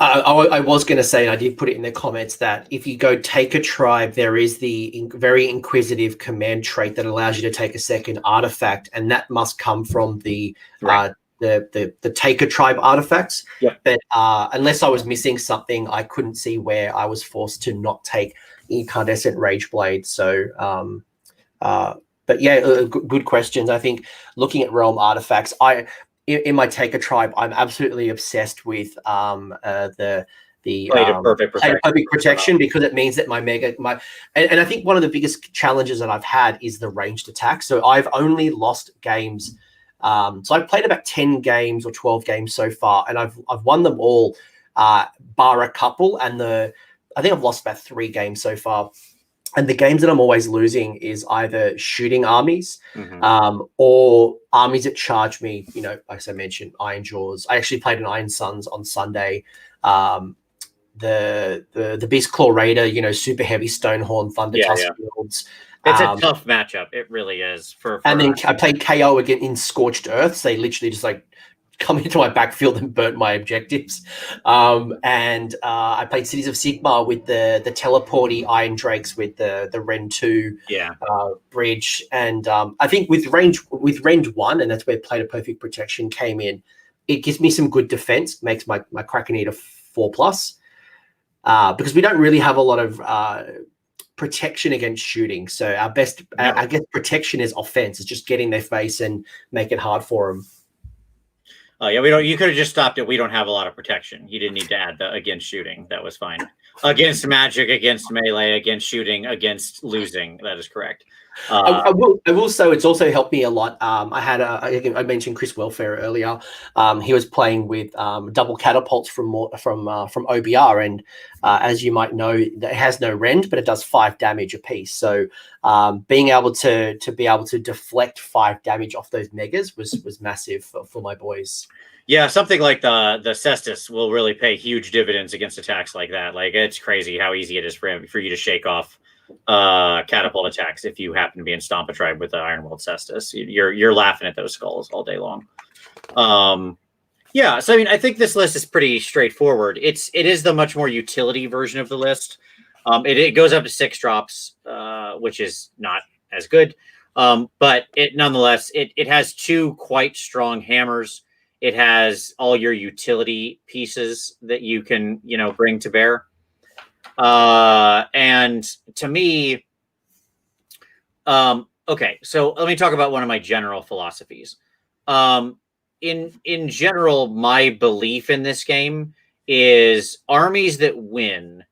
I was going to say, and I did put it in the comments, that if you go take a tribe, there is the very inquisitive command trait that allows you to take a second artifact, and that must come from the take a tribe artifacts. Yep. But unless I was missing something, I couldn't see where I was forced to not take Incandescent Rageblade. So, but yeah, good questions. I think looking at realm artifacts, in my Taker tribe, I'm absolutely obsessed with the perfect protection because it means that and I think one of the biggest challenges that I've had is the ranged attack. So I've only lost games. So I've played about 10 games or 12 games so far, and I've won them all, bar a couple. And I think I've lost about 3 games so far. And the games that I'm always losing is either shooting armies, or armies that charge me, like I mentioned, Iron Jaws. I actually played an Iron Sons on Sunday. The Beast Claw Raider, super heavy Stonehorn, Thunder Tusk builds. It's a tough matchup. It really is. And then I played KO again in Scorched Earths. They literally just come into my backfield and burnt my objectives. And I played Cities of Sigmar with the teleporty Iron Drakes with the Ren 2 bridge. And I think with range 1, and that's where Plate of Perfect Protection came in, it gives me some good defense, makes my Kraken-eater 4+, because we don't really have a lot of protection against shooting. So our best, I guess, protection is offense. It's just getting their face and make it hard for them. Oh yeah, we don't. You could have just stopped it. We don't have a lot of protection. You didn't need to add the against shooting. That was fine. Against magic, against melee, against shooting, against losing. That is correct. I will say it's also helped me a lot. I mentioned Chris Welfare earlier. He was playing with double catapults from OBR, and as you might know, it has no rend, but it does 5 damage a piece. So being able to deflect 5 damage off those megas was massive for my boys. Yeah, something like the Cestus will really pay huge dividends against attacks like that. Like, it's crazy how easy it is for you to shake off catapult attacks if you happen to be in Stomper Tribe with the Ironworld Cestus. You're laughing at those skulls all day long. Yeah, so I mean, I think this list is pretty straightforward. It is the much more utility version of the list. It goes up to 6 drops, which is not as good, but it nonetheless it has 2 quite strong hammers. It has all your utility pieces that you can bring to bear. And to me, okay, so let me talk about one of my general philosophies. In general, my belief in this game is armies that win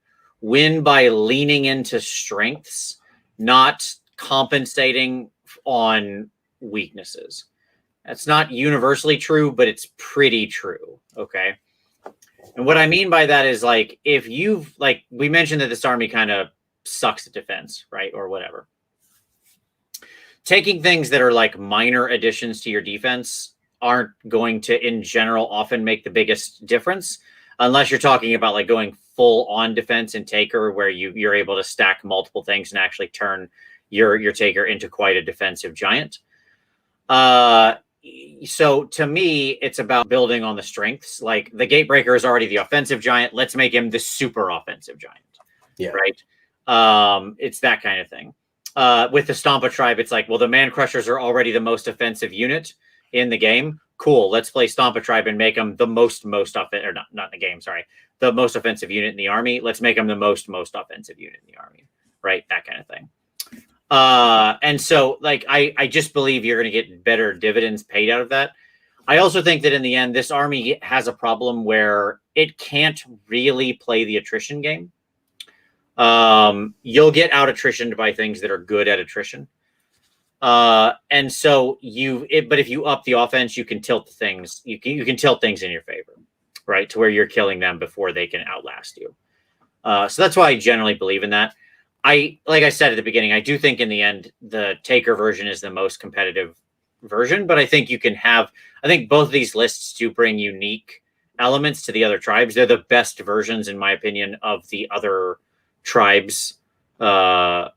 by leaning into strengths, not compensating on weaknesses. That's not universally true, but it's pretty true. Okay. And what I mean by that is, like, if you've, like, we mentioned that this army kind of sucks at defense, right? Or whatever. Taking things that are like minor additions to your defense aren't going to, in general, often make the biggest difference, unless you're talking about like going full on defense in Taker, where you're able to stack multiple things and actually turn your Taker into quite a defensive giant. So to me, it's about building on the strengths. Like, the Gatebreaker is already the offensive giant. Let's make him the super offensive giant. Yeah. Right. It's that kind of thing. With the Stomper Tribe, it's like, well, the Man Crushers are already the most offensive unit in the game. Cool. Let's play Stomper Tribe and make them the most offensive, or not in the game. Sorry. The most offensive unit in the army. Let's make them the most offensive unit in the army. Right. That kind of thing. And so, like, I just believe you're going to get better dividends paid out of that. I also think that in the end, this army has a problem where it can't really play the attrition game. You'll get out attritioned by things that are good at attrition. And so but if you up the offense, you can tilt things. You can tilt things in your favor, right? To where you're killing them before they can outlast you. So that's why I generally believe in that. Like I said at the beginning, I do think in the end, the Taker version is the most competitive version, but I think I think both of these lists do bring unique elements to the other tribes. They're the best versions, in my opinion, of the other tribes brought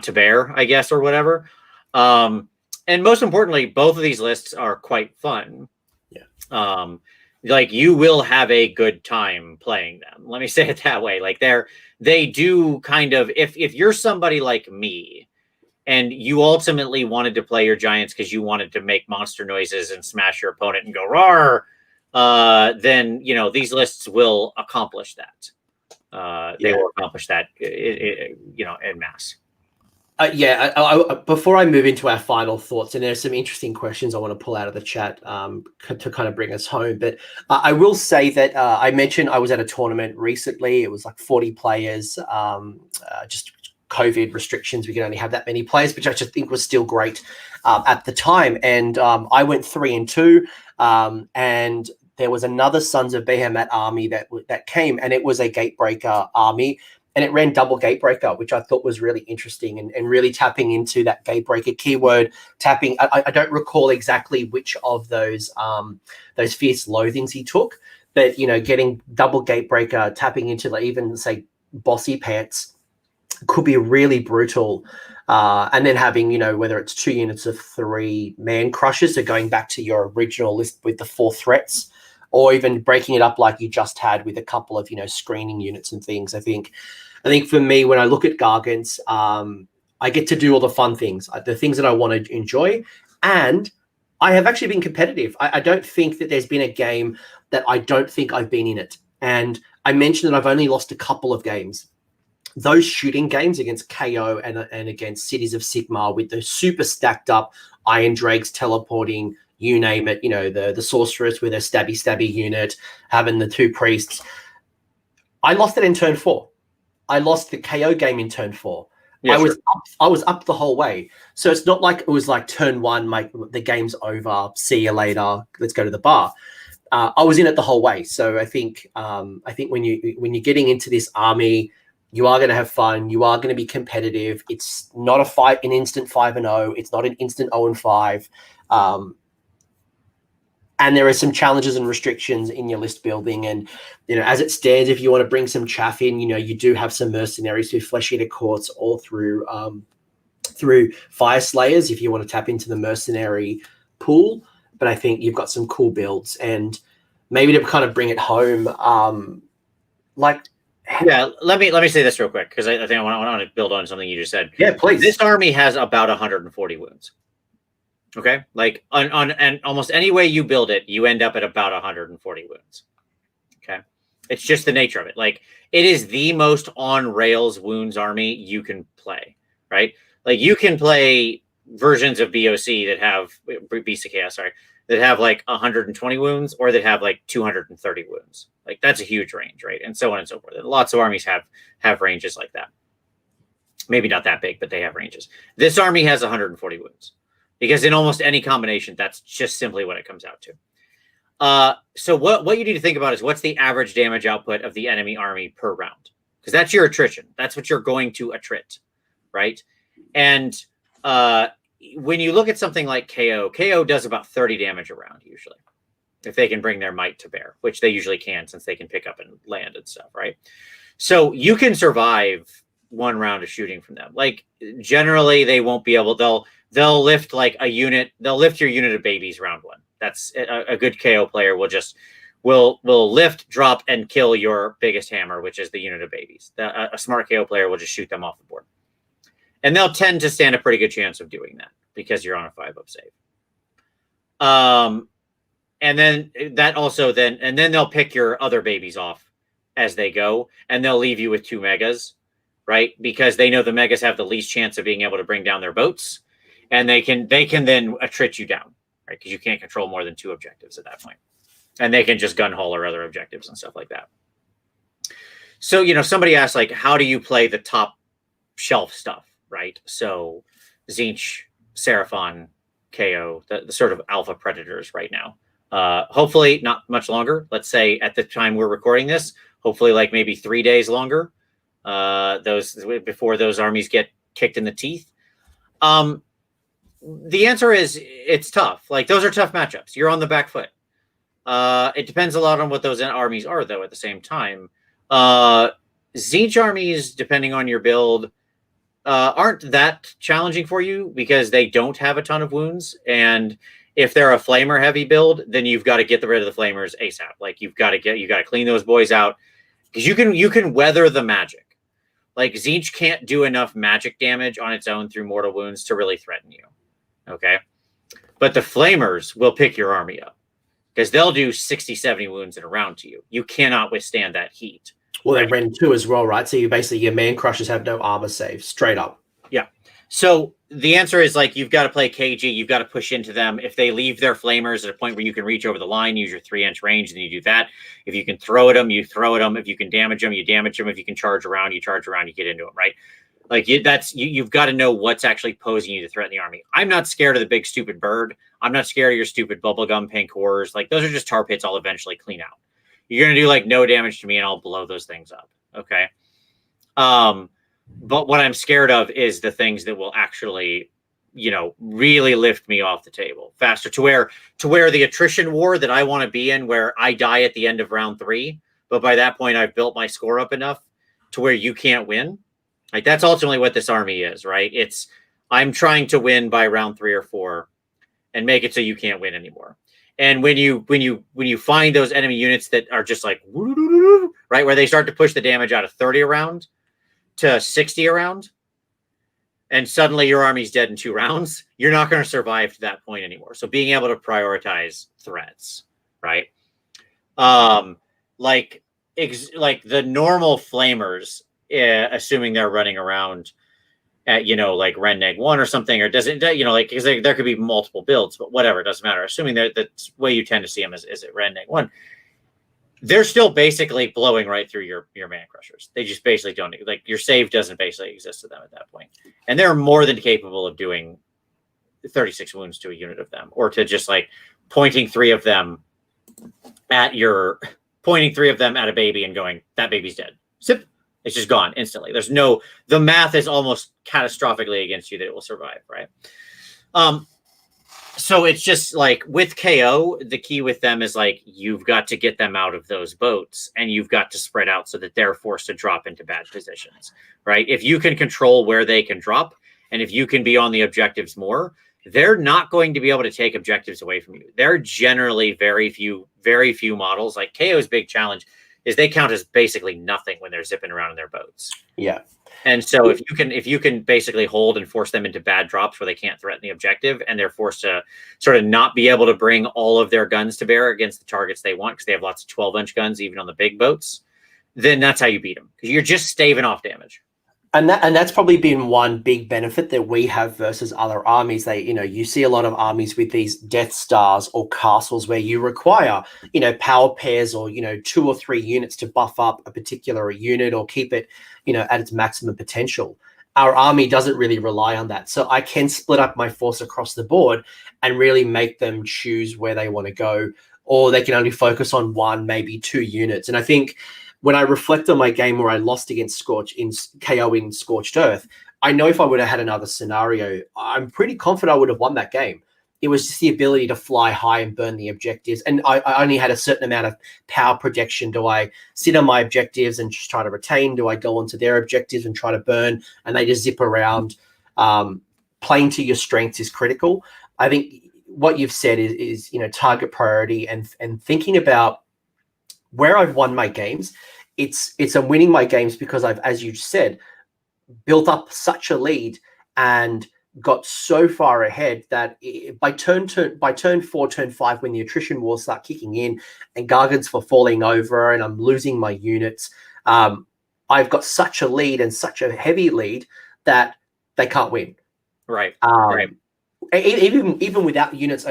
to bear, I guess, or whatever. And most importantly, both of these lists are quite fun. Yeah. Like, you will have a good time playing them. Let me say it that way. Like, they do kind of, if you're somebody like me and you ultimately wanted to play your giants because you wanted to make monster noises and smash your opponent and go roar, then these lists will accomplish that. They will accomplish that, en masse. Before I move into our final thoughts, and there's some interesting questions I want to pull out of the chat to kind of bring us home. But I will say that I mentioned I was at a tournament recently. It was like 40 players, just COVID restrictions. We could only have that many players, which I just think was still great at the time. And I went 3-2, and there was another Sons of Behemat army that came, and it was a Gatebreaker army. And it ran double Gatebreaker, which I thought was really interesting, and really tapping into that Gatebreaker keyword. I don't recall exactly which of those fierce loathings he took, but getting double Gatebreaker, tapping into, like, even say bossy pants, could be really brutal. And then having whether it's 2 units of 3 Man Crushers, so going back to your original list with the 4 threats, or even breaking it up like you just had with a couple of screening units and things. I think for me, when I look at Gargants, I get to do all the fun things, the things that I want to enjoy, and I have actually been competitive. I don't think that there's been a game that I don't think I've been in it. And I mentioned that I've only lost a couple of games. Those shooting games against KO and against Cities of Sigmar with the super stacked up Iron Drakes teleporting, you name it, the sorceress with a stabby unit, having the 2 priests. I lost it in turn 4. I lost the KO game in turn 4. Yeah, I was up the whole way. So it's not like it was like turn 1, the game's over, see you later, let's go to the bar. I was in it the whole way. So I think when you're getting into this army, you are going to have fun. You are going to be competitive. It's not an instant 5-0. It's not an instant 0-5. And there are some challenges and restrictions in your list building. And, as it stands, if you want to bring some chaff in, you do have some mercenaries through Flesh Eater Courts or through Fire Slayers if you want to tap into the mercenary pool. But I think you've got some cool builds. And maybe to kind of bring it home, yeah, let me say this real quick, because I think I want to build on something you just said. Yeah, please. This army has about 140 wounds. Okay, like on and almost any way you build it, you end up at about 140 wounds. Okay, it's just the nature of it. Like, it is the most on rails wounds army you can play, right? Like, you can play versions of BOC that have Beast of Chaos, that have like 120 wounds, or that have like 230 wounds. Like, that's a huge range, right? And so on and so forth. And lots of armies have ranges like that. Maybe not that big, but they have ranges. This army has 140 wounds. Because in almost any combination, that's just simply what it comes out to. So what you need to think about is, what's the average damage output of the enemy army per round? Because that's your attrition. That's what you're going to attrit, right? And when you look at something like KO does about 30 damage a round usually, if they can bring their might to bear, which they usually can, since they can pick up and land and stuff, right? So you can survive 1 round of shooting from them. Like, generally, they won't be able. They'll lift like a unit. They'll lift your unit of babies round 1. That's a good KO player will lift, drop, and kill your biggest hammer, which is the unit of babies. A smart KO player will just shoot them off the board, and they'll tend to stand a pretty good chance of doing that because you're on a 5-up save. And then they'll pick your other babies off as they go, and they'll leave you with 2 megas, right? Because they know the megas have the least chance of being able to bring down their boats. And they can then attrit you down, right? Because you can't control more than 2 objectives at that point. And they can just gun haul or other objectives and stuff like that. So, somebody asked, like, how do you play the top shelf stuff, right? So Tzeentch, Seraphon, KO, the sort of alpha predators right now. Hopefully not much longer. Let's say at the time we're recording this, hopefully like maybe 3 days longer. Before those armies get kicked in the teeth. The answer is, it's tough. Like, those are tough matchups. You're on the back foot. It depends a lot on what those armies are, though, at the same time. Tzeentch armies, depending on your build, aren't that challenging for you because they don't have a ton of wounds. And if they're a flamer heavy build, then you've got to get rid of the flamers ASAP. Like, you got to clean those boys out, because you can weather the magic. Like, Tzeentch can't do enough magic damage on its own through mortal wounds to really threaten you. Okay, but the flamers will pick your army up, because they'll do 60, 70 wounds in a round to you. You cannot withstand that heat. Well, right? They rend 2 as well, right? So your man crushers have no armor save, straight up. Yeah. So the answer is, like, you've got to play cagey. You've got to push into them. If they leave their flamers at a point where you can reach over the line, use your 3-inch range, then you do that. If you can throw at them, you throw at them. If you can damage them, you damage them. If you can charge around, you charge around. You get into them, right? Like, you've got to know what's actually posing you to threaten the army. I'm not scared of the big stupid bird. I'm not scared of your stupid bubblegum pink horrors. Like, those are just tar pits I'll eventually clean out. You're going to do like no damage to me, and I'll blow those things up. Okay. But what I'm scared of is the things that will actually, really lift me off the table faster, to where the attrition war that I want to be in, where I die at the end of round 3, but by that point I've built my score up enough to where you can't win. Like, that's ultimately what this army is, right? I'm trying to win by round 3 or 4 and make it so you can't win anymore. And when you find those enemy units that are just like, right, where they start to push the damage out of 30 a round to 60 a round, and suddenly your army's dead in 2 rounds, you're not going to survive to that point anymore. So being able to prioritize threats, right? Like the normal flamers, assuming they're running around at, like Ren Neg 1 or something, or doesn't, like, because there could be multiple builds, but whatever, it doesn't matter. Assuming that the way you tend to see them is at Ren Neg 1, they're still basically blowing right through your man crushers. They just basically don't, like, your save doesn't basically exist to them at that point. And they're more than capable of doing 36 wounds to a unit of them, or to just like pointing 3 of them at a baby and going, that baby's dead. Zip. It's just gone instantly. The math is almost catastrophically against you that it will survive, right? So it's just like with KO, the key with them is like, you've got to get them out of those boats, and you've got to spread out so that they're forced to drop into bad positions, right? If you can control where they can drop, and if you can be on the objectives more, they're not going to be able to take objectives away from you. They're generally very few models. Like KO's big challenge is they count as basically nothing when they're zipping around in their boats. Yeah. And so if you can basically hold and force them into bad drops where they can't threaten the objective, and they're forced to sort of not be able to bring all of their guns to bear against the targets they want, because they have lots of 12-inch guns even on the big boats, then that's how you beat them, because you're just staving off damage. And that's probably been one big benefit that we have versus other armies. You see a lot of armies with these Death Stars or castles where you require, power pairs or, 2 or 3 units to buff up a particular unit or keep it, at its maximum potential. Our army doesn't really rely on that. So I can split up my force across the board and really make them choose where they want to go, or they can only focus on 1, maybe 2 units. And I think when I reflect on my game where I lost against KO in Scorched Earth, I know if I would have had another scenario, I'm pretty confident I would have won that game. It was just the ability to fly high and burn the objectives. And I only had a certain amount of power projection. Do I sit on my objectives and just try to retain? Do I go onto their objectives and try to burn? And they just zip around. Playing to your strengths is critical. I think what you've said is target priority and thinking about where I've won my games. I'm winning my games because I've, as you said, built up such a lead and got so far ahead that by turn 4, turn 5, when the attrition wars start kicking in and Gargans for falling over and I'm losing my units, I've got such a lead and such a heavy lead that they can't win. Right. Right. Even without units,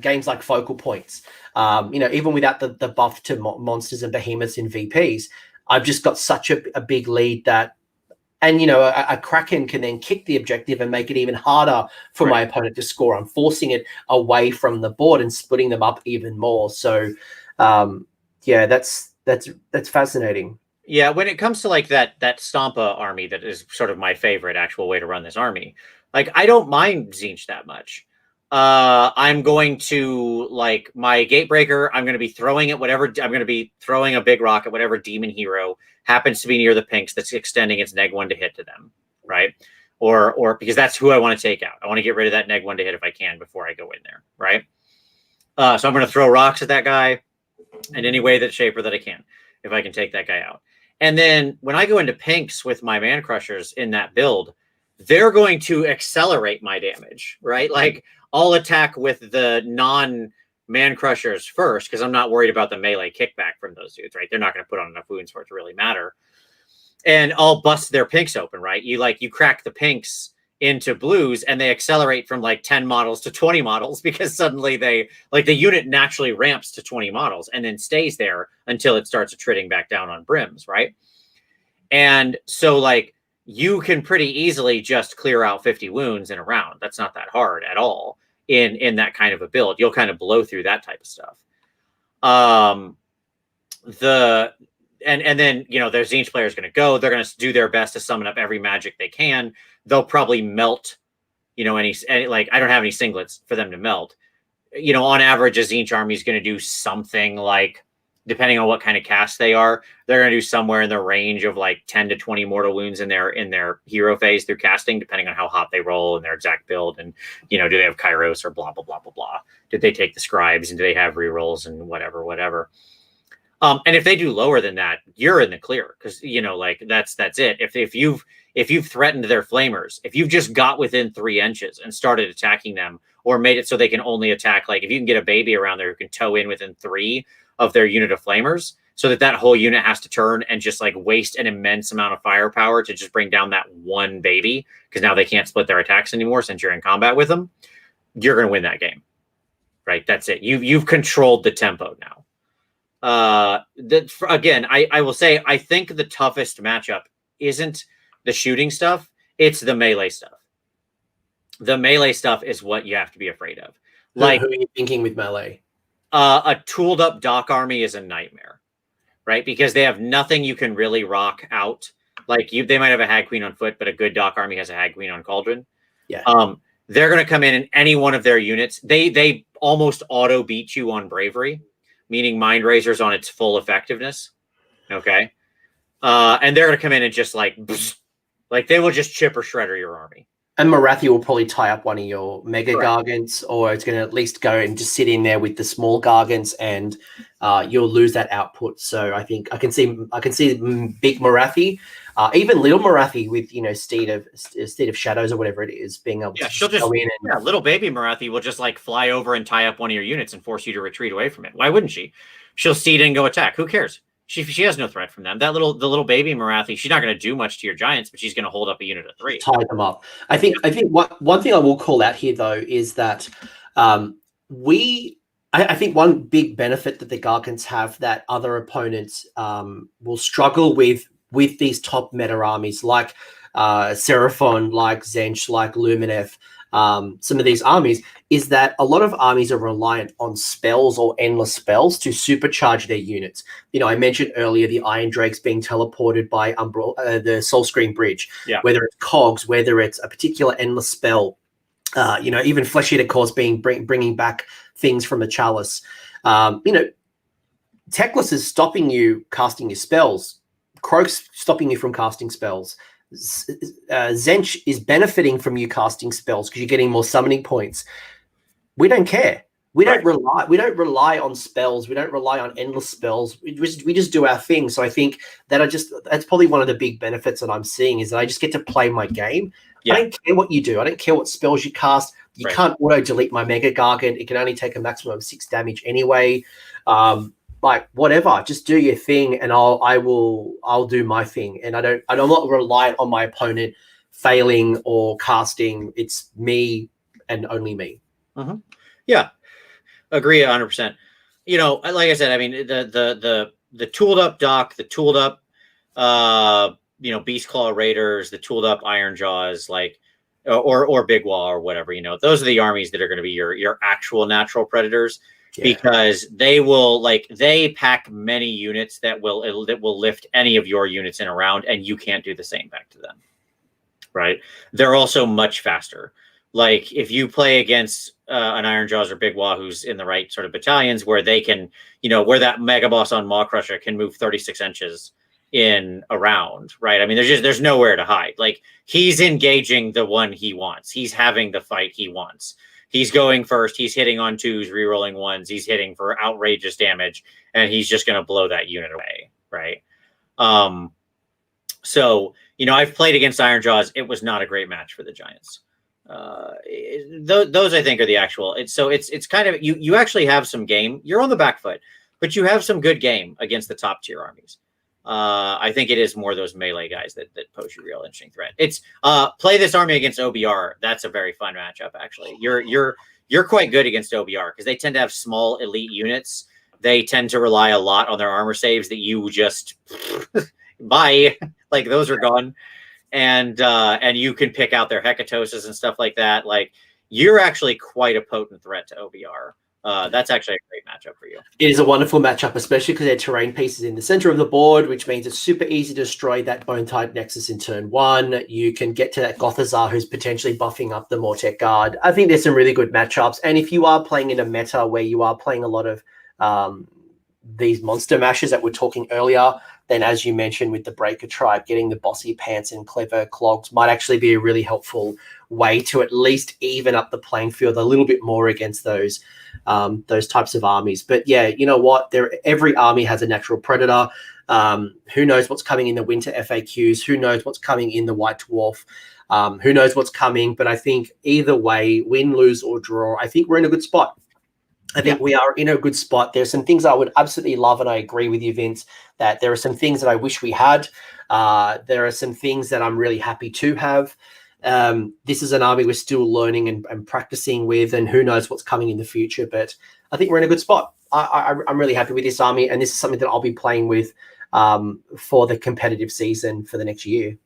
games like Focal Points, even without the buff to monsters and behemoths in VPs, I've just got such a big lead that, and a Kraken can then kick the objective and make it even harder for my opponent to score. I'm forcing it away from the board and splitting them up even more. So, that's fascinating. Yeah, when it comes to like that Stompa army, that is sort of my favorite actual way to run this army. Like, I don't mind Tzeentch that much. I'm going to, like, my Gatebreaker, I'm going to be throwing a big rock at whatever demon hero happens to be near the pinks that's extending its neg 1 to hit to them, right? Or because that's who I want to take out. I want to get rid of that neg 1 to hit if I can before I go in there, right? So I'm going to throw rocks at that guy in any way shape or that I can, if I can take that guy out. And then when I go into pinks with my man crushers in that build, they're going to accelerate my damage, right? Like, I'll attack with the non-man crushers first because I'm not worried about the melee kickback from those dudes, right? They're not going to put on enough wounds for it to really matter. And I'll bust their pinks open, right? You crack the pinks into blues and they accelerate from like 10 models to 20 models because suddenly the unit naturally ramps to 20 models and then stays there until it starts attritting back down on brims, right? And so, like, you can pretty easily just clear out 50 wounds in a round. That's not that hard at all in that kind of a build. You'll kind of blow through that type of stuff. And then, their Tzeentch player is going to go. They're going to do their best to summon up every magic they can. They'll probably melt, any like, I don't have any singlets for them to melt. On average, a Tzeentch army is going to do something like, depending on what kind of cast they are, they're going to do somewhere in the range of like 10 to 20 mortal wounds in their hero phase through casting, depending on how hot they roll and their exact build. And, do they have Kairos or blah, blah, blah, blah, blah. Did they take the scribes and do they have rerolls and whatever. And if they do lower than that, you're in the clear, because like that's it. If you've threatened their flamers, if you've just got within 3 inches and started attacking them, or made it so they can only attack, like if you can get a baby around there who can tow in within 3 of their unit of flamers, so that whole unit has to turn and just like waste an immense amount of firepower to just bring down that one baby, because now they can't split their attacks anymore since you're in combat with them, you're going to win that game, right? That's it. You've controlled the tempo now. Again, I will say, I think the toughest matchup isn't the shooting stuff, it's the melee stuff. The melee stuff is what you have to be afraid of. Like, who are you thinking with melee? A tooled up dock army is a nightmare, right? Because they have nothing you can really rock out. Like they might have a hag queen on foot, but a good dock army has a hag queen on cauldron. Yeah. They're going to come in any one of their units. They almost auto beat you on bravery, meaning Mind Razor's on its full effectiveness. Okay. And they're going to come in and just like they will just chip or shredder your army. And Marathi will probably tie up one of your Mega-Gargants, or it's going to at least go and just sit in there with the small Gargants, and you'll lose that output. So I think I can see big Marathi, even little Marathi with Steed of Shadows or whatever it is, being able to she'll just go in and little baby Marathi will just like fly over and tie up one of your units and force you to retreat away from it. Why wouldn't she? She'll steed in and go attack. Who cares? She has no threat from them. The little baby Marathi, she's not going to do much to your giants, but she's going to hold up a unit of 3. Tie them up. I think one thing I will call out here though is that I think one big benefit that the Gargants have that other opponents will struggle with these top meta armies like Seraphon, like Zench, like Lumineth, some of these armies, is that a lot of armies are reliant on spells or endless spells to supercharge their units. I mentioned earlier the Iron Drakes being teleported by the Soul Screen Bridge, whether it's cogs, whether it's a particular endless spell, even Flesh Eater Cores bringing back things from the Chalice. Teclis is stopping you casting your spells. Croak's stopping you from casting spells. Zench is benefiting from you casting spells because you're getting more summoning points. We don't care. We don't rely on spells. We don't rely on endless spells. We just do our thing. So I think that's probably one of the big benefits that I'm seeing, is that I just get to play my game. I don't care what you do. I don't care what spells you cast. You can't auto delete my Mega-Gargant. It can only take a maximum of 6 damage anyway. Like whatever, just do your thing, and I'll do my thing, and I'm not reliant on my opponent failing or casting. It's me and only me. Mm-hmm. Yeah, agree 100%. Like I said, I mean the tooled up dock, the tooled up Beast Claw Raiders, the tooled up Iron Jaws, like or Big Wall or whatever. Those are the armies that are going to be your actual natural predators. Yeah. Because they pack many units that will lift any of your units in a round, and you can't do the same back to them. Right? They're also much faster. Like if you play against an Iron Jaws or Big Wah who's in the right sort of battalions, where they can, where that Mega Boss on Maw Crusher can move 36 inches in a round, right? I mean, there's nowhere to hide. Like he's engaging the one he wants. He's having the fight he wants. He's going first. He's hitting on 2s, rerolling 1s. He's hitting for outrageous damage, and he's just going to blow that unit away, right? So, I've played against Iron Jaws. It was not a great match for the Giants. Those I think are the actual. It's kind of you actually have some game. You're on the back foot, but you have some good game against the top tier armies. I think it is more those melee guys that pose you real interesting threat. It's play this army against OBR. That's a very fun matchup, actually. You're quite good against OBR because they tend to have small elite units. They tend to rely a lot on their armor saves that you just bye, like those are gone, and you can pick out their hecatoses and stuff like that. Like you're actually quite a potent threat to OBR. That's actually a great matchup for you. It is a wonderful matchup, especially because they're terrain pieces in the center of the board, which means it's super easy to destroy that Bone-Tide Nexus in turn 1. You can get to that Gothazar who's potentially buffing up the Mortek Guard. I think there's some really good matchups. And if you are playing in a meta where you are playing a lot of these monster mashes that we're talking earlier, then as you mentioned with the Breaker Tribe, getting the bossy pants and clever clogs might actually be a really helpful way to at least even up the playing field a little bit more against those types of armies. But yeah, you know what? Every army has a natural predator. Who knows what's coming in the winter FAQs? Who knows what's coming in the White Dwarf? Who knows what's coming? But I think either way, win, lose, or draw, I think we're in a good spot. I think we are in a good spot. There's some things I would absolutely love, and I agree with you, Vince, that there are some things that I wish we had. There are some things that I'm really happy to have. This is an army we're still learning and practicing with, and who knows what's coming in the future. But I think we're in a good spot. I'm really happy with this army, and this is something that I'll be playing with for the competitive season for the next year.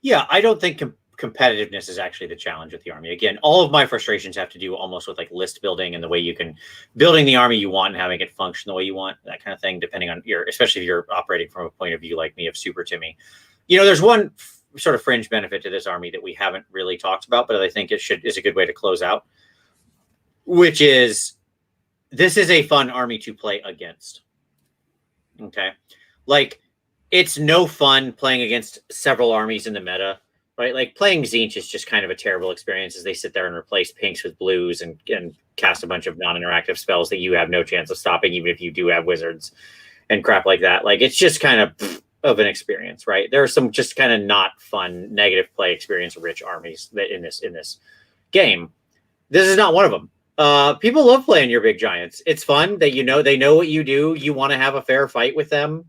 Yeah, I don't think competitiveness is actually the challenge with the army. Again, all of my frustrations have to do almost with like list building and the way you can building the army you want and having it function the way you want, that kind of thing, depending on especially if you're operating from a point of view like me of Super Timmy. You know, there's one sort of fringe benefit to this army that we haven't really talked about, but I think is a good way to close out, which is this is a fun army to play against. Okay. Like, it's no fun playing against several armies in the meta, right? Like, playing Tzeentch is just kind of a terrible experience as they sit there and replace pinks with blues and cast a bunch of non-interactive spells that you have no chance of stopping, even if you do have wizards and crap like that. Like, it's just kind of an experience, right? There are some just kind of not fun, negative play experience rich armies that in this game. This is not one of them. People love playing your big giants. It's fun that they know what you do. You want to have a fair fight with them.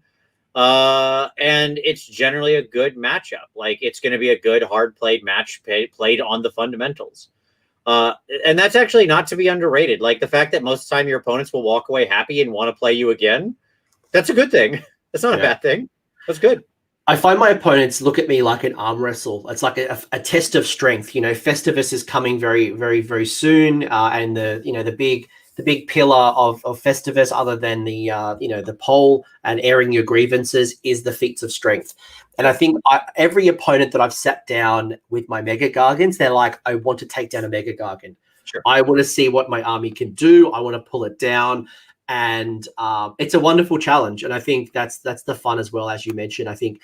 And it's generally a good matchup. Like, it's going to be a good, hard played match played on the fundamentals. And that's actually not to be underrated. Like, the fact that most of the time your opponents will walk away happy and want to play you again, that's a good thing. That's not a bad thing. That's good. I find my opponents look at me like an arm wrestle. It's like a test of strength. You know, Festivus is coming very, very, very soon. And the big pillar of Festivus, other than the poll and airing your grievances, is the feats of strength. And I think every opponent that I've sat down with my Mega-Gargants, they're like, I want to take down a Mega-Gargant. Sure. I want to see what my army can do. I want to pull it down. And it's a wonderful challenge. And I think that's the fun as well, as you mentioned. I think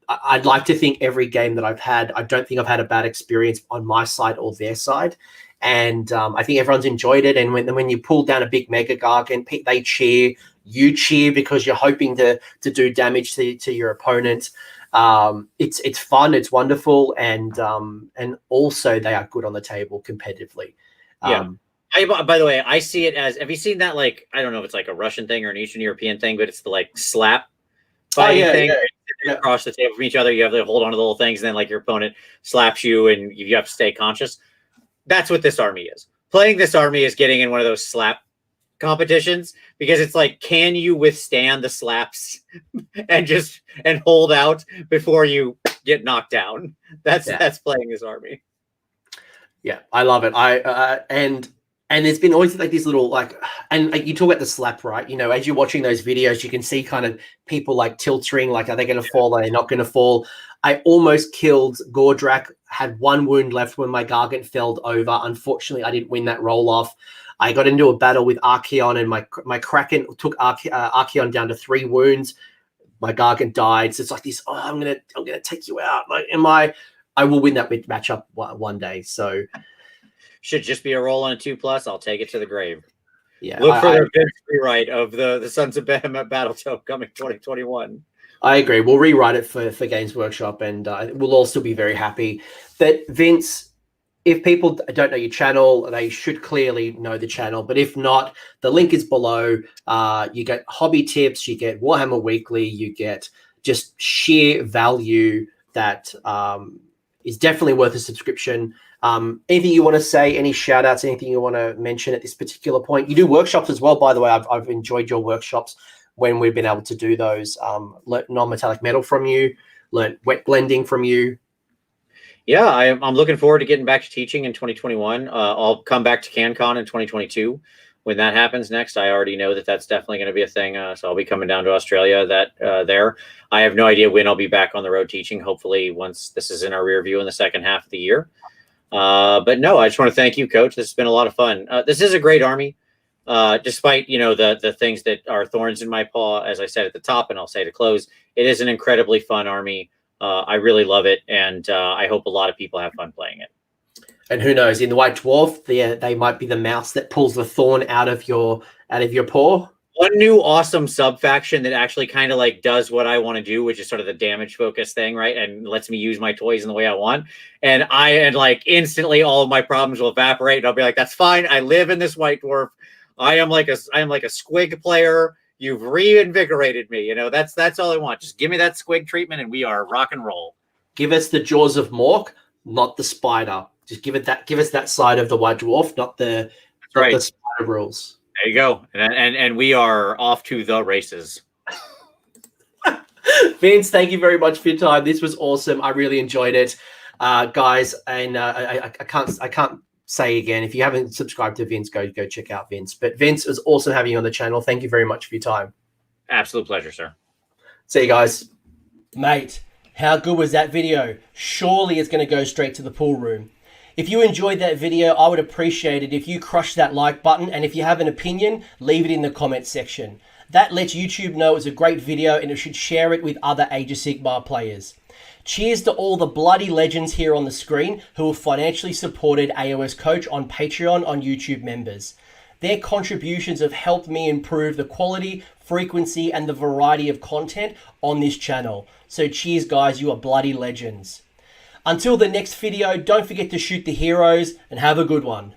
I'd like to think every game that I've had, I don't think I've had a bad experience on my side or their side. And I think everyone's enjoyed it. And when you pull down a big Mega-Gargant, they cheer. You cheer because you're hoping to do damage to your opponent. It's fun. It's wonderful. And also they are good on the table competitively. By the way, I see it as, have you seen that, like, I don't know if it's like a Russian thing or an Eastern European thing, but it's the like slap fighting thing. Yeah. Across the table from each other, you have to hold on to the little things, and then like your opponent slaps you and you have to stay conscious. That's what this army is. Playing this army is getting in one of those slap competitions, because it's like, can you withstand the slaps and hold out before you get knocked down? That's playing this army. Yeah, I love it. And there's been always like these little you talk about the slap, right? You know, as you're watching those videos, you can see kind of people like tilting, like, are they going to fall? Are they not going to fall? I almost killed Gordrak, had one wound left when my Gargant fell over. Unfortunately, I didn't win that roll off. I got into a battle with Archaon, and my Kraken took Archaon down to 3 wounds. My Gargant died. So it's like this, I'm gonna take you out. Like, I will win that matchup one day. So should just be a roll on a 2+. I'll take it to the grave. Yeah. Look for the rewrite of the Sons of Behemat Battletome coming 2021. I agree. We'll rewrite it for Games Workshop, and we'll all still be very happy. But Vince, if people don't know your channel, they should clearly know the channel. But if not, the link is below. You get hobby tips, you get Warhammer Weekly, you get just sheer value that is definitely worth a subscription. Anything you want to say, any shout outs, anything you want to mention at this particular point? You do workshops as well, by the way. I've enjoyed your workshops when we've been able to do those. Learned non-metallic metal from you, learned wet blending from you. Yeah, I'm looking forward to getting back to teaching in 2021. I'll come back to CanCon in 2022. When that happens next, I already know that's definitely going to be a thing. So I'll be coming down to Australia there. I have no idea when I'll be back on the road teaching, hopefully once this is in our rear view in the second half of the year. But no, I just want to thank you, Coach. This has been a lot of fun. This is a great army. Despite, the things that are thorns in my paw, as I said at the top, and I'll say to close, it is an incredibly fun army. I really love it, and I hope a lot of people have fun playing it. And who knows, in the White Dwarf, they might be the mouse that pulls the thorn out of your paw. One new awesome sub faction that actually kind of like does what I want to do, which is sort of the damage focus thing, right? And lets me use my toys in the way I want. And like instantly all of my problems will evaporate. And I'll be like, that's fine. I live in this White Dwarf. I am like a squig player. You've reinvigorated me. That's all I want. Just give me that squig treatment and we are rock and roll. Give us the Jaws of Mork, not the spider. Just give us that side of the White Dwarf, not the spider rules. There you go. And we are off to the races. Vince, thank you very much for your time. This was awesome. I really enjoyed it. Guys, and I can't say again, if you haven't subscribed to Vince, go check out Vince. But Vince, it was awesome having you on the channel. Thank you very much for your time. Absolute pleasure, sir. See you guys. Mate, how good was that video? Surely it's going to go straight to the pool room. If you enjoyed that video, I would appreciate it if you crush that like button, and if you have an opinion, leave it in the comments section. That lets YouTube know it's a great video and it should share it with other Age of Sigmar players. Cheers to all the bloody legends here on the screen who have financially supported AOS Coach on Patreon on YouTube members. Their contributions have helped me improve the quality, frequency, and the variety of content on this channel. So cheers guys, you are bloody legends. Until the next video, don't forget to shoot the heroes and have a good one.